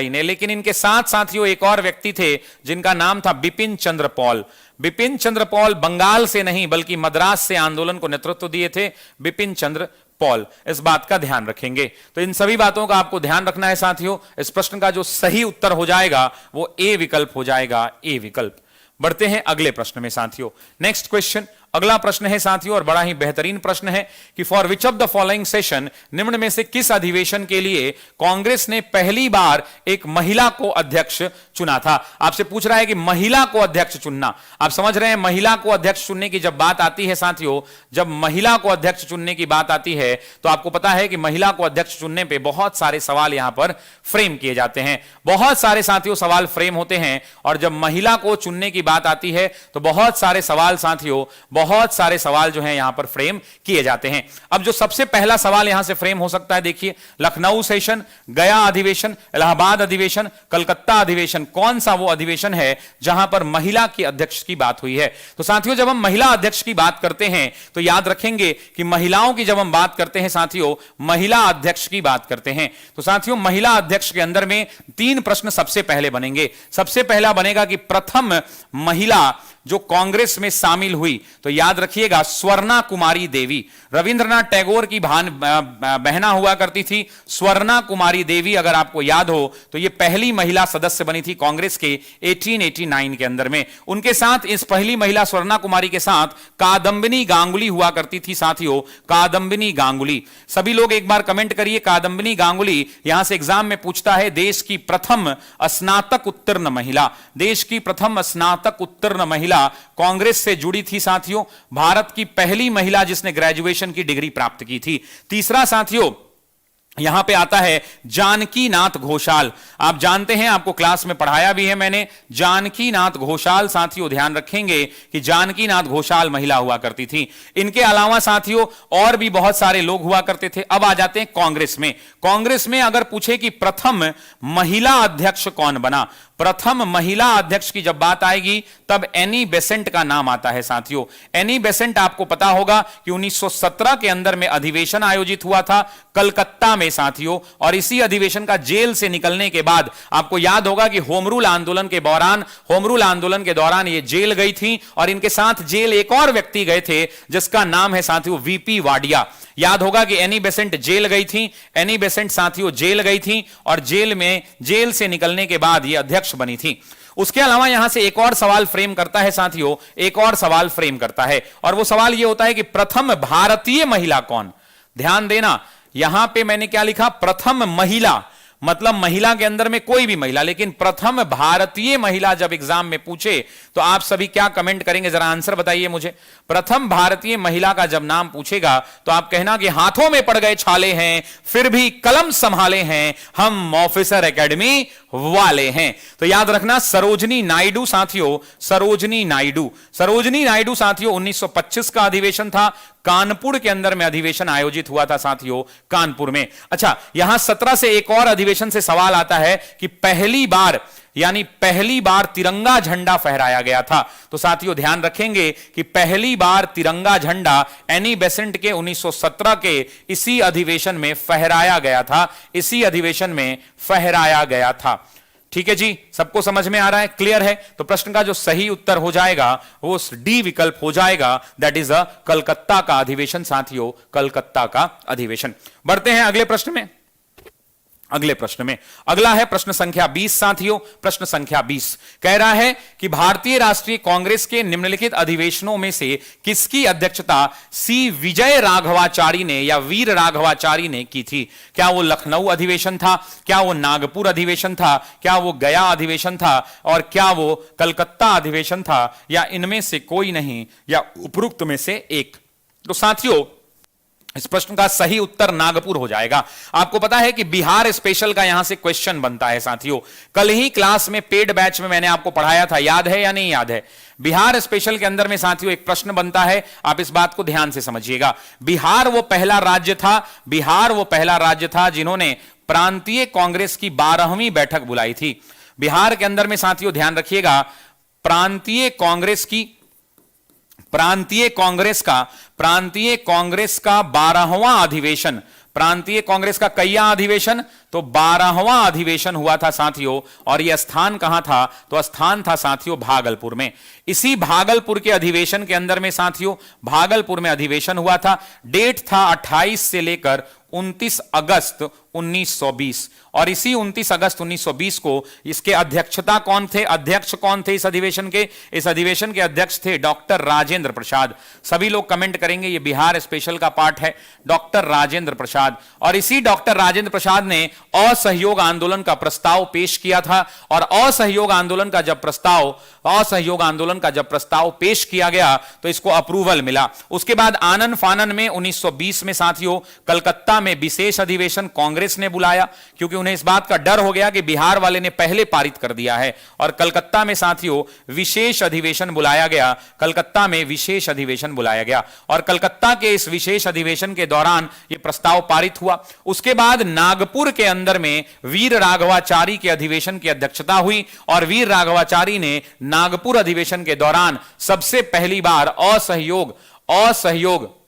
ने। लेकिन इनके साथ साथियों एक और व्यक्ति थे जिनका नाम था बिपिन चंद्र पॉल। बिपिन चंद्र पॉल बंगाल से नहीं बल्कि मद्रास से आंदोलन को नेतृत्व दिए थे बिपिन चंद्र पॉल। इस बात का ध्यान रखेंगे। तो इन सभी बातों का आपको ध्यान रखना है साथियों। इस प्रश्न का जो सही उत्तर हो जाएगा वो ए विकल्प हो जाएगा, ए विकल्प। बढ़ते हैं अगले प्रश्न में साथियों। नेक्स्ट क्वेश्चन, अगला प्रश्न है साथियों और बड़ा ही बेहतरीन प्रश्न है कि for which of the following session, निम्न में से किस अधिवेशन के लिए कांग्रेस ने पहली बार एक महिला को अध्यक्ष चुना था? आपसे पूछ रहा है कि महिला को अध्यक्ष चुनना। आप समझ रहे हैं, महिला को अध्यक्ष चुनने की जब बात आती है साथियों, जब महिला को अध्यक्ष चुनने की बात आती है तो आपको पता है कि महिला को अध्यक्ष चुनने पर बहुत सारे सवाल यहां पर फ्रेम किए जाते हैं। बहुत सारे साथियों सवाल फ्रेम होते हैं और जब महिला को चुनने की बात आती है तो बहुत सारे सवाल साथियों, बहुत सारे सवाल जो हैं यहां पर फ्रेम किए जाते हैं। अब जो सबसे पहला सवाल यहां से फ्रेम हो सकता है, देखिए, लखनऊ सेशन, गया अधिवेशन, इलाहाबाद अधिवेशन, कलकत्ता अधिवेशन, कौन सा वो अधिवेशन है जहां पर महिला की अध्यक्ष की बात हुई है? तो साथियों जब हम महिला अध्यक्ष की बात करते हैं तो याद रखेंगे कि महिलाओं की जब हम बात करते हैं साथियों, महिला अध्यक्ष की बात करते हैं तो साथियों महिला अध्यक्ष के अंदर में तीन प्रश्न सबसे पहले बनेंगे। सबसे पहला बनेगा कि प्रथम महिला जो कांग्रेस में शामिल हुई, तो याद रखिएगा स्वर्णा कुमारी देवी। रविंद्रनाथ टैगोर की बहना हुआ करती थी स्वर्णा कुमारी देवी, अगर आपको याद हो तो ये पहली महिला सदस्य बनी थी कांग्रेस के 1889 के अंदर में। उनके साथ, इस पहली महिला स्वर्णा कुमारी के साथ कादम्बिनी गांगुली हुआ करती थी साथियों, कादम्बिनी गांगुली। सभी लोग एक बार कमेंट करिए कादम्बिनी गांगुली। यहां से एग्जाम में पूछता है देश की प्रथम स्नातक उत्तीर्ण महिला, देश की प्रथम स्नातक उत्तीर्ण महिला कांग्रेस से जुड़ी थी साथियों, भारत की पहली महिला जिसने ग्रेजुएशन की डिग्री प्राप्त की थी। तीसरा साथियों यहां पे आता है जानकी नाथ घोषाल। आप जानते हैं, आपको क्लास में पढ़ाया भी है मैंने, जानकी नाथ घोषाल। साथियों ध्यान रखेंगे कि जानकी नाथ घोषाल महिला हुआ करती थी। इनके अलावा साथियों और भी बहुत सारे लोग हुआ करते थे। अब आ जाते हैं कांग्रेस में। कांग्रेस में अगर पूछे कि प्रथम महिला अध्यक्ष कौन बना, प्रथम महिला अध्यक्ष की जब बात आएगी तब एनी बेसेंट का नाम आता है। साथियों एनी बेसेंट आपको पता होगा कि 1917 के अंदर में अधिवेशन आयोजित हुआ था कलकत्ता में साथियों, और इसी अधिवेशन का जेल से निकलने के बाद आपको याद होगा कि होम रूल आंदोलन के दौरान ये जेल गई थी, और इनके साथ जेल एक और व्यक्ति गए थे जिसका नाम है साथियों वीपी वाडिया। याद होगा कि एनी बेसेंट जेल गई थी, एनी बेसेंट साथियों जेल गई थी, और जेल से निकलने के बाद ये अध्यक्ष बनी थी। उसके अलावा यहां से एक और सवाल फ्रेम करता है साथियों, एक और सवाल फ्रेम करता है, और वो सवाल ये होता है कि प्रथम भारतीय महिला कौन। ध्यान देना, यहां पे मैंने क्या लिखा, प्रथम महिला, मतलब महिला के अंदर में कोई भी महिला, लेकिन प्रथम भारतीय महिला जब एग्जाम में पूछे तो आप सभी क्या कमेंट करेंगे, जरा आंसर बताइए मुझे। प्रथम भारतीय महिला का जब नाम पूछेगा तो आप कहना कि हाथों में पड़ गए छाले हैं फिर भी कलम संभाले हैं, हम ऑफिसर एकेडमी वाले हैं। तो याद रखना सरोजनी नायडू साथियों, सरोजनी नायडू साथियों 1925 का अधिवेशन था, कानपुर के अंदर में अधिवेशन आयोजित हुआ था साथियों, कानपुर में। अच्छा, यहां 17 से एक और अधिवेशन से सवाल आता है कि पहली बार तिरंगा झंडा फहराया गया था। तो साथियों ध्यान रखेंगे कि पहली बार तिरंगा झंडा एनी बेसेंट के 1917 के इसी अधिवेशन में फहराया गया था, इसी अधिवेशन में फहराया गया था। ठीक है जी, सबको समझ में आ रहा है, क्लियर है। तो प्रश्न का जो सही उत्तर हो जाएगा वो डी विकल्प हो जाएगा, दैट इज अ कलकत्ता का अधिवेशन साथियों, कलकत्ता का अधिवेशन। बढ़ते हैं अगले प्रश्न में। अगला है प्रश्न संख्या 20 साथियों। प्रश्न संख्या 20 कह रहा है कि भारतीय राष्ट्रीय कांग्रेस के निम्नलिखित अधिवेशनों में से किसकी अध्यक्षता सी विजय राघवाचारी ने या वीर राघवाचारी ने की थी। क्या वो लखनऊ अधिवेशन था, क्या वो नागपुर अधिवेशन था, क्या वो गया अधिवेशन था, और क्या वो कलकत्ता अधिवेशन था, या इनमें से कोई नहीं, या उपरोक्त में से एक। तो साथियों इस प्रश्न का सही उत्तर नागपुर हो जाएगा। आपको पता है कि बिहार स्पेशल का यहां से क्वेश्चन बनता है साथियों। कल ही क्लास में पेड बैच में मैंने आपको पढ़ाया था, याद है या नहीं याद है। बिहार स्पेशल के अंदर में साथियों एक प्रश्न बनता है, आप इस बात को ध्यान से समझिएगा। बिहार वो पहला राज्य था जिन्होंने प्रांतीय कांग्रेस की 12वीं बैठक बुलाई थी। बिहार के अंदर में साथियों ध्यान रखिएगा, प्रांतीय कांग्रेस का 12वां अधिवेशन, प्रांतीय कांग्रेस का कईयां अधिवेशन, तो 12वां अधिवेशन हुआ था साथियों। और यह स्थान कहां था, तो स्थान था साथियों भागलपुर में। इसी भागलपुर के अधिवेशन के अंदर में साथियों, भागलपुर में अधिवेशन हुआ था। डेट था 28 से लेकर 29 अगस्त 1920, और इसी 29 अगस्त 1920 को इसके अध्यक्ष कौन थे इस अधिवेशन के? इस अधिवेशन के अध्यक्ष थे डॉक्टर राजेंद्र प्रसाद। सभी लोग कमेंट करेंगे ये बिहार स्पेशल का पार्ट है, डॉक्टर राजेंद्र प्रसाद। और इसी डॉक्टर राजेंद्र प्रसाद ने असहयोग आंदोलन का प्रस्ताव पेश किया था, और असहयोग आंदोलन का जब प्रस्ताव पेश किया गया तो इसको अप्रूवल मिला। उसके बाद आनन फानन में 1920 में साथियों कलकत्ता में विशेष अधिवेशन कांग्रेस ने बुलाया, क्योंकि उन्हें इस बात का डर हो गया कि बिहार वाले ने पहले पारित कर दिया है। और कलकत्ता में साथियों विशेष अधिवेशन बुलाया गया, कलकत्ता में विशेष अधिवेशन बुलाया गया, और कलकत्ता के इस विशेष अधिवेशन के दौरान यह प्रस्ताव पारित हुआ। उसके बाद नागपुर के अंदर में वीर राघवाचारी के अधिवेशन की अध्यक्षता हुई, और वीर राघवाचारी ने नागपुर अधिवेशन के दौरान सबसे पहली बार असहयोग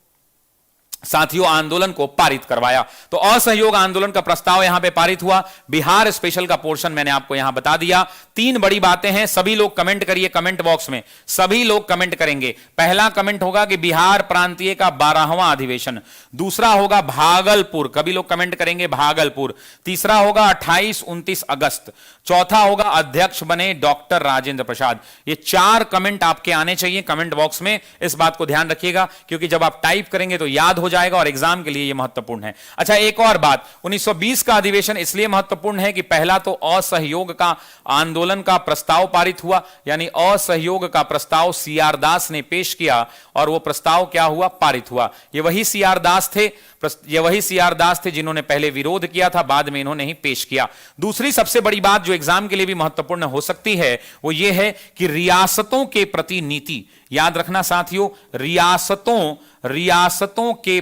साथियों आंदोलन को पारित करवाया। तो असहयोग आंदोलन का प्रस्ताव यहां पे पारित हुआ। बिहार स्पेशल का पोर्शन मैंने आपको यहां बता दिया। 3 बड़ी बातें हैं, सभी लोग कमेंट करिए कमेंट बॉक्स में, सभी लोग कमेंट करेंगे। पहला कमेंट होगा कि बिहार प्रांतीय का 12वां अधिवेशन, दूसरा होगा भागलपुर, कभी लोग कमेंट करेंगे भागलपुर, तीसरा होगा 28-29 अगस्त, चौथा होगा अध्यक्ष बने डॉक्टर राजेंद्र प्रसाद। ये 4 कमेंट आपके आने चाहिए कमेंट बॉक्स में, इस बात को ध्यान रखिएगा, क्योंकि जब आप टाइप करेंगे तो याद हो जाएगा और एग्जाम के लिए यह महत्वपूर्ण है। अच्छा, एक और बात, 1920 का अधिवेशन इसलिए महत्वपूर्ण है कि पहला तो असहयोग का आंदोलन का प्रस्ताव पारित हुआ, यानी असहयोग का प्रस्ताव सीआर दास ने पेश किया और वह प्रस्ताव क्या हुआ, पारित हुआ। ये वही सीआर दास थे जिन्होंने पहले विरोध किया था, बाद में इन्होंने ही पेश किया। दूसरी सबसे बड़ी बात जो एग्जाम के लिए भी महत्वपूर्ण हो सकती है वो ये है कि रियासतों के प्रति नीति, याद रखना साथियों, रियासतों के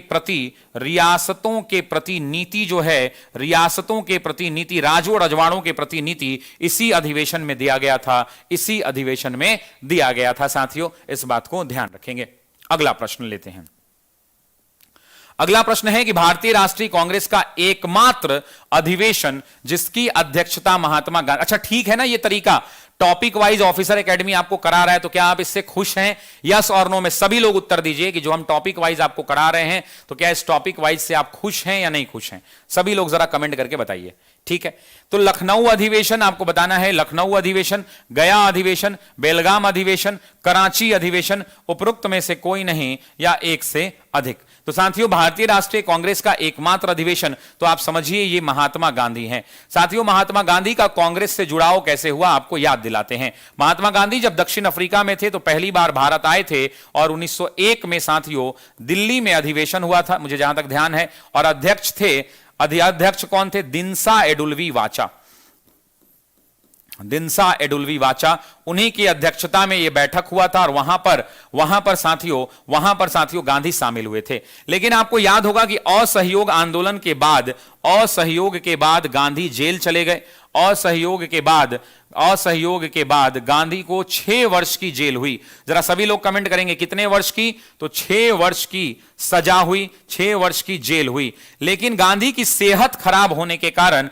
प्रति नीति जो है, रियासतों के प्रति नीति, राजों रजवाड़ों के प्रति नीति इसी अधिवेशन में दिया गया था, इसी अधिवेशन में दिया गया था साथियों, इस बात को ध्यान रखेंगे। अगला प्रश्न लेते हैं। अगला प्रश्न है कि भारतीय राष्ट्रीय कांग्रेस का एकमात्र अधिवेशन जिसकी अध्यक्षता महात्मा गांधी, अच्छा ठीक है ना, ये तरीका टॉपिक वाइज ऑफिसर एकेडमी आपको करा रहा है, तो क्या आप इससे खुश हैं? यस और नो में सभी लोग उत्तर दीजिए कि जो हम टॉपिक वाइज आपको करा रहे हैं, तो क्या इस टॉपिक वाइज से आप खुश हैं या नहीं खुश हैं? सभी लोग जरा कमेंट करके बताइए। ठीक है, तो लखनऊ अधिवेशन आपको बताना है, लखनऊ अधिवेशन, गया अधिवेशन, बेलगाम अधिवेशन, कराची अधिवेशन, उपरोक्त में से कोई नहीं या एक से अधिक। तो साथियों, भारतीय राष्ट्रीय कांग्रेस का एकमात्र अधिवेशन, तो आप समझिए ये महात्मा गांधी हैं। साथियों, महात्मा गांधी का कांग्रेस से जुड़ाव कैसे हुआ आपको याद दिलाते हैं। महात्मा गांधी जब दक्षिण अफ्रीका में थे तो पहली बार भारत आए थे और 1901 में साथियों दिल्ली में अधिवेशन हुआ था, मुझे जहां तक ध्यान है, और अध्यक्ष कौन थे? दिनसा एडुल्वी वाचा, उन्हीं की अध्यक्षता में यह बैठक हुआ था और वहां पर साथियों गांधी शामिल हुए थे। लेकिन आपको याद होगा कि असहयोग आंदोलन के बाद गांधी जेल चले गए। असहयोग के बाद गांधी को 6 वर्ष की जेल हुई। जरा सभी लोग कमेंट करेंगे कितने वर्ष की, तो 6 वर्ष की सजा हुई, 6 वर्ष की जेल हुई। लेकिन गांधी की सेहत खराब होने के कारण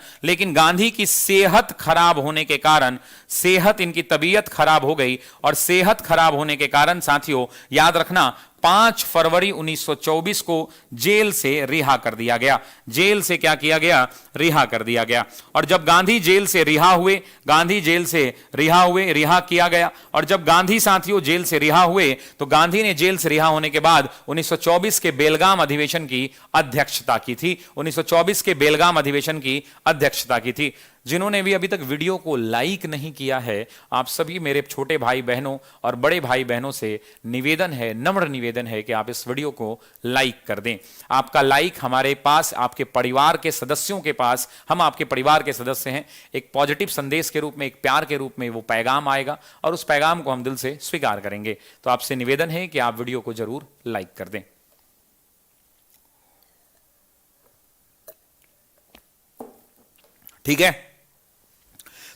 सेहत इनकी तबीयत खराब हो गई और सेहत खराब होने के कारण साथियों याद रखना 5 फरवरी 1924 को जेल से रिहा कर दिया गया। जेल से क्या किया गया? रिहा कर दिया गया। और जब गांधी जेल से रिहा हुए, रिहा किया गया, और जब गांधी साथियों जेल से रिहा हुए तो गांधी ने जेल से रिहा होने के बाद 1924 के बेलगाम अधिवेशन की अध्यक्षता की थी। 1924 के बेलगाम अधिवेशन की अध्यक्षता की थी। जिन्होंने भी अभी तक वीडियो को लाइक नहीं किया है, आप सभी मेरे छोटे भाई बहनों और बड़े भाई बहनों से निवेदन है, नम्र निवेदन है कि आप इस वीडियो को लाइक कर दें। आपका लाइक हमारे पास, आपके परिवार के सदस्यों के पास, हम आपके परिवार के सदस्य हैं, एक पॉजिटिव संदेश के रूप में, एक प्यार के रूप में वो पैगाम आएगा और उस पैगाम को हम दिल से स्वीकार करेंगे। तो आपसे निवेदन है कि आप वीडियो को जरूर लाइक कर दें। ठीक है,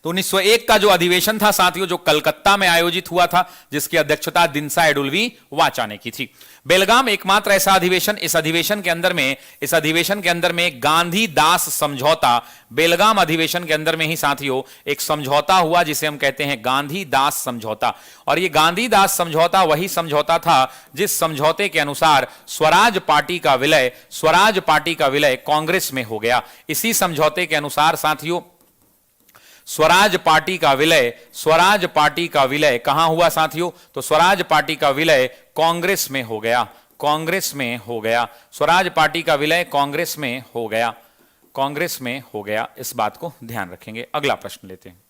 तो 1901 का जो अधिवेशन था साथियों, जो कलकत्ता में आयोजित हुआ था, जिसकी अध्यक्षता दिनसा एडुल्वी वाचा ने की थी। बेलगाम एकमात्र ऐसा अधिवेशन, इस अधिवेशन के अंदर में गांधी दास समझौता, बेलगाम अधिवेशन के अंदर में ही साथियों एक समझौता हुआ जिसे हम कहते हैं गांधी दास समझौता। और ये गांधी दास समझौता वही समझौता था जिस समझौते के अनुसार स्वराज पार्टी का विलय कांग्रेस में हो गया। इसी समझौते के अनुसार साथियों स्वराज पार्टी का विलय कहां हुआ साथियों? तो स्वराज पार्टी का विलय कांग्रेस में हो गया। स्वराज पार्टी का विलय कांग्रेस में हो गया। इस बात को ध्यान रखेंगे। अगला प्रश्न लेते हैं।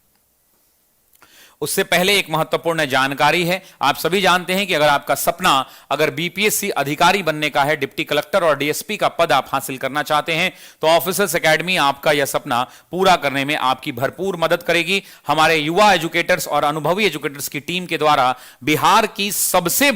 उससे पहले एक महत्वपूर्ण जानकारी है। आप सभी जानते हैं कि अगर आपका सपना अगर बीपीएससी अधिकारी बनने का है, डिप्टी कलेक्टर और डीएसपी का पद आप हासिल करना चाहते हैं, तो ऑफिसर्स एकेडमी आपका यह सपना पूरा करने में आपकी भरपूर मदद करेगी। हमारे युवा एजुकेटर्स और अनुभवी एजुकेटर्स की टीम के द्वारा, बिहार की सबसे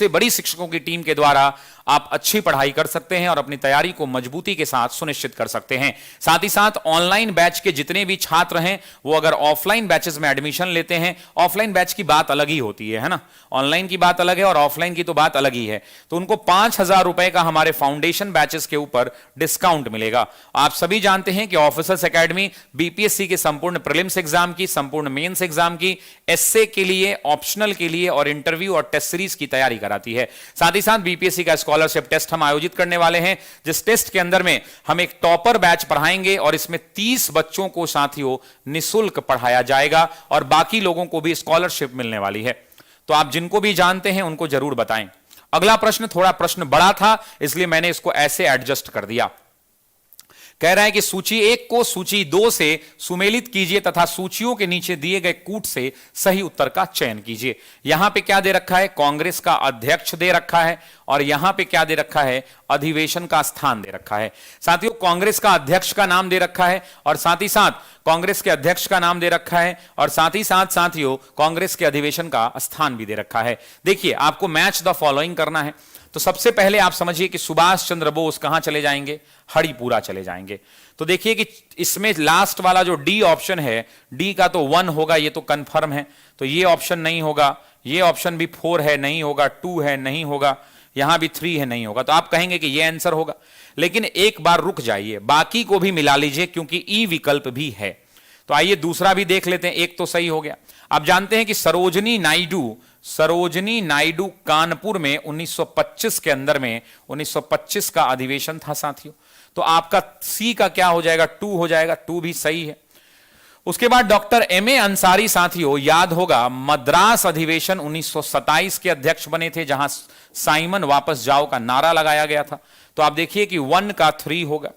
बड़ी शिक्षकों की टीम के द्वारा आप अच्छी पढ़ाई कर सकते हैं और अपनी तैयारी को मजबूती के साथ सुनिश्चित कर सकते हैं। साथ ही साथ ऑनलाइन बैच के जितने भी छात्र हैं वो अगर ऑफलाइन बैचेस में एडमिशन लेते हैं, ऑफलाइन बैच की बात अलग ही होती है ना, ऑनलाइन की बात अलग है और ऑफलाइन की तो बात अलग ही है, तो उनको 5,000 रुपए का हमारे फाउंडेशन बैचेस के ऊपर डिस्काउंट मिलेगा। आप सभी जानते हैं कि ऑफिसर्स एकेडमी बीपीएससी के संपूर्ण प्रीलिम्स एग्जाम की, संपूर्ण मेंस एग्जाम की, एसए के लिए, ऑप्शनल के लिए और इंटरव्यू और टेस्ट सीरीज की तैयारी कराती है। साथ ही साथ बीपीएससी का स्कॉलरशिप टेस्ट हम आयोजित करने वाले हैं, जिस टेस्ट के अंदर में हम एक टॉपर बैच पढ़ाएंगे और इसमें 30 बच्चों को साथियों निःशुल्क पढ़ाया जाएगा और बाकी लोगों को भी स्कॉलरशिप मिलने वाली है। तो आप जिनको भी जानते हैं उनको जरूर बताएं। अगला प्रश्न थोड़ा प्रश्न बड़ा था, इसलिए मैंने इसको ऐसे एडजस्ट कर दिया। कह रहा है कि सूची 1 को सूची 2 से सुमेलित कीजिए तथा सूचियों के नीचे दिए गए कूट से सही उत्तर का चयन कीजिए। यहां पे क्या दे रखा है, कांग्रेस का अध्यक्ष दे रखा है, और यहां पे क्या दे रखा है, अधिवेशन का स्थान दे रखा है। साथियों, कांग्रेस का अध्यक्ष का नाम दे रखा है, और साथ ही साथ कांग्रेस के अध्यक्ष का नाम दे रखा है, और साथ ही साथ साथियों कांग्रेस के अधिवेशन का स्थान भी दे रखा है। देखिए, आपको मैच द फॉलोइंग करना है। तो सबसे पहले आप समझिए कि सुभाष चंद्र बोस कहां चले जाएंगे, हरिपुरा चले जाएंगे। तो देखिए कि इसमें लास्ट वाला जो डी ऑप्शन है, डी का तो 1 होगा, ये तो कंफर्म है, तो ये ऑप्शन नहीं होगा। ये ऑप्शन भी 4 है, नहीं होगा। 2 है, नहीं होगा। यहां भी 3 है, नहीं होगा। तो आप कहेंगे कि ये आंसर होगा, लेकिन एक बार रुक जाइए, बाकी को भी मिला लीजिए क्योंकि ई विकल्प भी है। तो आइए दूसरा भी देख लेते हैं। एक तो सही हो गया। आप जानते हैं कि सरोजनी नायडू कानपुर में 1925 के अंदर में 1925 का अधिवेशन था साथियों। तो आपका सी का क्या हो जाएगा, 2 हो जाएगा। 2 भी सही है। उसके बाद डॉक्टर एम.ए. अंसारी साथियों, याद होगा मद्रास अधिवेशन 1927 के अध्यक्ष बने थे, जहां साइमन वापस जाओ का नारा लगाया गया था। तो आप देखिए कि 1 का 3 होगा।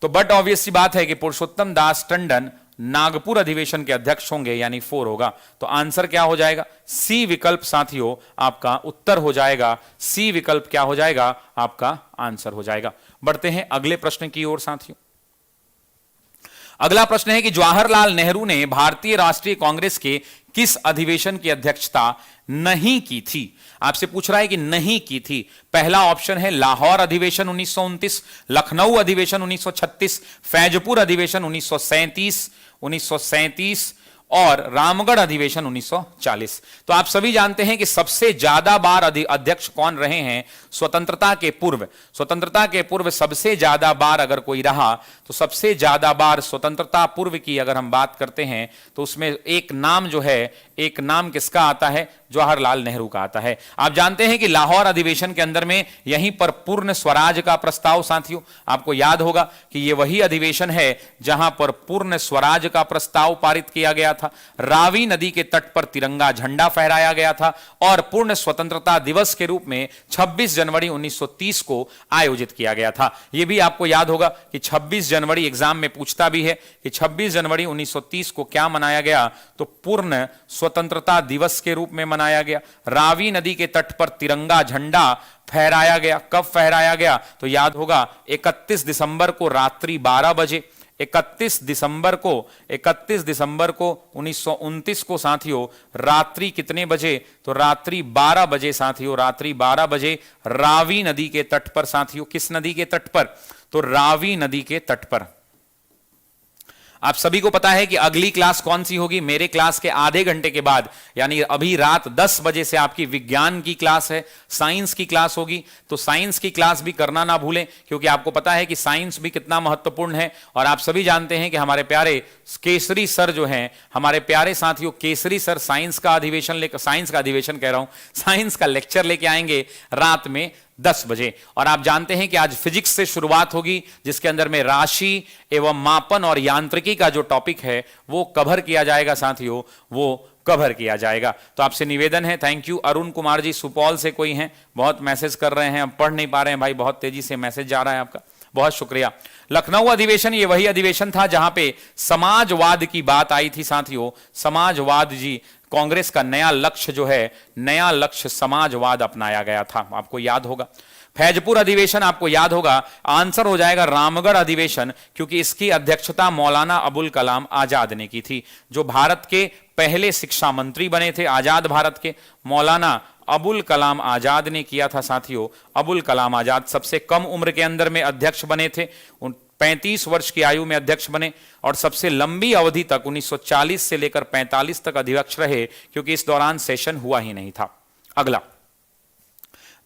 तो बट ऑब्वियस सी बात है कि पुरुषोत्तम दास टंडन नागपुर अधिवेशन के अध्यक्ष होंगे, यानी 4 होगा। तो आंसर क्या हो जाएगा, सी विकल्प साथियों आपका उत्तर हो जाएगा। सी विकल्प क्या हो जाएगा, आपका आंसर हो जाएगा। बढ़ते हैं अगले प्रश्न की ओर साथियों। अगला प्रश्न है कि जवाहरलाल नेहरू ने भारतीय राष्ट्रीय कांग्रेस के किस अधिवेशन की अध्यक्षता नहीं की थी। आपसे पूछ रहा है कि नहीं की थी। पहला ऑप्शन है लाहौर अधिवेशन 1929, लखनऊ अधिवेशन 1936, फैजपुर अधिवेशन 1937 और रामगढ़ अधिवेशन 1940। तो आप सभी जानते हैं कि सबसे ज्यादा बार अध्यक्ष कौन रहे हैं स्वतंत्रता के पूर्व। स्वतंत्रता के पूर्व सबसे ज्यादा बार अगर कोई रहा तो सबसे ज्यादा बार स्वतंत्रता पूर्व की अगर हम बात करते हैं तो उसमें एक नाम जो है, एक नाम किसका आता है, जवाहरलाल नेहरू का आता है। आप जानते हैं कि लाहौर अधिवेशन के अंदर में यहीं पर पूर्ण स्वराज का प्रस्ताव, साथियों आपको याद होगा कि यह वही अधिवेशन है जहां पर पूर्ण स्वराज का प्रस्ताव पारित किया गया था। रावी नदी के तट पर तिरंगा झंडा फहराया गया था और पूर्ण स्वतंत्रता दिवस के रूप में 26 जनवरी 1930 को आयोजित किया गया था। यह भी आपको याद होगा कि 26 जनवरी एग्जाम में पूछता भी है कि 26 जनवरी 1930 को क्या मनाया गया, तो पूर्ण स्वतंत्रता दिवस के रूप में मनाया गया। रावी नदी के तट पर तिरंगा झंडा फहराया गया। कब फहराया गया, तो याद होगा 31 दिसंबर को रात्रि 12 बजे। 31 दिसंबर को 1929 को साथियों रात्रि कितने बजे, तो रात्रि 12 बजे साथियों, रात्रि 12 बजे रावी नदी के तट पर साथियों। किस नदी के तट पर, तो रावी नदी के तट पर। आप सभी को पता है कि अगली क्लास कौन सी होगी, मेरे क्लास के आधे घंटे के बाद, यानी अभी रात 10 बजे से आपकी विज्ञान की क्लास है, साइंस की क्लास होगी। तो साइंस की क्लास भी करना ना भूलें, क्योंकि आपको पता है कि साइंस भी कितना महत्वपूर्ण है। और आप सभी जानते हैं कि हमारे प्यारे केसरी सर जो हैं, हमारे प्यारे साथियों केसरी सर साइंस का अधिवेशन लेकर, साइंस का अधिवेशन कह रहा हूं, साइंस का लेक्चर लेके आएंगे रात में 10 बजे। और आप जानते हैं कि आज फिजिक्स से शुरुआत होगी, जिसके अंदर में राशि एवं मापन और यांत्रिकी का जो टॉपिक है वो कवर किया जाएगा साथियों, वो कवर किया जाएगा। तो आपसे निवेदन है, थैंक यू। अरुण कुमार जी सुपौल से कोई हैं, बहुत मैसेज कर रहे हैं, हम पढ़ नहीं पा रहे हैं भाई, बहुत तेजी से मैसेज जा रहा है आपका, बहुत शुक्रिया। लखनऊ अधिवेशन ये वही अधिवेशन था जहां पे समाजवाद की बात आई थी साथियों। समाजवाद जी, कांग्रेस का नया लक्ष्य जो है, नया लक्ष्य समाजवाद अपनाया गया था, आपको याद होगा। फैजपुर अधिवेशन आपको याद होगा, आंसर हो जाएगा रामगढ़ अधिवेशन, क्योंकि इसकी अध्यक्षता मौलाना अबुल कलाम आजाद ने की थी, जो भारत के पहले शिक्षा मंत्री बने थे आजाद भारत के। मौलाना अबुल कलाम आजाद ने किया था साथियों। अबुल कलाम आजाद सबसे कम उम्र के अंदर में अध्यक्ष बने थे, 35 वर्ष की आयु में अध्यक्ष बने, और सबसे लंबी अवधि तक 1940 से लेकर 45 तक अध्यक्ष रहे, क्योंकि इस दौरान सेशन हुआ ही नहीं था। अगला,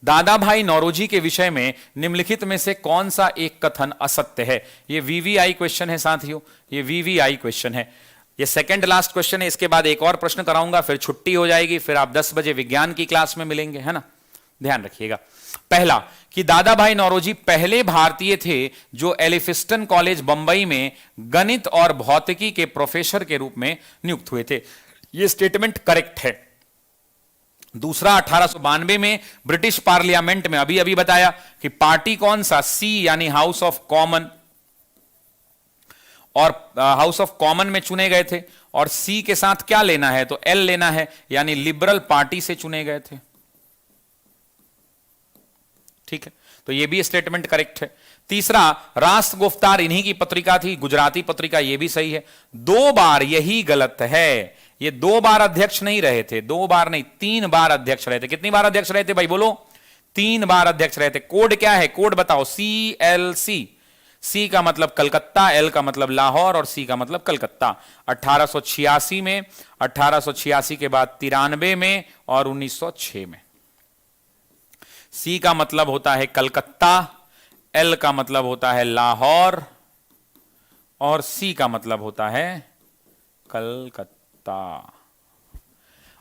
दादा भाई नौरोजी के विषय में निम्नलिखित में से कौन सा एक कथन असत्य है। यह वीवीआई क्वेश्चन है साथियों, यह वीवीआई क्वेश्चन है, ये सेकंड लास्ट क्वेश्चन है। इसके बाद एक और प्रश्न कराऊंगा, फिर छुट्टी हो जाएगी, फिर आप 10 बजे विज्ञान की क्लास में मिलेंगे, है ना, ध्यान रखिएगा। पहला, कि दादा भाई नौरोजी पहले भारतीय थे जो एलिफिस्टन कॉलेज बंबई में गणित और भौतिकी के प्रोफेसर के रूप में नियुक्त हुए थे। यह स्टेटमेंट करेक्ट है। दूसरा 1892 में ब्रिटिश पार्लियामेंट में, अभी अभी बताया कि पार्टी कौन सा, सी यानी हाउस ऑफ कॉमन, और हाउस ऑफ कॉमन में चुने गए थे। और सी के साथ क्या लेना है, तो एल लेना है, यानी लिबरल पार्टी से चुने गए थे। ठीक है, तो यह भी स्टेटमेंट करेक्ट है। तीसरा, राष्ट्र गुफ्तार इन्हीं की पत्रिका थी, गुजराती पत्रिका, यह भी सही है। 2 बार यही गलत है, ये 2 बार अध्यक्ष नहीं रहे थे, 2 बार नहीं 3 बार अध्यक्ष रहे थे। कितनी बार अध्यक्ष रहे थे भाई, बोलो? 3 बार अध्यक्ष रहे थे। कोड क्या है, कोड बताओ? CLC, सी का मतलब कलकत्ता, एल का मतलब लाहौर और सी का मतलब कलकत्ता। 1886 में, 1886 के बाद 93 में और 1906 में। सी का मतलब होता है कलकत्ता, एल का मतलब होता है लाहौर और सी का मतलब होता है कलकत्ता।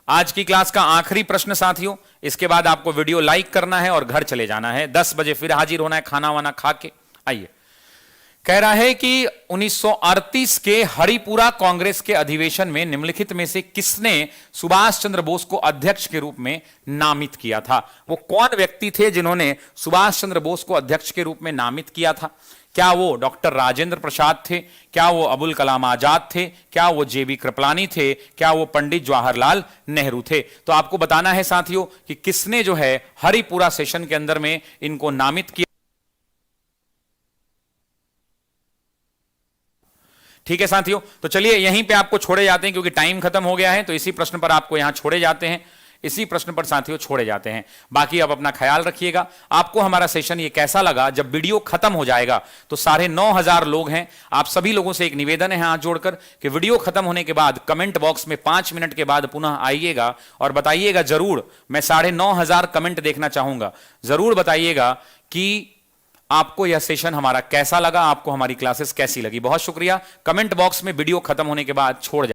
आज की क्लास का आखिरी प्रश्न साथियों, इसके बाद आपको वीडियो लाइक करना है और घर चले जाना है। 10 बजे फिर हाजिर होना है खाना वाना खा के। आइए, कह रहा है कि 1938 के हरिपुरा कांग्रेस के अधिवेशन में निम्नलिखित में से किसने सुभाष चंद्र बोस को अध्यक्ष के रूप में नामित किया था? वो कौन व्यक्ति थे जिन्होंने सुभाष चंद्र बोस को अध्यक्ष के रूप में नामित किया था? क्या वो डॉक्टर राजेंद्र प्रसाद थे? क्या वो अबुल कलाम आजाद थे? क्या वो जेबी कृपलानी थे? क्या वो पंडित जवाहरलाल नेहरू थे? तो आपको बताना है साथियों कि किसने जो है हरिपुरा सेशन के अंदर में इनको नामित किया। ठीक है साथियों, तो चलिए यहीं पे आपको छोड़े जाते हैं क्योंकि टाइम खत्म हो गया है। तो इसी प्रश्न पर आपको यहां छोड़े जाते हैं, इसी प्रश्न पर साथियों छोड़े जाते हैं। बाकी आप अपना ख्याल रखिएगा। आपको हमारा सेशन ये कैसा लगा? जब वीडियो खत्म हो जाएगा तो 9,500 लोग हैं, आप सभी लोगों से एक निवेदन है हाथ जोड़कर कि वीडियो खत्म होने के बाद कमेंट बॉक्स में 5 मिनट के बाद पुनः आइएगा और बताइएगा जरूर, मैं 9,500 कमेंट देखना चाहूंगा। जरूर बताइएगा कि आपको यह सेशन हमारा कैसा लगा, आपको हमारी क्लासेस कैसी लगी। बहुत शुक्रिया। कमेंट बॉक्स में वीडियो खत्म होने के बाद छोड़